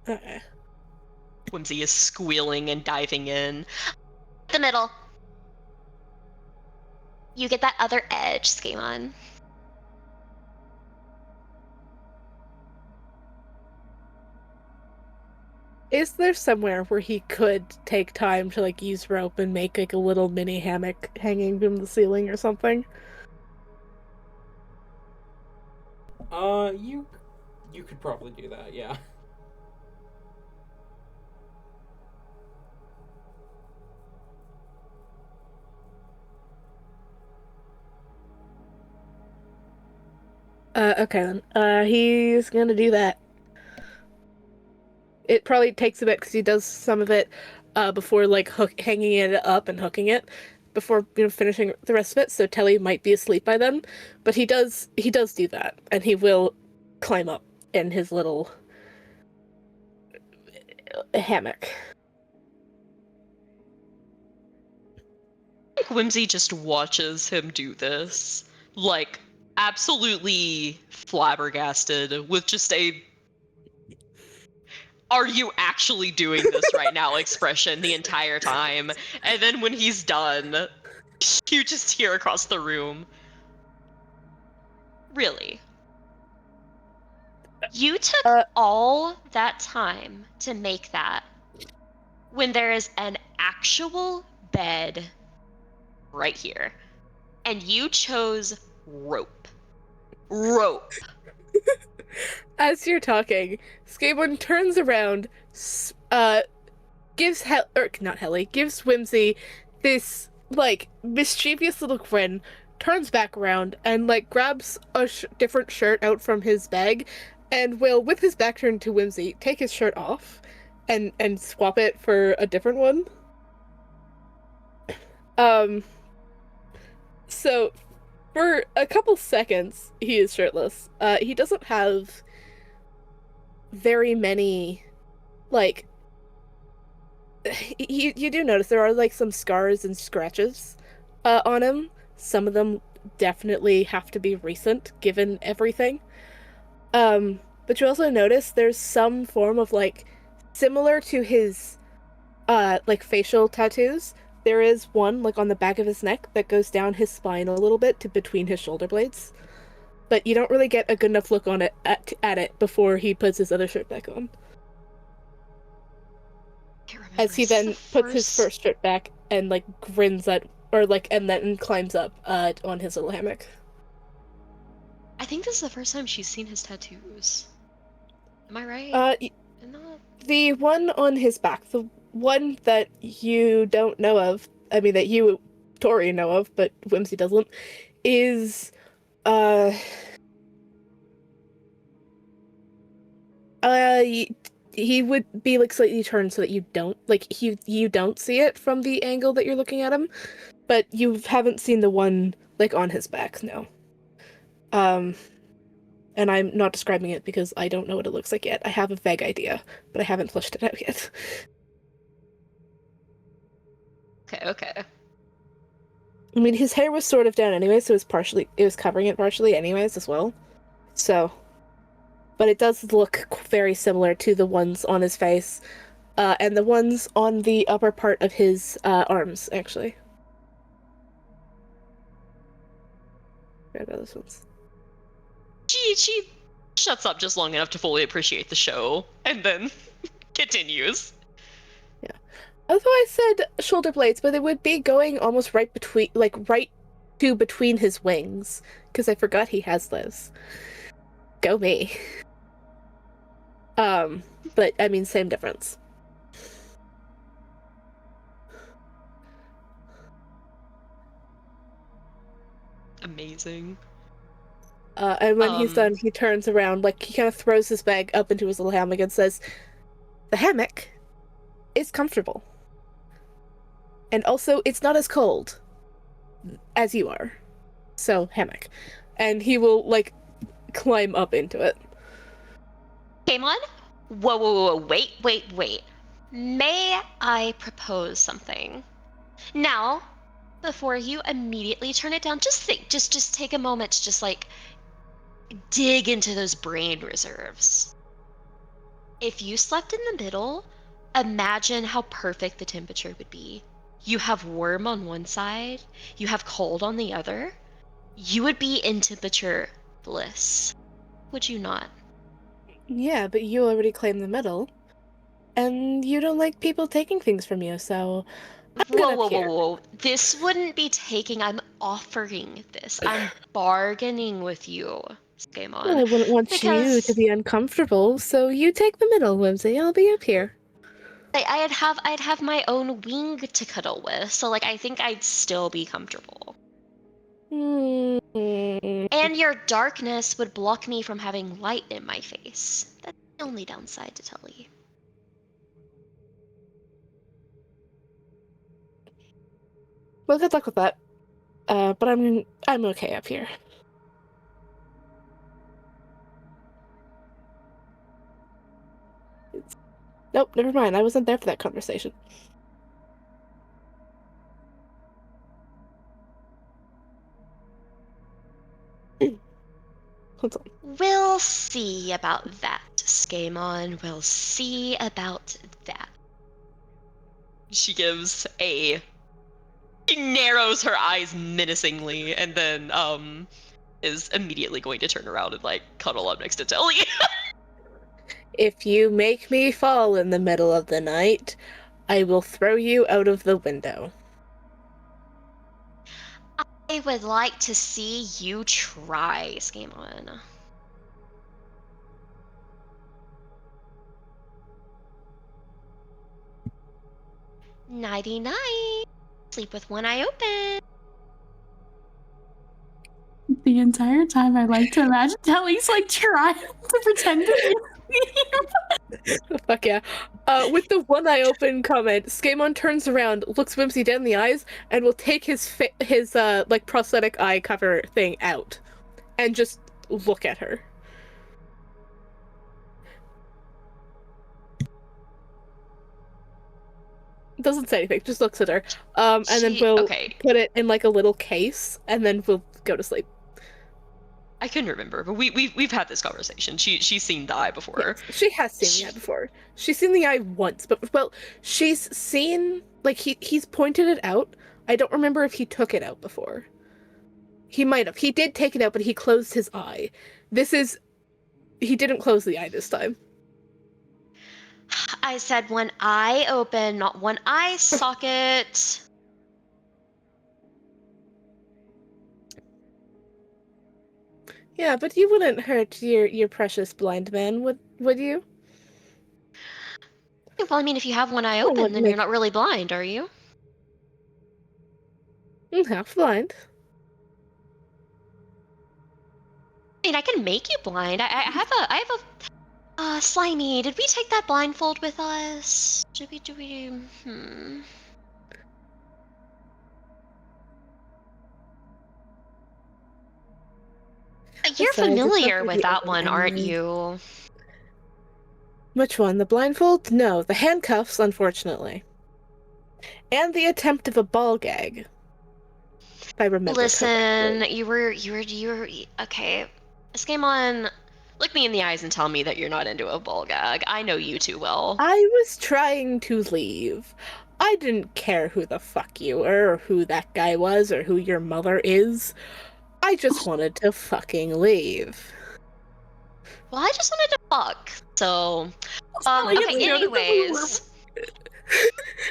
Okay. Whimsy is squealing and diving in. The middle. You get that other edge, Skaaymon. Is there somewhere where he could take time to use rope and make a little mini hammock hanging from the ceiling or something? You could probably do that, yeah. Okay then. He's gonna do that. It probably takes a bit because he does some of it before like hanging it up and hooking it before finishing the rest of it. So Telly might be asleep by then, but he does do that, and he will climb up in his little hammock. Like Whimsy just watches him do this, like absolutely flabbergasted with just a "Are you actually doing this right now?" expression the entire time. And then when he's done, you just hear across the room, "Really? You took all that time to make that when there is an actual bed right here. And you chose rope. Rope. As you're talking, Skaaymon turns around, gives not Helly, gives Whimsy this like mischievous little grin, turns back around and like grabs a different shirt out from his bag, and will, with his back turned to Whimsy, take his shirt off, and swap it for a different one. So for a couple seconds he is shirtless. He doesn't have very many like you do notice there are like some scars and scratches on him. Some of them definitely have to be recent given everything. But you also notice there's some form of like similar to his like facial tattoos. There is one like on the back of his neck that goes down his spine a little bit to between his shoulder blades. But you don't really get a good enough look on it at it before he puts his other shirt back on. As he then puts his first shirt back and like grins at or like and then climbs up on his little hammock. I think this is the first time she's seen his tattoos. Am I right? The one on his back, the one that you don't know of, I mean that you, Tori, know of, but Whimsy doesn't, is he would be like slightly turned so that you don't like you don't see it from the angle that you're looking at him, but you haven't seen the one like on his back, no. And I'm not describing it because I don't know what it looks like yet. I have a vague idea, but I haven't fleshed it out yet. Okay. I mean, his hair was sort of down anyway, so it was covering it partially anyways as well. So, but it does look very similar to the ones on his face, and the ones on the upper part of his arms, actually. What about those ones? She shuts up just long enough to fully appreciate the show, and then continues. Yeah. Although I said shoulder blades, but it would be going almost right between his wings, because I forgot he has those. Go me. But I mean, same difference. Amazing. And when he's done, he turns around, like, he kind of throws his bag up into his little hammock and says, "The hammock is comfortable. And also, it's not as cold as you are. So, hammock." And he will, like, climb up into it. Skaaymon? Whoa, wait. May I propose something? Now, before you immediately turn it down, just think, just take a moment to just, like, dig into those brain reserves. If you slept in the middle, imagine how perfect the temperature would be. You have warm on one side, you have cold on the other. You would be in temperature bliss. Would you not? Yeah, but you already claimed the middle. And you don't like people taking things from you, so Whoa, whoa, whoa, here. whoa. This wouldn't be taking. I'm offering this. I'm bargaining with you, Well, Skaaymon. I wouldn't want you to Because be uncomfortable, so you take the middle, Whimsy. I'll be up here. I'd have my own wing to cuddle with, so like I think I'd still be comfortable. Hmm. And your darkness would block me from having light in my face. That's the only downside to Tully. Well, good luck with that. But I'm okay up here. Nope, never mind. I wasn't there for that conversation. Hold on. We'll see about that, Skaaymon. We'll see about that. She gives a... She narrows her eyes menacingly, and then, is immediately going to turn around and, like, cuddle up next to Telly. If you make me fall in the middle of the night, I will throw you out of the window. I would like to see you try, Skaaymon. Nighty-night. Sleep with one eye open. The entire time, I like to imagine Telly's like trying to pretend to be asleep. Fuck yeah. With the one eye open comment, Skaaymon turns around, looks Whimsy dead in the eyes, and will take his like prosthetic eye cover thing out, and just look at her. Doesn't say anything, just looks at her. And then we'll put it in like a little case, and then we'll go to sleep. I couldn't remember, but we've had this conversation. She's seen the eye before. Yes, she has seen the eye before. She's seen the eye once, but well, she's seen like he's pointed it out. I don't remember if he took it out before. He might have. He did take it out, but he closed his eye. He didn't close the eye this time. I said one eye open, not one eye socket. Yeah, but you wouldn't hurt your precious blind man, would you? Well, I mean, if you have one eye open, then you're not really blind, are you? Half blind. I mean, I can make you blind. I have a Slimy, did we take that blindfold with us? You're familiar with that one, aren't you? Which one? The blindfold? No, the handcuffs, unfortunately. And the attempt of a ball gag. If I remember Listen, correctly. you were okay. Skaaymon, look me in the eyes and tell me that you're not into a ball gag. I know you too well. I was trying to leave. I didn't care who the fuck you were, or who that guy was, or who your mother is. I just wanted to fucking leave. Well, I just wanted to fuck, so... okay, anyways...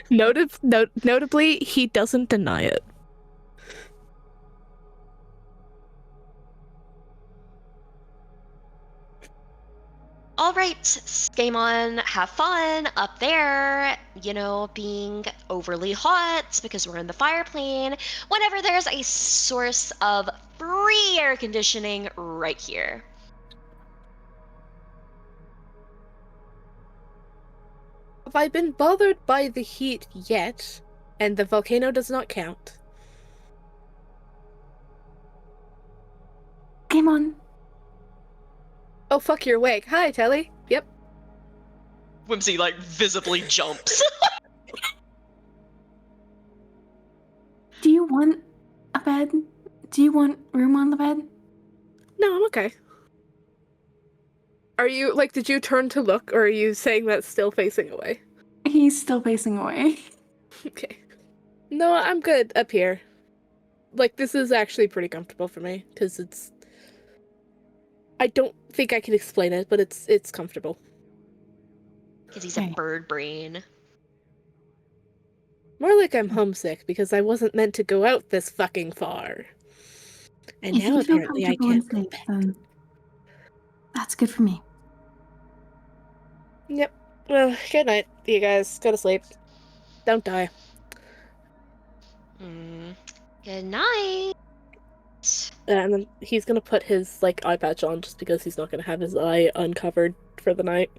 Notably, he doesn't deny it. Alright, Skaaymon, have fun up there, you know, being overly hot because we're in the fire plane, whenever there's a source of free air conditioning right here. Have I been bothered by the heat yet? And the volcano does not count. Skaaymon. Oh, fuck, you're awake. Hi, Telly. Yep. Whimsy, like, visibly jumps. Do you want a bed? Do you want room on the bed? No, I'm okay. Are you, like, did you turn to look, or are you saying that still facing away? He's still facing away. Okay. No, I'm good up here. Like, this is actually pretty comfortable for me, because it's... I don't think I can explain it, but it's comfortable. Because he's a bird brain. More like I'm homesick because I wasn't meant to go out this fucking far. And If now you feel apparently I comfortable in can't go sleep, back. then that's good for me. Yep. Well, good night, you guys. Go to sleep. Don't die. Good night. And then he's gonna put his, like, eye patch on just because he's not gonna have his eye uncovered for the night.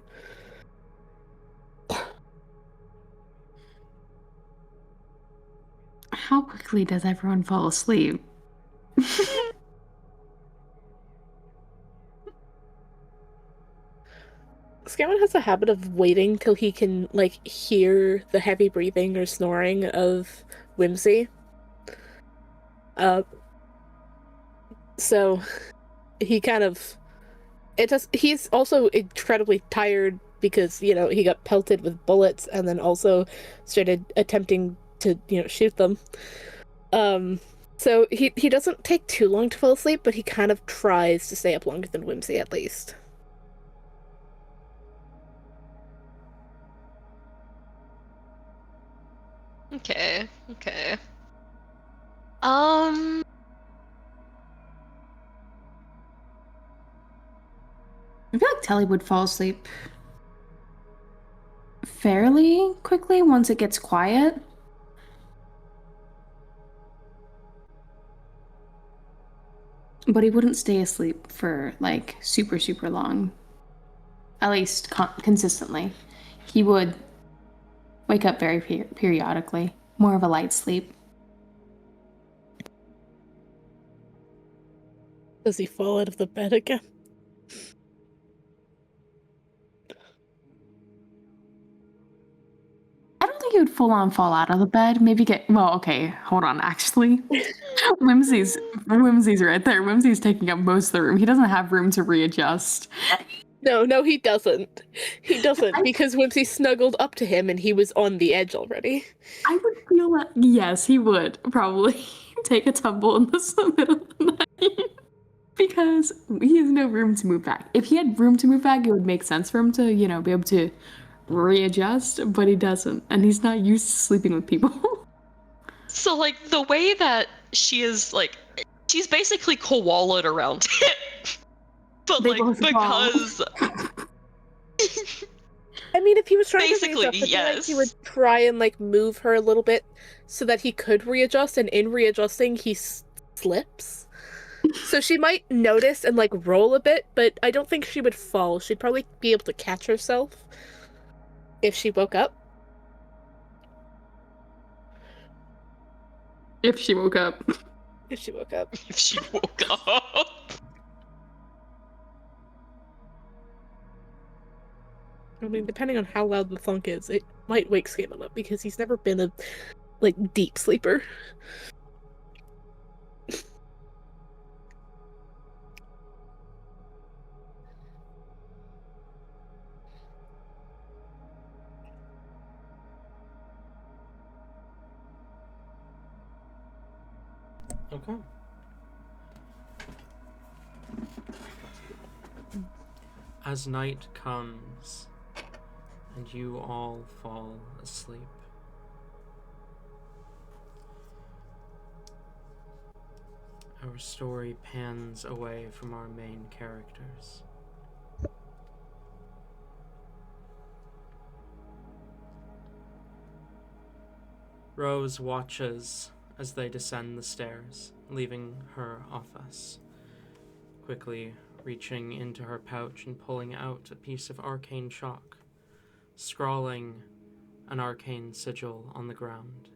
How quickly does everyone fall asleep? Skaaymon has a habit of waiting till he can, like, hear the heavy breathing or snoring of Whimsy. So he kind of he's also incredibly tired because, you know, he got pelted with bullets and then also started attempting to, you know, shoot them. So he doesn't take too long to fall asleep, but he kind of tries to stay up longer than Whimsy at least. Okay, okay. I feel like Telly would fall asleep fairly quickly once it gets quiet. But he wouldn't stay asleep for, like, super, super long. At least consistently. He would wake up very periodically. More of a light sleep. Does he fall out of the bed again? I don't think he would full on fall out of the bed. Maybe well, okay, hold on, actually. Whimsy's right there. Whimsy's taking up most of the room. He doesn't have room to readjust. No, he doesn't. He doesn't, because Whimsy snuggled up to him and he was on the edge already. I would feel like, yes, he would probably take a tumble in the middle of the night. Because he has no room to move back. If he had room to move back, it would make sense for him to, you know, be able to readjust, but he doesn't. And he's not used to sleeping with people. So, like, the way that she is, like, she's basically koala'd around it. But, They like, both fall. because... I mean, if he was trying Basically, to readjust, I feel like he yes. would try and, like, move her a little bit so that he could readjust, and in readjusting, he slips. So she might notice and, like, roll a bit, but I don't think she would fall. She'd probably be able to catch herself if she woke up. If she woke up. If she woke up. If she woke up. I mean, depending on how loud the thunk is, it might wake Skaaymon up because he's never been a, like, deep sleeper. Okay. As night comes and you all fall asleep, our story pans away from our main characters. Rose watches as they descend the stairs, leaving her office, quickly reaching into her pouch and pulling out a piece of arcane chalk, scrawling an arcane sigil on the ground.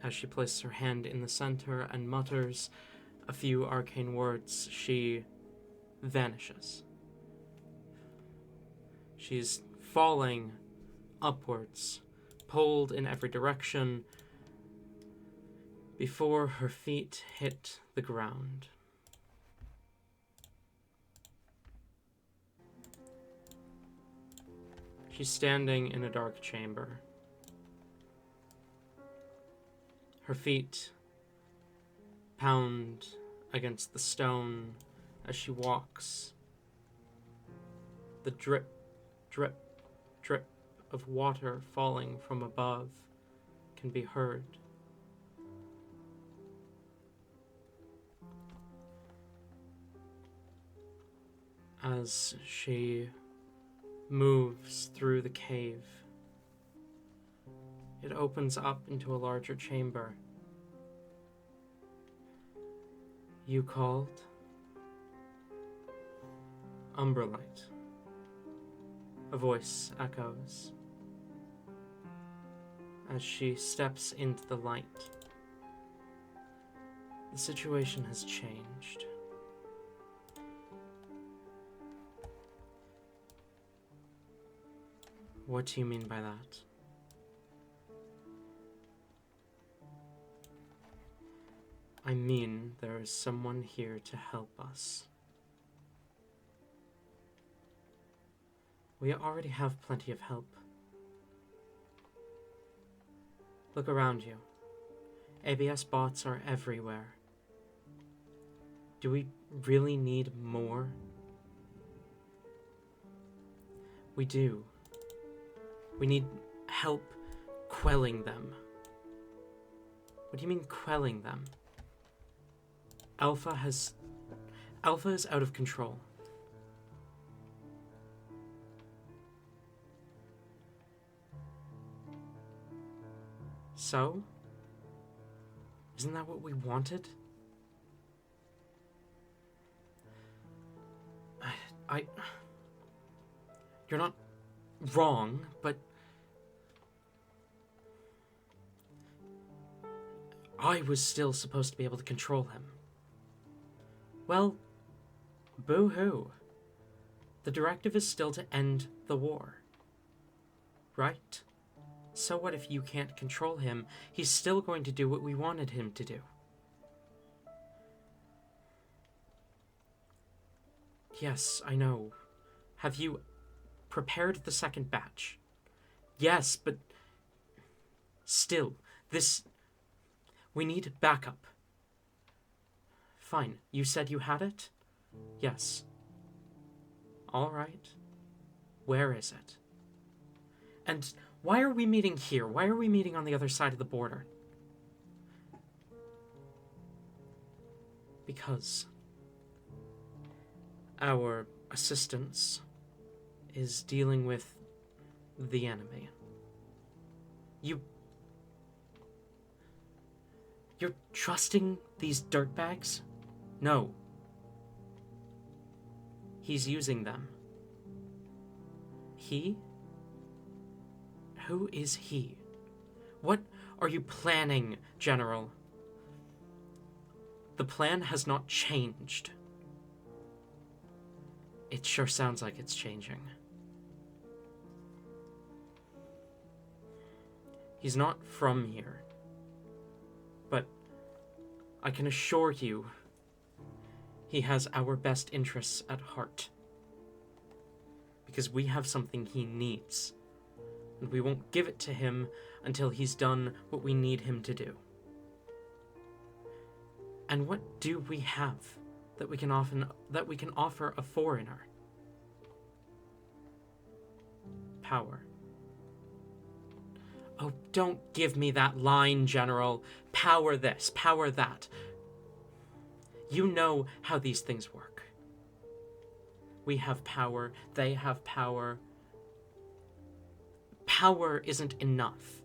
As she places her hand in the center and mutters a few arcane words, she vanishes. She's falling upwards, pulled in every direction, before her feet hit the ground. She's standing in a dark chamber. Her feet pound against the stone as she walks. The drip, drip, drip of water falling from above can be heard. As she moves through the cave, it opens up into a larger chamber. You called? Umbralite. A voice echoes as she steps into the light. The situation has changed. What do you mean by that? I mean, there is someone here to help us. We already have plenty of help. Look around you. ABS bots are everywhere. Do we really need more? We do. We need help quelling them. What do you mean quelling them? Alpha is out of control. So? Isn't that what we wanted? You're not wrong, but I was still supposed to be able to control him. Well, boo-hoo. The directive is still to end the war. Right? So what if you can't control him? He's still going to do what we wanted him to do. Yes, I know. Have you prepared the second batch? Yes, but still, we need backup. Fine, you said you had it? Yes. All right. Where is it? And why are we meeting here? Why are we meeting on the other side of the border? Because our assistance is dealing with the enemy. You're trusting these dirtbags? No. He's using them. He? Who is he? What are you planning, General? The plan has not changed. It sure sounds like it's changing. He's not from here. But I can assure you, he has our best interests at heart. Because we have something he needs. And we won't give it to him until he's done what we need him to do. And what do we have that we can offer a foreigner? Power. Oh, don't give me that line, General. Power this, power that. You know how these things work. We have power, they have power. Power isn't enough.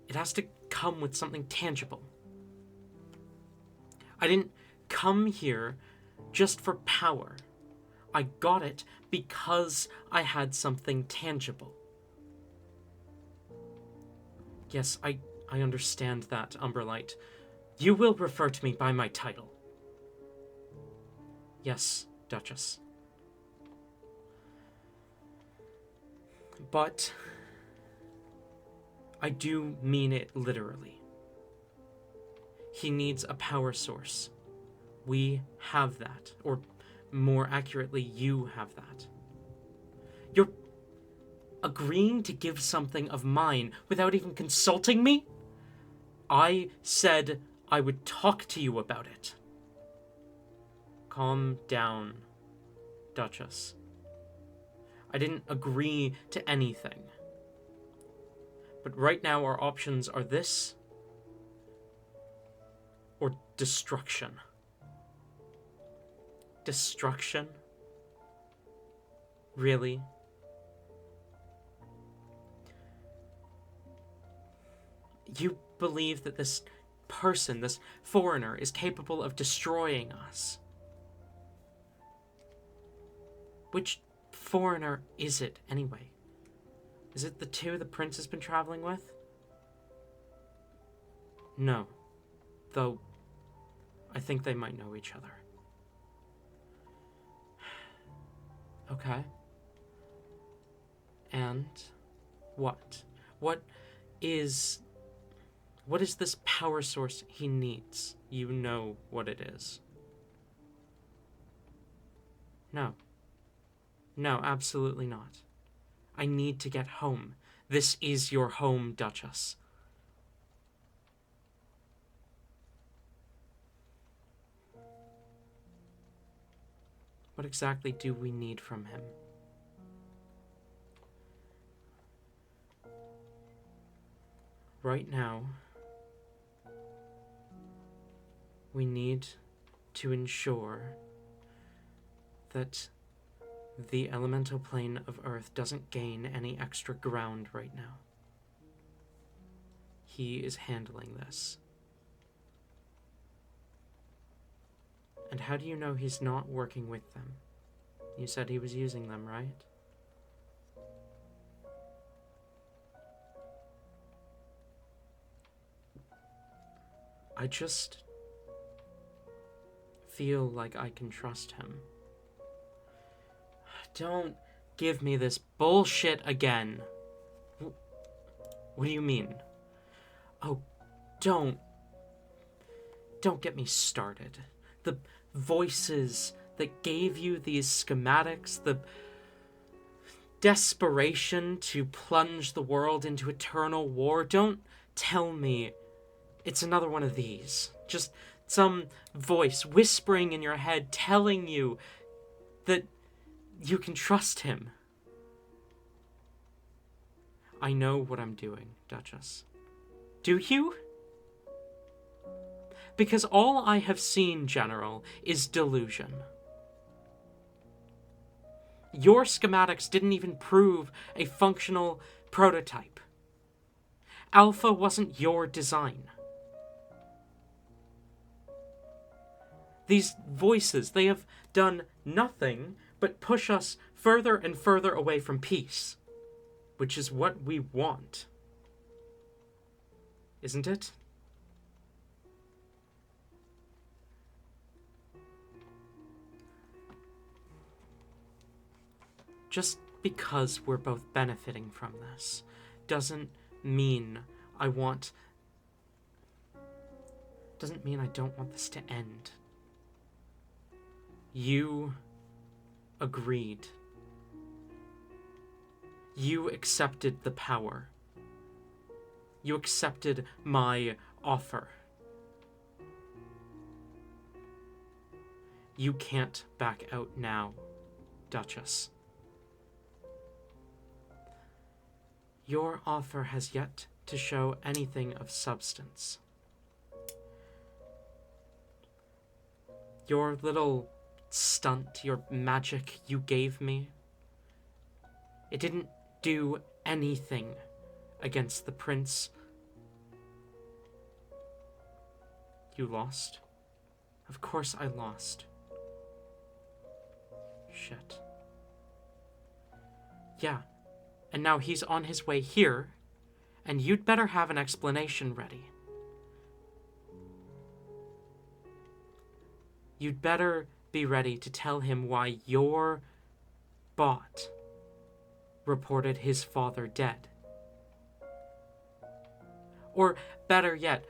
It has to come with something tangible. I didn't come here just for power. I got it because I had something tangible. Yes, I understand that, Umbralite. You will refer to me by my title. Yes, Duchess. But I do mean it literally. He needs a power source. We have that, or more accurately, you have that. You're agreeing to give something of mine without even consulting me? I said I would talk to you about it. Calm down, Duchess. I didn't agree to anything. But right now our options are this or destruction. Destruction? Really? You believe that this person, this foreigner, is capable of destroying us? Which foreigner is it, anyway? Is it the two the prince has been traveling with? No. Though, I think they might know each other. Okay. And what? What is this power source he needs? You know what it is. No. No, absolutely not. I need to get home. This is your home, Duchess. What exactly do we need from him? Right now, we need to ensure that the elemental plane of Earth doesn't gain any extra ground right now. He is handling this. And how do you know he's not working with them? You said he was using them, right? I just feel like I can trust him. Don't give me this bullshit again. What do you mean? Oh, don't get me started. The voices that gave you these schematics, the desperation to plunge the world into eternal war, don't tell me it's another one of these. Just some voice whispering in your head telling you that you can trust him. I know what I'm doing, Duchess. Do you? Because all I have seen, General, is delusion. Your schematics didn't even prove a functional prototype. Alpha wasn't your design. These voices, they have done nothing but push us further and further away from peace, which is what we want. Isn't it? Just because we're both benefiting from this doesn't mean I don't want this to end. You agreed. You accepted the power. You accepted my offer. You can't back out now, Duchess. Your offer has yet to show anything of substance. Your little stunt, your magic you gave me, it didn't do anything against the prince. You lost? Of course I lost. Shit. Yeah, and now he's on his way here, and you'd better have an explanation ready. You'd better be ready to tell him why your bot reported his father dead. Or, better yet,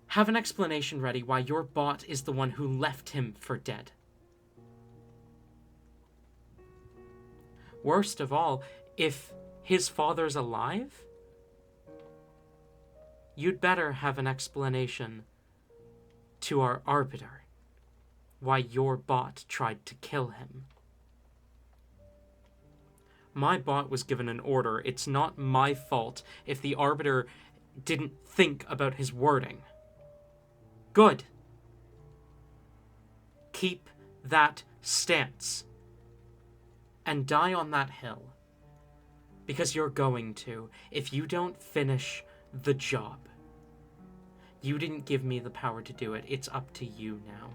have an explanation ready why your bot is the one who left him for dead. Worst of all, if his father's alive, you'd better have an explanation to our arbiter why your bot tried to kill him. My bot was given an order. It's not my fault if the Arbiter didn't think about his wording. Good. Keep that stance. And die on that hill. Because you're going to, if you don't finish the job. You didn't give me the power to do it. It's up to you now.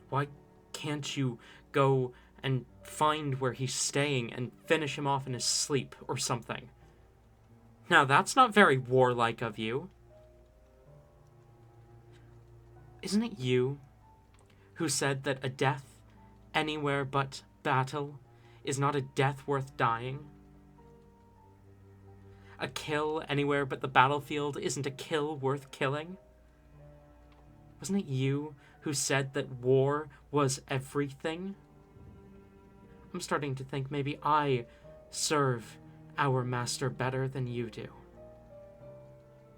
Why can't you go and find where he's staying and finish him off in his sleep or something? Now, that's not very warlike of you. Isn't it you who said that a death anywhere but battle is not a death worth dying? A kill anywhere but the battlefield isn't a kill worth killing? Wasn't it you who said that war was everything? I'm starting to think maybe I serve our master better than you do.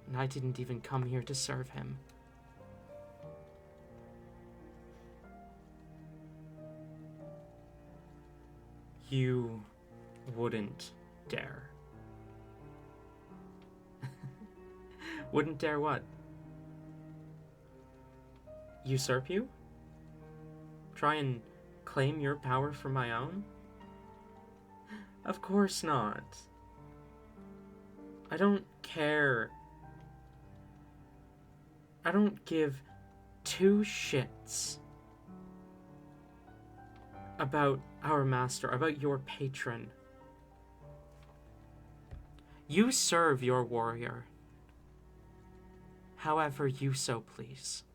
And I didn't even come here to serve him. You wouldn't dare. Wouldn't dare what? Usurp you? Try and claim your power for my own? Of course not. I don't care. I don't give two shits about our master, about your patron. You serve your warrior however you so please.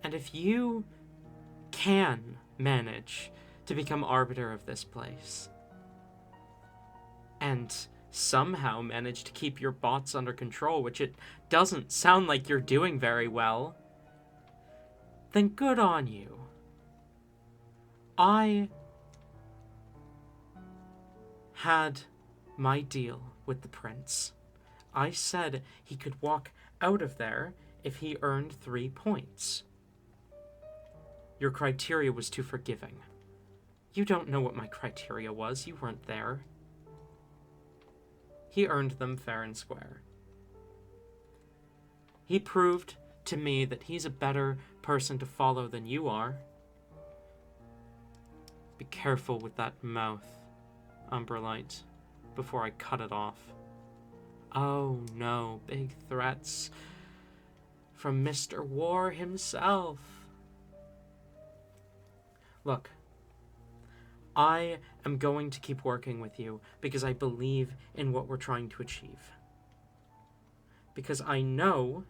And if you can manage to become arbiter of this place, and somehow manage to keep your bots under control, which it doesn't sound like you're doing very well, then good on you. I had my deal with the prince. I said he could walk out of there if he earned 3 points. Your criteria was too forgiving. You don't know what my criteria was. You weren't there. He earned them fair and square. He proved to me that he's a better person to follow than you are. Be careful with that mouth, Umbralite, before I cut it off. Oh no, big threats from Mr. War himself. Look, I am going to keep working with you because I believe in what we're trying to achieve. Because I know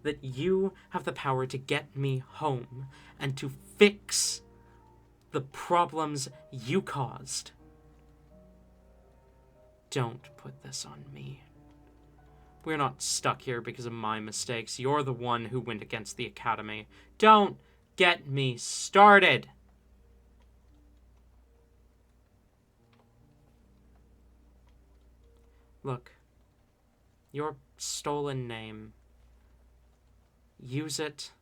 that you have the power to get me home and to fix the problems you caused. Don't put this on me. We're not stuck here because of my mistakes. You're the one who went against the Academy. Don't get me started! Look, your stolen name. Use it,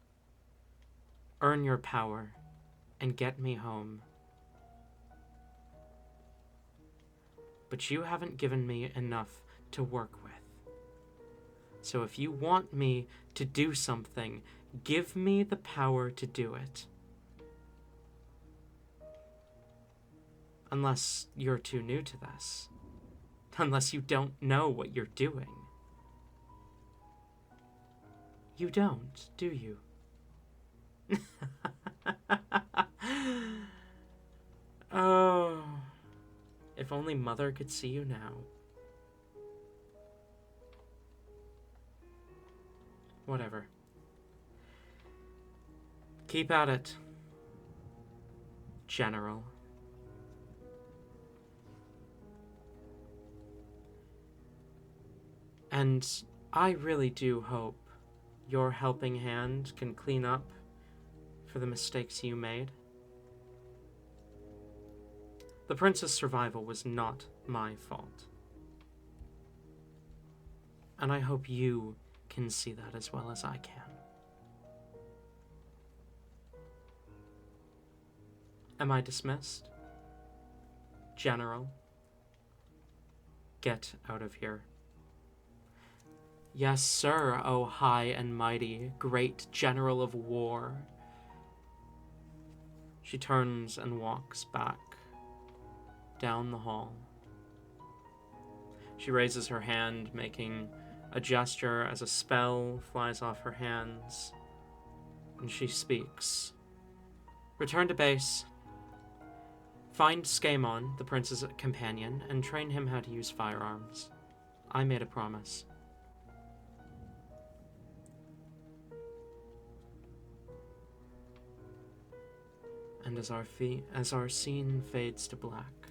earn your power, and get me home. But you haven't given me enough to work with. So if you want me to do something, give me the power to do it. Unless you're too new to this. Unless you don't know what you're doing. You don't, do you? Oh, if only Mother could see you now. Whatever. Keep at it, General. And I really do hope your helping hand can clean up for the mistakes you made. The prince's survival was not my fault. And I hope you can see that as well as I can. Am I dismissed? General, get out of here. Yes, sir, O high and mighty, great general of war. She turns and walks back down the hall. She raises her hand, making a gesture as a spell flies off her hands, and she speaks. Return to base. Find Skaaymon, the prince's companion, and train him how to use firearms. I made a promise. And as our scene fades to black,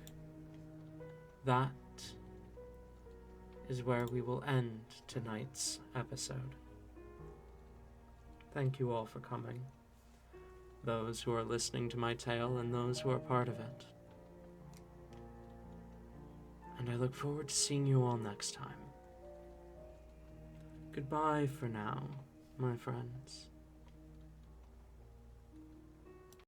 that is where we will end tonight's episode. Thank you all for coming, those who are listening to my tale and those who are part of it. And I look forward to seeing you all next time. Goodbye for now, my friends.